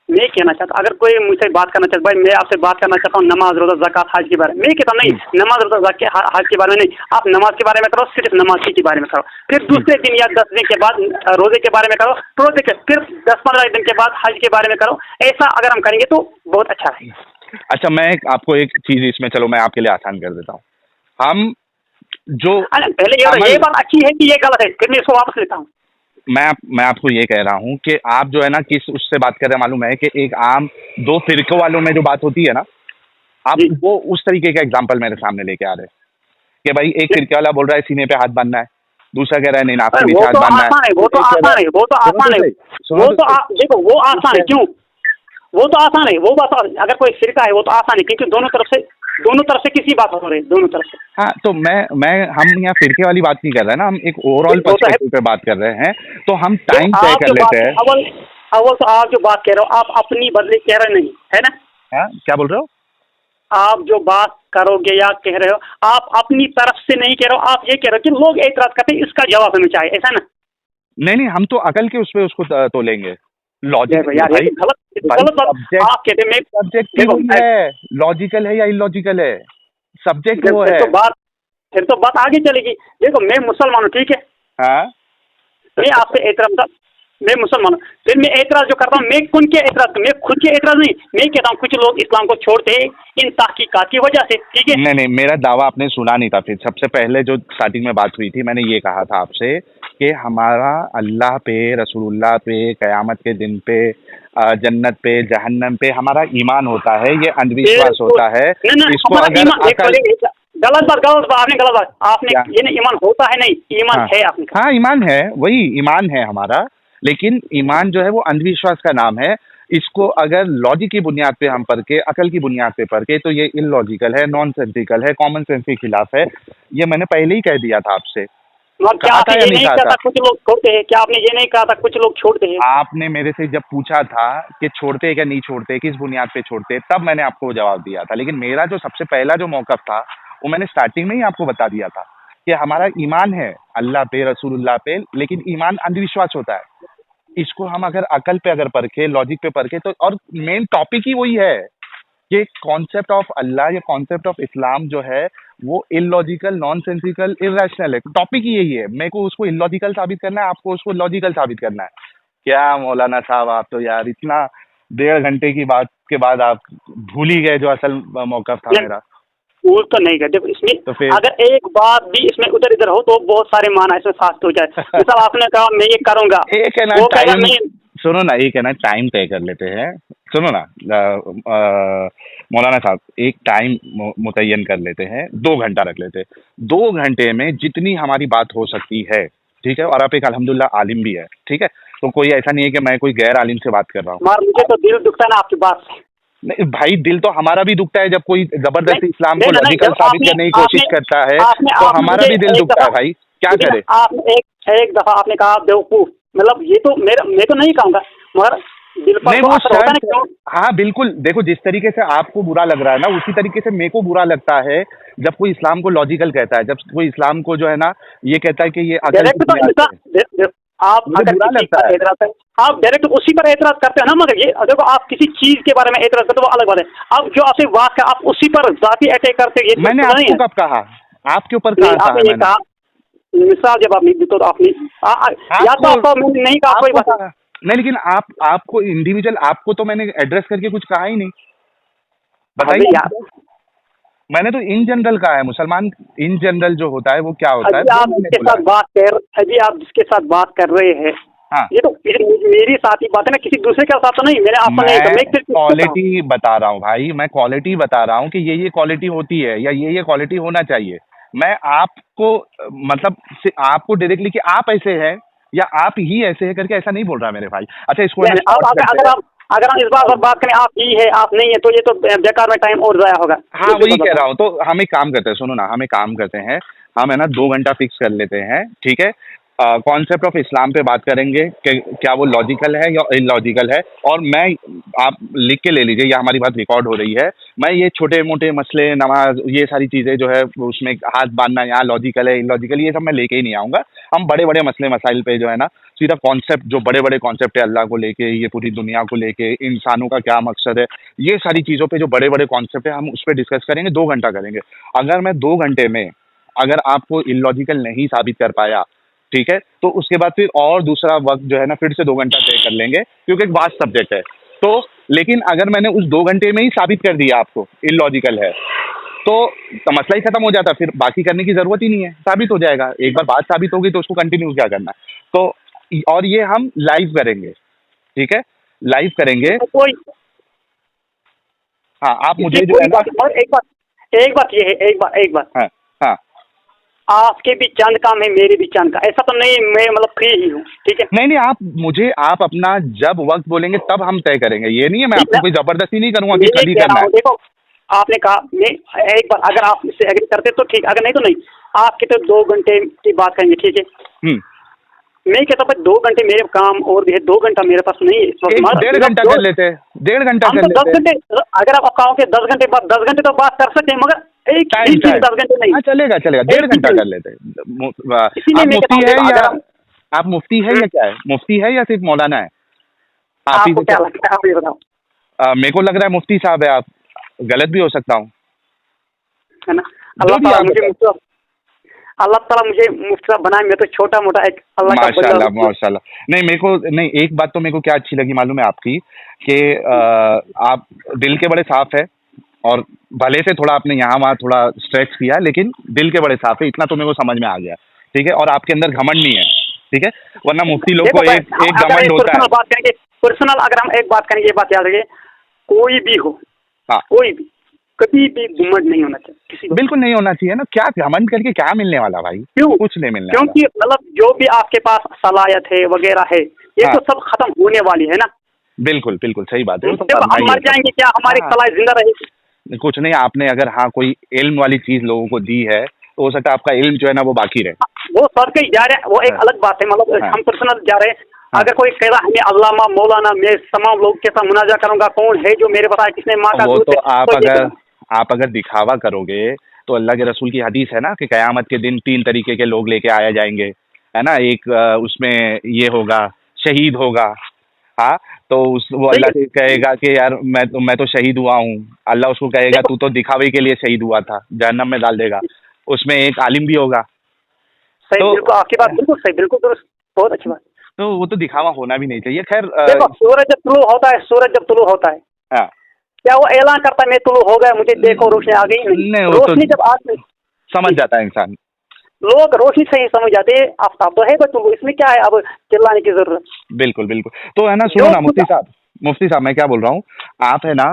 मैं कहना चाहता, अगर कोई मुझसे बात करना चाहता, भाई मैं आपसे बात करना चाहता हूँ नमाज रोजा ज़कात हज के बारे में, मैं कहता हूँ नहीं, नमाज रोजा ज़कात हज के बारे में नहीं, आप नमाज के बारे में करो, सिर्फ नमाज के बारे में करो। फिर दूसरे दिन या 10 दिन के बाद रोजे के बारे में करो, रोजे के फिर 10-15 दिन के बाद हज के बारे में करो। ऐसा अगर हम करेंगे तो बहुत अच्छा रहेगा। अच्छा मैं आपको एक चीज इसमें, चलो मैं आपके लिए आसान कर देता हूँ। हम जो पहले ये बात अच्छी है कि ये गलत है, फिर मैं इसको वापस लेता हूँ। मैं आपको ये कह रहा हूँ कि आप जो है ना किस उससे बात कर रहे हैं मालूम है, कि एक आम दो फिरकों वालों में जो बात होती है ना, आप जी। वो उस तरीके का एग्जांपल मेरे सामने लेके आ रहे हैं कि भाई एक फिरके वाला बोल रहा है सीने पे हाथ बांधना है, दूसरा कह रहा है नहीं नाक के नीचे वो हाथ तो बांधना आसान है, वो तो आसान है, वो तो आसान है, वो तो देखो वो आसान है। क्यों? वो तो आसान है, वो बात अगर कोई फिरका है वो तो आसान है, क्योंकि दोनों तरफ से किसी बात हो रही है, दोनों तरफ से। हाँ तो मैं हम यहाँ फिरके वाली बात नहीं कर रहे हैं ना, हम एक ओवरऑल वो तो है। पर्सपेक्टिव पे बात कर रहे हैं, तो हम तो टाइम तय आप कर जो बात, लेते हैं। अव्वल तो आप जो बात कह रहे हो, आप अपनी बदले कह रहे नहीं है ना। हाँ क्या बोल रहे हो? आप जो बात करोगे या कह रहे हो, आप अपनी तरफ से नहीं कह रहे हो, आप ये कह रहे हो कि लोग एतराज करते हैं, इसका जवाब हमें चाहिए, ऐसा ना। नहीं हम तो अकल के उस पे उसको तोलेंगे, लॉजिक यार ये गलत बात आप कहते हैं। सब्जेक्ट देखो वही है, लॉजिकल है या इलॉजिकल है, सब्जेक्ट वो है। फिर तो बात आगे चलेगी। देखो मैं मुसलमान हूँ, ठीक है। हाँ मैं आपसे एतराज, मैं मुसलमान हूँ, फिर मैं एतराज जो करता हूँ, मैं खुद के एतराज नहीं, मैं कहता हूँ कुछ लोग इस्लाम को छोड़ते हैं इन तहकीकात की वजह से, ठीक है। नहीं मेरा दावा आपने सुना नहीं था। फिर सबसे पहले जो स्टार्टिंग में बात हुई थी, मैंने ये कहा था आपसे कि हमारा अल्लाह पे, रसूलुल्लाह पे, क़यामत के दिन पे, जन्नत पे, जहन्नम पे हमारा ईमान होता है, ये अंधविश्वास होता है। इसको अगर गलत बात आपने ये नहीं, ईमान होता है नहीं, ईमान हाँ, है आपने कहा। हाँ ईमान है, वही ईमान है हमारा, लेकिन ईमान जो है वो अंधविश्वास का नाम है। इसको अगर लॉजिक की बुनियाद पे हम पढ़ के, अकल की बुनियाद पे पढ़ के, तो ये इलॉजिकल है, नॉन सेंसिकल है, कॉमन सेंस के खिलाफ है। ये मैंने पहले ही कह दिया था आपसे। क्या आपने ये नहीं कहा था कुछ लोग छोड़ते हैं? क्या आपने ये नहीं कहा था कुछ लोग छोड़ते हैं? आपने मेरे से जब पूछा था कि छोड़ते हैं क्या नहीं छोड़ते, किस बुनियाद पे छोड़ते, तब मैंने आपको जवाब दिया था। लेकिन मेरा जो सबसे पहला जो मौक़िफ़ था वो मैंने स्टार्टिंग में ही आपको बता दिया था कि हमारा ईमान है अल्लाह पे, रसूलुल्लाह पे, लेकिन ईमान अंधविश्वास होता है। इसको हम अगर अकल पे अगर परखे, लॉजिक पे परखे, तो और मेन टॉपिक ही वही है कि कॉन्सेप्ट ऑफ अल्लाह या कॉन्सेप्ट ऑफ इस्लाम जो है वो इलॉजिकल, नॉनसेंसिकल, इर्रेशनल है। टॉपिक ही यही है। मेरे को उसको इलॉजिकल साबित करना है, आपको उसको लॉजिकल साबित करना है। क्या मौलाना साहब, आप तो यार इतना 1.5 घंटे की बात के बाद आप भूल ही गए जो असल मौक़िफ़ था मेरा। भूल तो नहीं करते इसमें, तो फिर अगर एक बात भी इसमें उधर इधर हो तो बहुत सारे माना इसमें फास्ट हो जाए। जैसा आपने कहा मैं ये करूंगा, एक है ना वो कहेगा टाइम, नहीं। सुनो ना, एक है ना टाइम तय कर लेते हैं। सुनो ना मौलाना साहब, एक टाइम मुतय्यन कर लेते हैं, 2 घंटा रख लेते हैं। 2 घंटे में जितनी हमारी बात हो सकती है, ठीक है, और आप एक अल्हम्दुलिल्लाह आलिम भी है, ठीक है, तो कोई ऐसा नहीं है कि मैं कोई गैर आलिम से बात कर रहा हूँ। मगर मुझे तो दिल दुखता है ना आपकी बात से। नहीं भाई, दिल तो हमारा भी दुखता है जब कोई जबरदस्ती इस्लाम को नहीं, लॉजिकल जब साबित करने की कोशिश करता है, तो हमारा भी दिल दुखता है भाई, क्या करे। आपने एक दफा आपने कहा बेवकूफ, मतलब ये तो मैं तो नहीं कहूँगा, मगर दिल पर नहीं तो वो असर होता है ना। क्यों? हाँ बिल्कुल, देखो जिस तरीके से आपको बुरा लग रहा है ना, उसी तरीके से मेरे को बुरा लगता है जब कोई इस्लाम को लॉजिकल कहता है, जब कोई इस्लाम को जो है ना ये कहता है कि ये अकल की बुनियाद पे है। आप मुझे अगर बुरा किसी लगता पर है। एतराज करें, आप डायरेक्ट उसी पर एतराज करते हैं ना। मगर ये देखो, आप किसी चीज के बारे में एतराज करते हो वो अलग बात है। अब जो आपसे बात का आप उसी पर जाती अटैक करते हैं, ये तो मैंने नहीं आपको है। कब कहा? आपके ऊपर नहीं, कहा था आपने ये मैंने? कहा, मिसाल जब आपने दी तो आपने या तो आपको मैंने नहीं कहा कोई आपको बात कहा। नहीं लेकिन आपको इंडिविजुअल, आपको तो मैंने एड्रेस करके कुछ कहा ही नहीं, बताइए। यार। मैंने तो इन जनरल कहा है, मुसलमान इन जनरल जो होता है वो क्या होता है, अभी वो आप मैंने जिसके बोला साथ है। बात कर अभी आप जिसके साथ बात कर रहे हैं, हाँ, ये तो मेरी साथ ही बात है ना, किसी दूसरे के साथ तो नहीं। मैंने आपको नहीं कहा, मैं सिर्फ क्वालिटी बता रहा हूँ भाई, मैं क्वालिटी बता रहा हूँ कि ये क्वालिटी होती है या ये क्वालिटी होना चाहिए। मैं आपको मतलब आपको डायरेक्टली कि आप ऐसे हैं या आप ही ऐसे हैं करके ऐसा नहीं बोल रहा मेरे भाई। अच्छा इसको अगर हम इस बात पर बात करें आप ही है आप नहीं है, तो ये तो बेकार में टाइम और जाया होगा। हाँ वही कह रहा हूँ। तो हम एक काम करते हैं, सुनो ना, हम एक काम करते हैं, हम है ना 2 घंटा फिक्स कर लेते हैं, ठीक है। कॉन्सेप्ट ऑफ इस्लाम पे बात करेंगे कि क्या वो लॉजिकल है या इलॉजिकल है। और मैं, आप लिख के ले लीजिए, या हमारी बात रिकॉर्ड हो रही है, मैं ये छोटे मोटे मसले, नमाज, ये सारी चीज़ें जो है उसमें हाथ बांधना, यहाँ लॉजिकल है इलॉजिकल, ये सब मैं लेके ही नहीं आऊँगा। हम बड़े बड़े मसले मसाइल पे जो है ना सीधा कॉन्सेप्ट, जो बड़े बड़े कॉन्सेप्ट है अल्लाह को लेके, ये पूरी दुनिया को लेके, इंसानों का क्या मकसद है, ये सारी चीज़ों पे जो बड़े बड़े कॉन्सेप्ट है हम उस पर डिस्कस करेंगे। 2 घंटा करेंगे। अगर मैं 2 घंटे में अगर आपको इलॉजिकल नहीं साबित कर पाया, ठीक है, तो उसके बाद फिर और दूसरा वक्त जो है ना फिर से 2 घंटा तय कर लेंगे, क्योंकि एक वास्ट सब्जेक्ट है। तो लेकिन अगर मैंने उस 2 घंटे में ही साबित कर दिया आपको इलॉजिकल है, तो मसला ही खत्म हो जाता, फिर बाकी करने की जरूरत ही नहीं है, साबित हो जाएगा। एक बार बात साबित होगी तो उसको कंटिन्यू क्या करना है। तो और ये हम लाइव करेंगे, ठीक है, लाइव करेंगे। कोई हाँ, आप मुझे इसमें जो कोई है ना, बात, और एक बात ये है, एक बात हाँ हाँ, आपके भी चंद काम है, मेरे भी चंद का, ऐसा तो नहीं मैं मतलब फ्री ही हूँ, ठीक है। नहीं नहीं, आप अपना जब वक्त बोलेंगे तब हम तय करेंगे। ये नहीं है मैं आपको कोई जबरदस्ती नहीं करूंगा कि मैं कल ही कह करना रहा है। हूँ, देखो आपने कहा, मैं एक बार अगर आप इससे एग्री करते तो ठीक, अगर नहीं तो नहीं। आपके तो 2 घंटे की बात करेंगे, ठीक है। मैं कहता हूँ 2 घंटे मेरे काम और भी है, 2 घंटा मेरे पास नहीं है इस वक्त। 1.5 घंटा कर लेते हैं, 1.5 घंटा हम कर तो 10 लेते हैं। घंटे, अगर आप कहोगे 10 घंटे बाद, 10 घंटे तो बात कर सकते हैं, मगर एक टाइम 10 घंटे नहीं। हाँ, चलेगा चलेगा, 1.5 घंटा कर लेते हैं। इसीलिए आप मैं मुफ्ती कहता है हूँ, या अगर आप मुफ्ती है या क्या है? मुफ्ती है या सिर्फ मौलाना है? आप ही आपको क्या लगता है, आप ये बताओ। मेरे को लग रहा है मुफ्ती साहब है आप। गलत भी हो सकता हूँ, है ना। जो भी आप अल्लाह ताला मुझे मुफ्ती साहब बनाए, मैं तो छोटा मोटा एक अल्लाह का माशाल्लाह बंदा हूँ। माशाल्लाह। नहीं मेरे को नहीं, एक बात तो मेरे को क्या अच्छी लगी मालूम है आपकी, कि आप दिल के बड़े साफ है, और भले से थोड़ा आपने यहाँ वहाँ थोड़ा स्ट्रेच किया, लेकिन दिल के बड़े साफ है, इतना तो मेरे को समझ में आ गया, ठीक है। और आपके अंदर घमंड नहीं है, ठीक है, वरना मुफ्ती लोग को एक घमंड होता है। बात करेंगे पर्सनल, अगर हम एक बात करेंगे, ये बात याद रखिए, कोई भी हो, हाँ, कोई भी, कभी भी घमंड नहीं होना चाहिए किसी को। बिल्कुल नहीं होना चाहिए ना। क्या घमंड करके क्या मिलने वाला भाई? क्यों? कुछ नहीं मिलने क्योंकि मतलब जो भी आपके पास सलाहियत है वगैरह है, ये हाँ, तो सब खत्म होने वाली है ना। बिल्कुल बिल्कुल सही बात है। वो तो जब करना हम ही मर है। जाएंगे, क्या हमारी हाँ, सलाह जिंदा रहेगी? कुछ नहीं, आपने अगर हाँ कोई इल्म वाली चीज लोगों को दी है, तो हो सकता है आपका इल्म जो है ना वो बाकी रहे। वो सर के जा रहे हैं, वो एक हाँ, अलग बात है, मतलब हाँ, हम पर्सनल जा रहे हैं। हाँ, अगर कोई कह रहा है अल्लामा मौलाना, मैं तमाम लोग के साथ मुनाजा करूंगा, कौन है जो मेरे बताए किसने माँ का वो दूध तो है, आप तो ये अगर दिखावा करोगे, तो अल्लाह के रसूल की हदीस है ना कि कयामत के दिन 3 तरीके के लोग लेके आए जाएंगे, है ना। एक उसमें ये होगा, शहीद होगा, हाँ, तो वो अल्लाह से कहेगा कि यार मैं तो शहीद हुआ हूँ। अल्लाह उसको कहेगा तू तो दिखावे के लिए शहीद हुआ था, जहन्नम में डाल देगा। उसमें एक आलिम भी होगा। सही, तो बिल्कुल आपकी बात बिल्कुल सही, बिल्कुल दुरुस्त, बहुत अच्छी बात। तो वो तो दिखावा होना भी नहीं चाहिए। खैर देखो सूरज जब तुलू होता है, सूरज जब तुलू होता है, हाँ, क्या वो ऐलान करता है मैं तुलू हो गया, मुझे देखो रोशनी आ गई? नहीं, वो तो रोशनी जब आती, समझ जाता है इंसान। लोग रोशनी से ही समझ जाते हैं, आफ्ताब तो है तुलू, इसमें क्या है अब चिल्लाने की जरूरत? बिल्कुल बिल्कुल। तो है ना, सुनो ना मुफ्ती साहब मैं क्या बोल रहा हूँ, आप है ना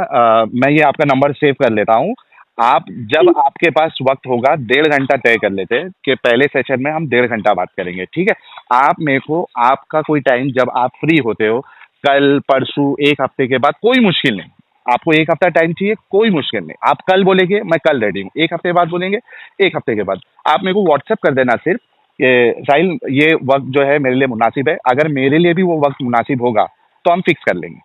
मैं ये आपका नंबर सेव कर लेता हूँ। आप जब आपके पास वक्त होगा, 1.5 घंटा तय कर लेते हैं कि पहले सेशन में हम 1.5 घंटा बात करेंगे, ठीक है। आप मेरे को आपका कोई टाइम जब आप फ्री होते हो, कल परसों, 1 हफ्ते के बाद, कोई मुश्किल नहीं। आपको 1 हफ्ता टाइम चाहिए, कोई मुश्किल नहीं। आप कल बोलेंगे, मैं कल रेडी हूँ। 1 हफ्ते बाद बोलेंगे, 1 हफ्ते के बाद। आप मेरे को व्हाट्सएप कर देना सिर्फ कि साहिल ये वक्त जो है मेरे लिए मुनासिब है। अगर मेरे लिए भी वो वक्त मुनासिब होगा तो हम फिक्स कर लेंगे।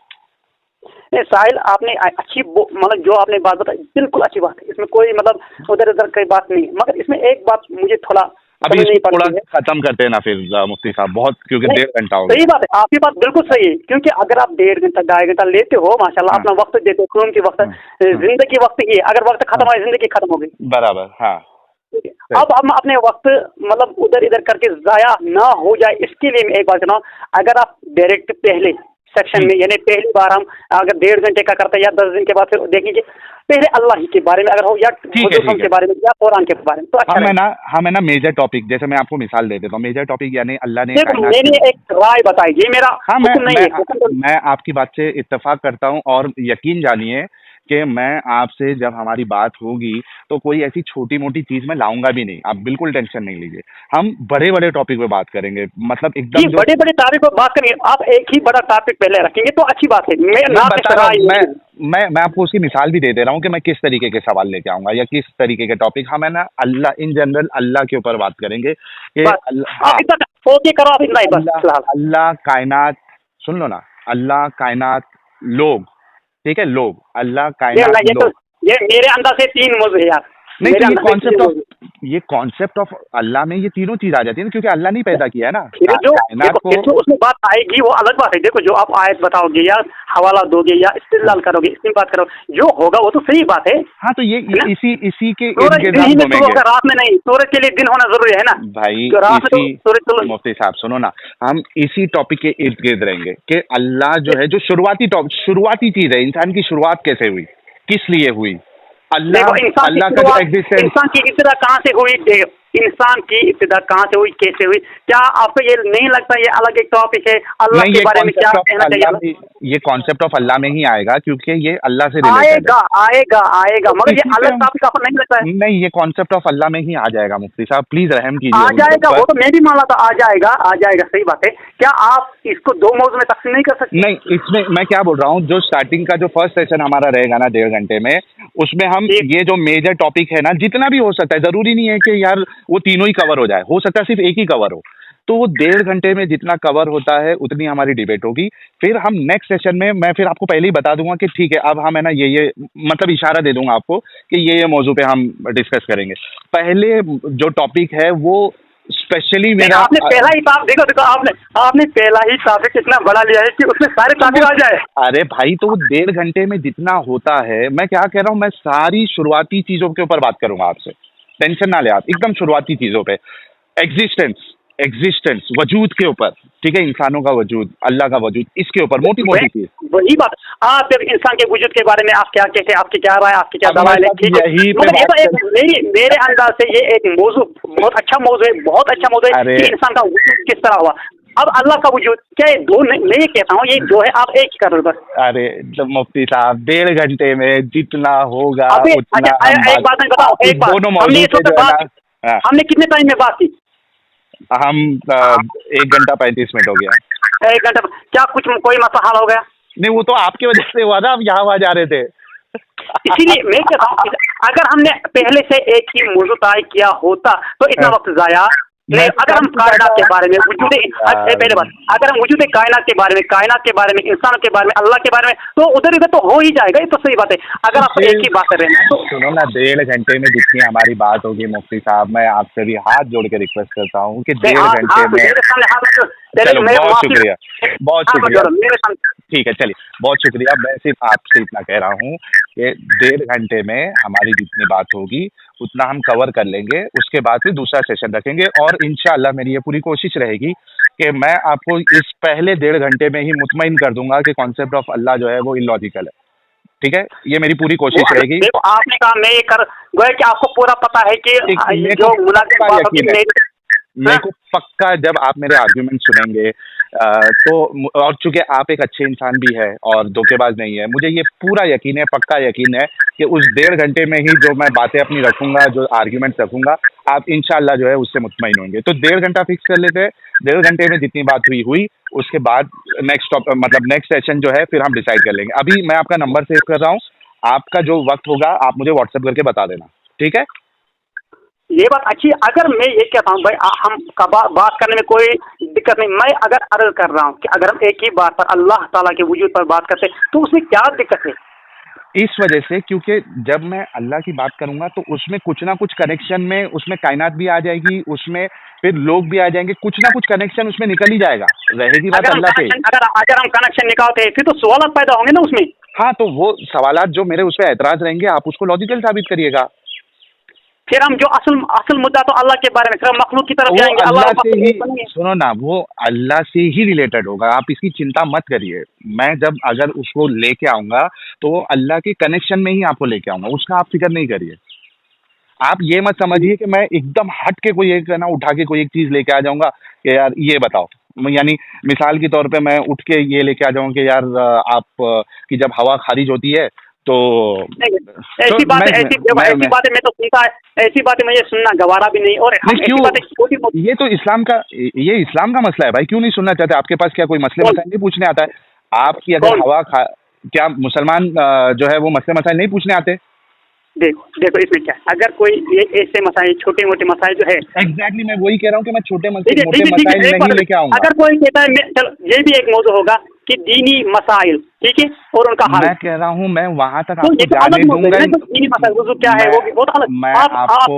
साहिल आपने अच्छी मतलब जो आपने बात बताई बिल्कुल अच्छी बात है, इसमें कोई मतलब उधर उधर की बात नहीं है, मगर इसमें एक बात मुझे थोड़ा अभी नहीं इसको थोड़ा पड़ती है। खत्म करते हैं ना फिर मुफ्ती साहब, बहुत, क्योंकि 1.5 घंटा हो सही गया। बात है, आपकी बात बिल्कुल सही है, क्योंकि अगर आप 1.5 घंटा 2.5 घंटा लेते हो, माशाल्लाह हाँ, अपना वक्त देते हो, खून की वक्त, जिंदगी वक्त ही है, अगर वक्त खत्म हो, जिंदगी खत्म हो गई। बराबर, हाँ। अब हम अपने वक्त मतलब उधर इधर करके जाया ना हो जाए, इसके लिए मैं एक बात कहना हूँ, अगर आप डायरेक्ट पहले सेक्शन में, यानी पहली बार हम अगर 1.5 घंटे का करते हैं या 10 दिन के बाद, फिर देखेंगे पहले अल्लाह ही के बारे में अगर हो, या बुजुर्गों के बारे में, या कुरान के बारे में, तो अच्छा हम है ना मेजर टॉपिक, जैसे मैं आपको मिसाल दे देता हूँ, मेजर टॉपिक यानी अल्लाह ने मैंने एक राय बताई, ये मेरा हाँ, हुक्म नहीं है। मैं आपकी बात से इत्तेफाक करता हूँ, और यकीन जानिए कि मैं आपसे जब हमारी बात होगी तो कोई ऐसी छोटी मोटी चीज मैं लाऊंगा भी नहीं, आप बिल्कुल टेंशन नहीं लीजिए। हम बड़े बड़े टॉपिक पे बात करेंगे, मतलब जी एकदम जो बड़े बड़े टॉपिक पर बात करेंगे, आप एक ही बड़ा टॉपिक पहले रखेंगे तो अच्छी बात है। मैं मैं ना बता रहा हूँ, मैं आपको उसकी मिसाल भी दे दे रहा हूँ कि मैं किस तरीके के सवाल लेके आऊंगा या किस तरीके के टॉपिक। हम है ना अल्लाह इन जनरल अल्लाह के ऊपर बात करेंगे कि बस हाँ, आप इतना ओके करो, आप इतना ही बस अल्लाह फिलहाल। अल्लाह कायनात, सुन लो ना, अल्लाह कायनात लोग, ठीक है, लोग, अल्लाह ये कायनात ये तो लोग। ये मेरे अंदर से 3 मौजूद है यार, नहीं मेरे तो अंदर से 3 मौजूद। ये कॉन्सेप्ट ऑफ अल्लाह में ये तीनों चीज आ जाती है ना, क्योंकि अल्लाह नहीं पैदा किया है ना फिर जो कायनात देखो, को। फिर जो उसमें बात आएगी वो अलग बात है। देखो जो आप आयत बताओगे या हवाला दोगे या इस्तेदलाल करोगे, इसमें बात करोगे, जो होगा वो तो सही बात है। हाँ तो ये है ना? इसी के इर्द सूरज गिर्द दिन हम ही में शुरू घूमेंगे होगा, रात में नहीं। सूरज के लिए दिन होना जरूरी है ना भाई। तो रात में तो इसी सूरज तो मुफ्ती साहब सुनो ना, हम इसी टॉपिक के इर्द गिर्द रहेंगे कि अल्लाह जो है, जो शुरुआती चीज है, इंसान की शुरुआत कैसे हुई, किस लिए हुई, अल्लाह देखो इंसान की अल्लाह का जो शुरुआत, एग्जिस्टेंस। इंसान की इब्तिदा कहाँ से हुई? इंसान की इब्तिदा कहाँ से हुई, कैसे हुई? क्या आपको ये नहीं लगता ये अलग एक टॉपिक है? अल्लाह नहीं, के ये बारे में क्या कॉन्सेप्ट ऑफ कहना अल्लाह चाहिए? में, ये कॉन्सेप्ट ऑफ अल्लाह में ही आएगा क्योंकि ये अल्लाह से रिलेटेड है। आएगा आएगा आएगा, तो मगर ये इसी पे अलग टॉपिक आपको नहीं लगता है? नहीं, ये कॉन्सेप्ट ऑफ अल्लाह में ही आ जाएगा मुफ्ती साहब, प्लीज रहम आ कीजिए उनके जाएगा, वो ऊपर। तो मैं भी मान रहा था, आ जाएगा आ जाएगा, सही बात है। क्या आप इसको 2 मौजू में तकसीम नहीं कर सकते? नहीं, इसमें मैं क्या बोल रहा हूँ, जो स्टार्टिंग का जो फर्स्ट सेशन हमारा रहेगा ना 1.5 घंटे में, उसमें हम ठीक। ये जो मेजर टॉपिक है ना, जितना भी हो सकता है, जरूरी नहीं है कि यार वो तीनों ही कवर हो जाए, हो सकता है सिर्फ एक ही कवर हो, तो वो 1.5 घंटे में जितना कवर होता है उतनी हमारी डिबेट होगी। फिर हम नेक्स्ट सेशन में मैं फिर आपको पहले ही बता दूंगा कि ठीक है अब हम है ना ये मतलब इशारा दे दूंगा आपको कि ये मौजू पे हम डिस्कस करेंगे। पहले जो टॉपिक है वो स्पेशली नहीं, मेरा आपने पहला ही टॉपिक, देखो देखो आपने पहला ही टॉपिक इतना बड़ा लिया है कि उसमें सारे टॉपिक आ जाए। अरे भाई तो वो 1.5 घंटे में जितना होता है, मैं क्या कह रहा हूँ, मैं सारी शुरुआती चीजों के ऊपर बात करूंगा आपसे, टेंशन ना ले आप, एकदम शुरुआती चीजों पे, एग्जिस्टेंस वजूद के ऊपर, ठीक है, इंसानों का वजूद, अल्लाह का वजूद, इसके ऊपर मोटी मोटी चीज। वही बात, आप जब इंसान के वजूद के बारे में आप क्या कहते हैं, आपकी क्या राय, आपकी क्या अब दलाल है, मतलब ठीक है, यही पे मगर ये तो बात एक मेरे अंदाज से ये एक मौजू बहुत अच्छा मौजू है, बहुत अच्छा मौजू है अरे। कि इंसान का वजूद किस तरह हुआ। अब अल्लाह का वजूद क्या है? दो नहीं, मैं ये कहता हूँ ये जो है आप एक ही कर रहे हो बस। अरे जब मुफ्ती साहब 1.5 घंटे में जितना होगा अबे उतना अच्छा, एक बात मैं बताऊँ, एक बात, दोनों हमने मौजूद इस पे वक्त जो है बात ना, हाँ, हमने कितने टाइम में बात की? हम 1 घंटा 35 मिनट हो गया। 1 घंटा? क्या कुछ कोई मसला हल हो गया? नहीं वो तो आपकी वजह से हुआ ना, आप यहाँ वहाँ जा रहे थे। इसीलिए मैं कहता हूँ अगर हमने पहले से एक ही मौजू तय किया होता तो इतना वक्त जाया नहीं। अगर हम कायनात के बारे में पहले बात, अगर हम वजूद कायनात के बारे में, इंसानों के बारे में, अल्लाह के बारे में, तो उधर इधर तो हो ही जाएगा, ये तो सही बात है। अगर आप एक ही बात कर रहे हैं तो सुनो ना, 1.5 घंटे में जितनी हमारी बात होगी मुफ्ती साहब, मैं आपसे भी हाथ जोड़ के रिक्वेस्ट करता हूँ कि 1.5 घंटे में। मेरे सामने चलो बहुत शुक्रिया, बहुत शुक्रिया, मेरे सामने ठीक है चलिए, बहुत शुक्रिया। मैं सिर्फ आपसे इतना कह रहा हूँ कि 1.5 घंटे में हमारी जितनी बात होगी उतना हम कवर कर लेंगे, उसके बाद फिर दूसरा सेशन रखेंगे और इंशाल्लाह मेरी ये पूरी कोशिश रहेगी कि मैं आपको इस पहले 1.5 घंटे में ही मुतमईन कर दूंगा कि कॉन्सेप्ट ऑफ अल्लाह जो है वो इलॉजिकल है, ठीक है, ये मेरी पूरी कोशिश रहेगी। देखो आपने कहा मैं ये कर गोया कि आपको पूरा पता है कि जो मुलाजिम बात होगी मेरे को पक्का जब आप मेरे आर्ग्यूमेंट सुनेंगे तो, और चूंकि आप एक अच्छे इंसान भी है और धोखेबाज नहीं है, मुझे ये पूरा यकीन है, पक्का यकीन है कि उस 1.5 घंटे में ही जो मैं बातें अपनी रखूंगा, जो आर्ग्यूमेंट रखूंगा, आप इंशाल्लाह जो है उससे मुतमईन होंगे। तो 1.5 घंटा फिक्स कर लेते हैं, 1.5 घंटे में जितनी बात हुई उसके बाद नेक्स्ट सेशन जो है फिर हम डिसाइड कर लेंगे। अभी मैं आपका नंबर सेव कर रहा हूँ, आपका जो वक्त होगा आप मुझे व्हाट्सएप करके बता देना, ठीक है? ये बात अच्छी है। अगर मैं ये कहता हूँ भाई हम बात करने में कोई दिक्कत नहीं, मैं अगर अर्ज कर रहा हूँ कि अगर हम एक ही बात पर अल्लाह ताला के वजूद पर बात करते तो उसमें क्या दिक्कत है? इस वजह से क्योंकि जब मैं अल्लाह की बात करूंगा तो उसमें कुछ ना कुछ कनेक्शन में, उसमें कायनात भी आ जाएगी, उसमें फिर लोग भी आ जाएंगे, कुछ ना कुछ कनेक्शन उसमें निकल ही जाएगा, रहेगी बात अल्लाह पे। अगर हम कनेक्शन निकालते हैं फिर तो सवाल पैदा होंगे ना उसमें। हाँ तो वो सवालात जो मेरे उस पर एतराज रहेंगे आप उसको लॉजिकल साबित करिएगा। फिर हम जो असल मुद्दा तो अल्लाह के बारे में, फिर हम मखलूक की तरफ जाएंगे, अल्लाह से ही, सुनो ना, वो अल्लाह से ही रिलेटेड होगा, आप इसकी चिंता मत करिए। मैं जब अगर उसको लेके आऊंगा तो वो अल्लाह के कनेक्शन में ही आपको लेके आऊंगा, उसका आप फिक्र नहीं करिए। आप ये मत समझिए कि मैं एकदम हट के कोई एक ना उठा के कोई एक चीज लेके आ जाऊंगा कि यार ये बताओ, यानी मिसाल के तौर पे मैं उठ के ये लेके आ जाऊंगा कि यार आप कि जब हवा खारिज होती है तो ऐसी बातें ऐसी बातें मैं तो सुनता है, ऐसी बातें मुझे सुनना गवारा भी नहीं। और हम क्यों? ऐसी बातें छोटी मोटी, ये तो इस्लाम का मसला है भाई, क्यों नहीं सुनना चाहते? आपके पास क्या कोई मसले मसाइल नहीं पूछने आता है? आपकी अगर क्या मुसलमान जो है वो मसले मसाइल नहीं पूछने आते? देखो इसमें क्या है, अगर कोई ये ऐसे मसाइल, छोटे मोटे मसाइल जो है, एग्जैक्टली मैं वही कह रहा हूँ कि मैं मोटे ठीक है, मसाइल नहीं लेके आऊंगा। अगर कोई कहता है चलो ये भी एक मौजू होगा कि दीनी मसाइल, ठीक है, और उनका हल। मैं कह रहा हूँ मैं वहां तक तो आपको ये तो जाने अलग मौजू दूंगा है ना, तो दीनी मसाइल वुजू क्या है वो भी बहुत अलग। मैं आप आपको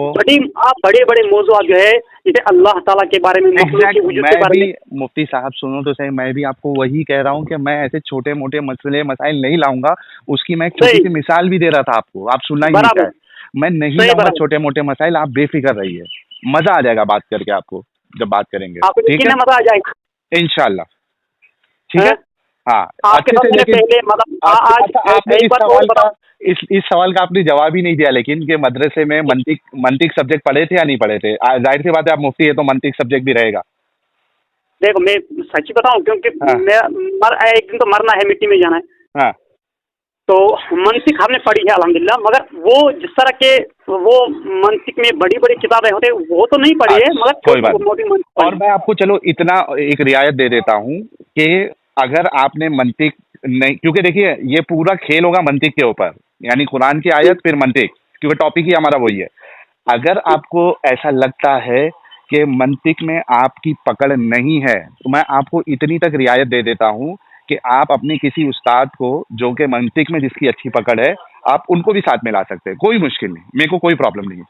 बड़े बड़े मौजूद जो है, जैसे अल्लाह ताला के बारे में, मखलूक के वजूद के मैं बारे भी, में। मुफ्ती साहब सुनो तो सही, मैं भी आपको वही कह रहा हूँ कि मैं ऐसे छोटे मोटे मसले मसाइल नहीं लाऊंगा। उसकी मैं एक छोटी सी मिसाल भी दे रहा था आपको, आप सुनना ही नहीं बराबर। चाहे। मैं नहीं सही लाऊंगा बराबर। छोटे मोटे मसाइल, आप बेफिक्र रहिए, मजा आ जाएगा बात करके आपको, जब बात करेंगे आपको ठीक यकीन है, है मजा आ जाएगा इंशाल्लाह, ठीक है। हैं? हाँ, आपके अच्छे साथ से। मैंने लेकिन पहले मतलब आज अच्छा, आपने एक इस बात और सवाल का बताऊं। इस सवाल का आपने जवाब ही नहीं दिया, लेकिन कि मदरसे में मंतिक सब्जेक्ट पढ़े थे या नहीं पढ़े थे? जाहिर सी बात है, आप मुफ्ती है तो मंतिक सब्जेक्ट भी रहेगा। देखो मैं सच बताऊं, क्योंकि हाँ। एक दिन तो मरना है, मिट्टी में जाना है। हाँ, तो मंतिक हमने पढ़ी है अल्हम्दुलिल्लाह, मगर वो जिस तरह के वो मंतिक में बड़ी बड़ी किताबें होते वो तो नहीं पढ़ी है, मगर कोई बात मोटी नहीं। और मैं आपको चलो इतना एक रियायत दे देता हूँ कि अगर आपने मंतिक नहीं, क्योंकि देखिए ये पूरा खेल होगा मंतिक के ऊपर, यानी कुरान की आयत फिर मंतिक, क्योंकि टॉपिक ही हमारा वही है। अगर आपको ऐसा लगता है कि मंतिक में आपकी पकड़ नहीं है, तो मैं आपको इतनी तक रियायत दे देता हूँ कि आप अपने किसी उस्ताद को जो कि मंतिक में जिसकी अच्छी पकड़ है, आप उनको भी साथ में ला सकते हैं, कोई मुश्किल नहीं, मेरे को कोई प्रॉब्लम नहीं है।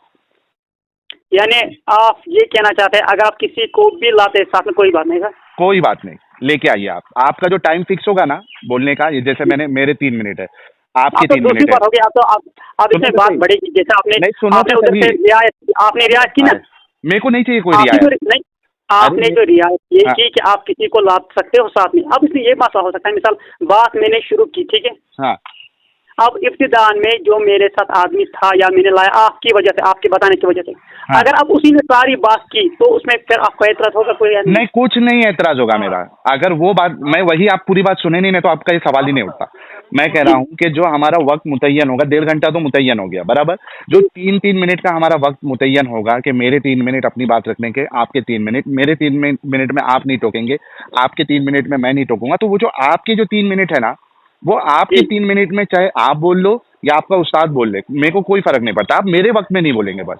यानी आप ये कहना चाहते हैं अगर आप किसी को भी लाते हैं साथ में, कोई बात नहीं सर? कोई बात नहीं, लेके आइए आप। आपका जो टाइम फिक्स होगा ना बोलने का, ये जैसे मेरे 3 मिनट है, आपके 3 दूसरी मिनट है। बात होगी, आप इसमें बात बढ़ेगी, जैसे आपने उधर से रियायत की ना, मेरे को नहीं चाहिए कोई रियायत। नहीं, आपने जो रियायत ये हाँ। की कि आप किसी को ला सकते हो साथ में। अब इसमें ये मसला हो सकता है, मिसाल बात मैंने शुरू की, ठीक है, हाँ, अब इब्तिदान में जो मेरे साथ आदमी था या मैंने लाया आपकी वजह से, आपके बताने की वजह से, हाँ। अगर अब उसी ने सारी बात की तो उसमें फिर आपको एतराज होगा कोई? नहीं, कुछ नहीं एतराज होगा मेरा। अगर वो बात मैं वही, आप पूरी बात सुने नहीं तो आपका ये सवाल ही नहीं उठता। मैं कह रहा हूँ कि जो हमारा वक्त मुतय्यन होगा, 1.5 घंटा तो मुतय्यन हो गया बराबर, जो 3-3 मिनट का हमारा वक्त मुतय्यन होगा कि मेरे 3 मिनट अपनी बात रखने के, आपके 3 मिनट, मेरे 3 मिनट में आप नहीं टोकेंगे, आपके 3 मिनट में मैं नहीं टोकूंगा, तो वो जो आपके जो 3 मिनट है ना, वो आपके 3 मिनट में चाहे आप बोल लो या आपका उस्ताद बोल ले, मेरे को कोई फर्क नहीं पड़ता, आप मेरे वक्त में नहीं बोलेंगे बस।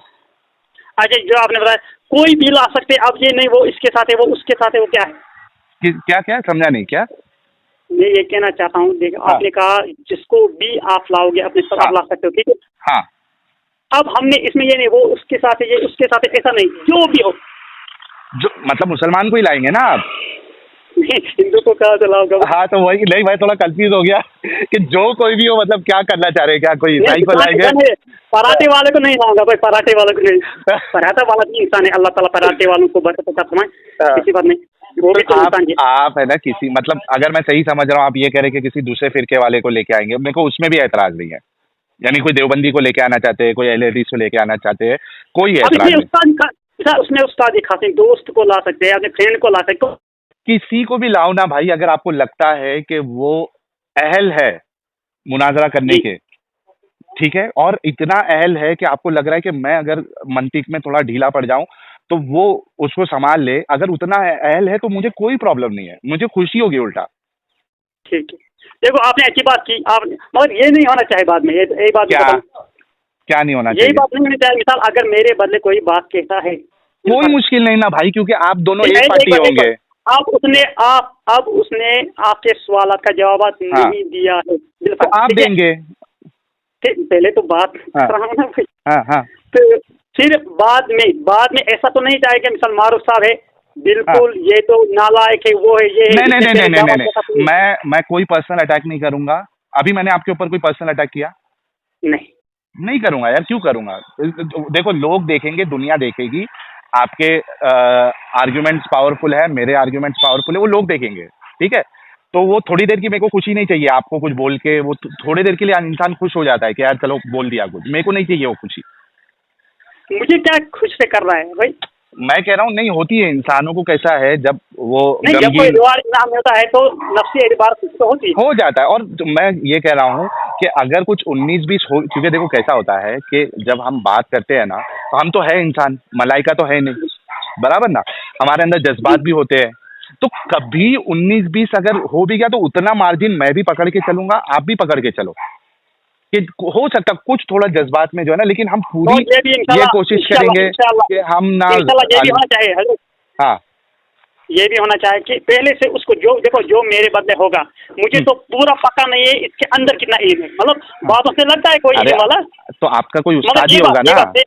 अच्छा, जो आपने बताया कोई भी ला सकते, अब ये नहीं वो इसके साथ है, वो उसके साथ है, वो क्या है? क्या समझा नहीं? क्या मैं ये कहना चाहता हूँ, देखो हाँ। आपने कहा जिसको भी आप लाओगे अपने साथ आप ला सकते हो, ठीक है। हाँ, अब हमने इसमें ये नहीं वो उसके साथ है, ये उसके साथ है, ऐसा नहीं, जो भी हो, जो मतलब मुसलमान को ही लाएंगे ना आप? हिंदू को कहा तो लाओगे? हाँ, तो वही नहीं, मैं थोड़ा कंफ्यूज हो गया कि जो कोई भी हो, मतलब क्या करना चाह रहे हैं, क्या कोई ईसाई को लाएंगे? पराठे वाले को नहीं लाऊंगा भाई, पराठे वाले को नहीं। पराठा वाला भी इंसान है, अल्लाह ताला पराठे वालों को बरकत अता फरमाए, किसी बात नहीं, वो भी तो इंसान है। आप है ना, किसी मतलब अगर मैं सही समझ रहा हूँ, आप ये कह रहे हैं कि किसी दूसरे फिरके वाले को लेके आएंगे, मेरे को उसमें भी एतराज नहीं है। यानी कोई देवबंदी को लेके आना चाहते हैं, कोई अहले हदीस को लेके आना चाहते हैं, कोई एतराज नहीं। उसमें उस्ताद खाते दोस्त को ला सकते हैं, अपने फ्रेंड को ला सकते हो, किसी को भी लाओ ना भाई, अगर आपको लगता है कि वो अहल है मुनाजरा करने के, ठीक है, और इतना अहल है कि आपको लग रहा है कि मैं अगर मंतिक में थोड़ा ढीला पड़ जाऊं तो वो उसको संभाल ले, अगर उतना अहल है तो मुझे कोई प्रॉब्लम नहीं है, मुझे खुशी होगी उल्टा। ठीक है, देखो आपने अच्छी बात की, आप मगर ये नहीं होना चाहिए बाद में, ये बात क्या नहीं होना चाहिए? यही बात नहीं होनी चाहिए। मिसाल अगर मेरे बदले कोई बात कहता है, कोई मुश्किल नहीं ना भाई, क्योंकि आप दोनों एक पार्टी होंगे। अब उसने आपके सवाल का जवाब नहीं दिया है, तो आप देंगे। पहले तो बात कर रहा हूँ ना भाई। हाँ। तो फिर बाद में ऐसा तो नहीं चाहिए कि मिसाल मारूफ साहब है बिल्कुल ये तो नालायक है, वो है, ये नहीं, मैं कोई पर्सनल अटैक नहीं करूंगा। अभी मैंने आपके ऊपर कोई पर्सनल अटैक किया? नहीं करूंगा यार, क्यों करूंगा? देखो, लोग देखेंगे, दुनिया देखेगी, आपके आर्ग्यूमेंट्स पावरफुल है, मेरे आर्ग्यूमेंट्स पावरफुल है, वो लोग देखेंगे, ठीक है। तो वो थोड़ी देर की मेरे को खुशी नहीं चाहिए आपको कुछ बोल के, वो थोड़ी देर के लिए इंसान खुश हो जाता है कि यार चलो बोल दिया कुछ, मेरे को नहीं चाहिए वो खुशी। मुझे क्या खुश से कर रहा है भाई? मैं कह रहा हूँ नहीं होती है, इंसानों को कैसा है जब वो नहीं, जब कोई गमगीन रिवार्ड इनाम मिलता है तो नफ्सी एतबार तो होती है। हो जाता है। और मैं ये कह रहा हूँ कि अगर कुछ 19-20 हो, क्योंकि देखो कैसा होता है कि जब हम बात करते हैं ना, तो हम तो है इंसान, मलाइका तो है नहीं, बराबर ना, हमारे अंदर जज्बात भी होते हैं। तो कभी 19-20 अगर हो भी गया तो उतना मार्जिन मैं भी पकड़ के चलूंगा, आप भी पकड़ के चलो, कि हो सकता कुछ थोड़ा जज्बात में जो है ना, लेकिन हम तो पूरी ये भी ये इंशाल्लाह कोशिश इंशाल्लाह करेंगे इंशाल्लाह कि हम ना इंशाल्लाह ये भी होना चाहिए हजरत, हाँ ये भी होना चाहिए कि पहले से उसको जो देखो जो मेरे बदले होगा, मुझे तो पूरा पता नहीं है इसके अंदर कितना इल्म है, मतलब बातों से लगता है कोई अरे इल्म वाला, तो आपका कोई मतलब उस्ताद ही ये होगा बात ना।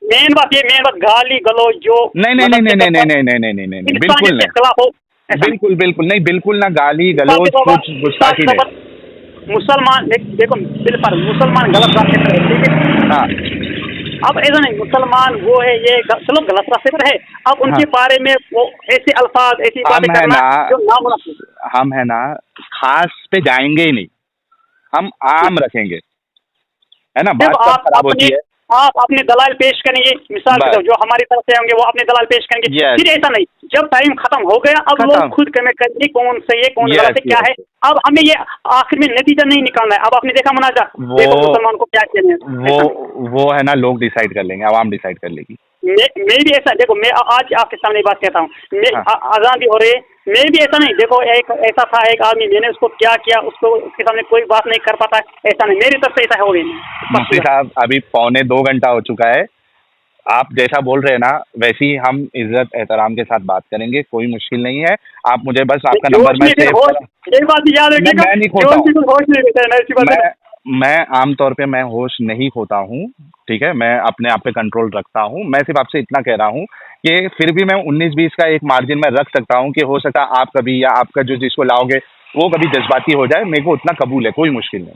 मेन बात गाली गलौज जो नहीं नहीं नहीं नहीं नहीं नहीं नहीं नहीं नहीं नहीं नहीं नहीं, बिल्कुल इंसानियत के नहीं, खिलाफ हो, ऐसा नहीं। बिल्कुल बिल्कुल नहीं, बिल्कुल ना गाली मिसाल गलौज के तौर कुछ पर गुस्ताखी नहीं। मुसलमान देखो दिल पर मुसलमान गलत रास्ते पर है, ठीक है। हाँ अब ऐसा नहीं मुसलमान वो है ये चलो गलत रास्ते पर है, अब उनके हाँ, बारे में वो ऐसे अल्फाज ऐसी बातें हम है करना ना, जो नामुनासिब हम है ना खास पे जाएंगे ही नहीं, हम आम रखेंगे, है ना, जब बात कब खराब होती है। आप अपने दलाल पेश करेंगे, मिसाल के बस तौर जो हमारी तरफ से होंगे वो अपने दलाल पेश करेंगे, यस, फिर ऐसा नहीं, जब टाइम खत्म हो गया अब खत्म, लोग खुद कमेंट करेंगे कौन सही है कौन यस गलत है क्या यस, है। अब हमें ये आखिर में नतीजा नहीं निकालना है। अब आपने देखा मुनाजा, देखो वो मुसलमान को क्या कहने हैं, वो ऐसा नहीं। वो है ना, लोग डिसाइड कर लेंगे, आवाम डिसाइड कर लेगी। मैं भी ऐसा देखो, मैं आज आपके सामने बात कहता हूँ, मैं हाँ अजान भी हो रही है, मैं भी ऐसा नहीं देखो, एक ऐसा था एक आदमी, मैंने उसको क्या किया उसको उसके सामने कोई बात नहीं कर पाता, ऐसा नहीं मेरी तरफ से ऐसा हो गई मुफ्ती साहब अभी 1:45 हो चुका है, आप जैसा बोल रहे हैं ना वैसे ही हम इज्जत एहतराम के साथ बात करेंगे, कोई मुश्किल नहीं है। आप मुझे बस आपका नंबर जोश मैं में फिर सेव होश, करा, एक बात याद रखिएगा, मैं नहीं खोता जोश हूँ, में कुछ होश नहीं रहता है ना, ऐसी बात है ना। मैं आमतौर पे मैं होश नहीं खोता हूँ, ठीक है, मैं अपने आप पे कंट्रोल रखता हूँ। मैं सिर्फ आपसे इतना कह रहा हूँ कि फिर भी मैं 19-20 का एक मार्जिन में रख सकता हूँ कि हो सकता है आप कभी या आपका जो जिसको लाओगे वो कभी जज्बाती हो जाए, मेरे को उतना कबूल है, कोई मुश्किल नहीं।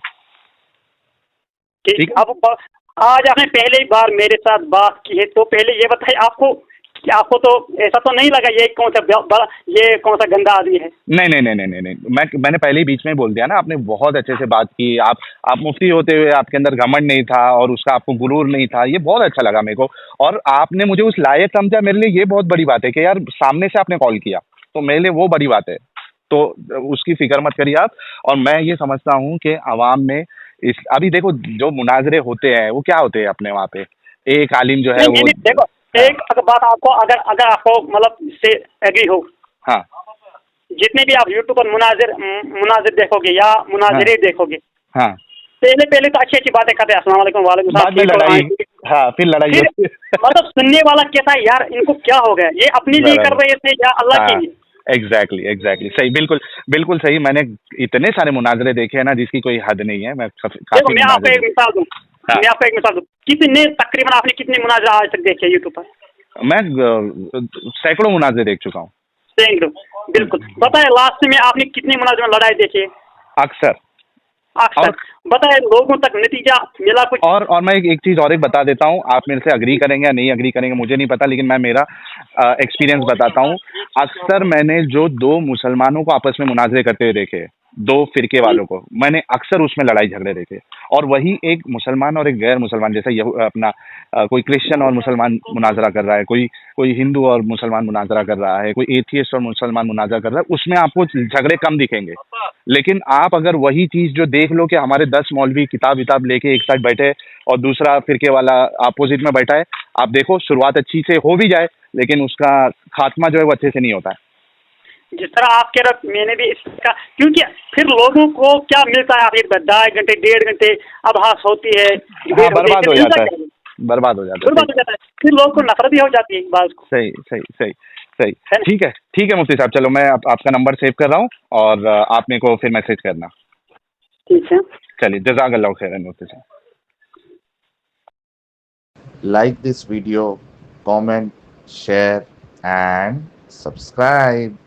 ठीक, ठीक है, अब आज आपने पहली बार मेरे साथ बात की है, तो पहले ये बताइए आपको कि आपको तो ऐसा तो नहीं लगा ये कौन सा ये कौन सा गंदा आदमी है। नहीं नहीं नहीं नहीं नहीं नहीं, मैंने पहले ही बीच में बोल दिया ना, आपने बहुत अच्छे से बात की, आप मुफ्ती होते हुए आपके अंदर घमंड नहीं था और उसका आपको गुरूर नहीं था, ये बहुत अच्छा लगा मेरे को। और आपने मुझे उस लायक समझा, मेरे लिए ये बहुत बड़ी बात है कि यार सामने से आपने कॉल किया, तो मेरे लिए वो बड़ी बात है, तो उसकी फिक्र मत करिए आप। और मैं ये समझता हूँ कि आवाम में इस अभी देखो जो मुनाजरे होते हैं वो क्या होते हैं अपने वहाँ पे, एक आलिम जो है नहीं वो नहीं देखो, हाँ एक अगर बात आपको अगर अगर आपको मतलब से एग्री हो, हाँ जितने भी आप यूट्यूब पर मुनाजिर देखोगे या मुनाजरे देखोगे, हाँ, पहले पहले तो अच्छी अच्छी बातें करते हैं, अस्सलाम वालेकुम वालेकुम बाद में सलाम, लड़ाई, ठीक है। हाँ फिर लड़ाई फिर होती है। मतलब सुनने वाला कहता है यार इनको क्या हो गया, ये अपने लिए कर रहे थे या अल्लाह के हाँ लिए। एग्जैक्टली एग्जैक्टली सही, बिल्कुल बिल्कुल सही। मैंने इतने सारे मुनाजरे देखे हैं ना जिसकी कोई हद नहीं है, मैं देखो काफी मैं आपको मुनाजरे एक मिसाल दूं, हाँ मैं आपको एक मिसाल दूं, कितने तकरीबन आपने कितने मुनाजरा आज तक देखे यूट्यूब पर। मैं सैकड़ों मुनाजरे देख चुका हूँ। सैकड़ों, बिल्कुल। बताए लास्ट में आपने कितने मुनाजर में लड़ाई देखी है? अक्सर। अक्सर। और बताए लोगों तक नतीजा मिला कुछ? और मैं एक चीज़ और एक बता देता हूँ, आप मेरे से अग्री करेंगे या नहीं अग्री करेंगे मुझे नहीं पता, लेकिन मैं मेरा एक्सपीरियंस बताता हूँ। अक्सर मैंने जो दो मुसलमानों को आपस में मुनाजरे करते हुए देखे, दो फिरके वालों को, मैंने अक्सर उसमें लड़ाई झगड़े देखे। और वही एक मुसलमान और एक गैर मुसलमान, जैसे अपना कोई क्रिश्चियन और मुसलमान मुनाजरा कर रहा है, कोई हिंदू और मुसलमान मुनाजरा कर रहा है, कोई एथियस्ट और मुसलमान मुनाजरा कर रहा है, उसमें आपको झगड़े कम दिखेंगे। लेकिन आप अगर वही चीज़ जो देख लो कि हमारे 10 मौलवी किताब विताब लेके एक साइड बैठे और दूसरा फिरके वाला अपोजिट में बैठा है, आप देखो शुरुआत अच्छी से हो भी जाए लेकिन उसका खात्मा जो है वो अच्छे से नहीं होता है। जिस तरह आप कह रहे, मैंने भी इसका, क्योंकि फिर लोगों को क्या मिलता है, आप एक 2 घंटे 1.5 घंटे आभास होती है, हाँ बर्बाद हो जाता है, बर्बाद हो जाता बर्बाद हो जाता है, फिर लोगों को नफरत भी हो जाती है बात को। सही सही सही सही, ठीक है मुफ्ती साहब, चलो मैं आपका नंबर सेव कर रहा हूँ और आप मेरे को फिर मैसेज करना। ठीक है, चलिए, जज़ाकल्लाह खैरन मुफ्ती साहब। Like this video, comment, share and subscribe.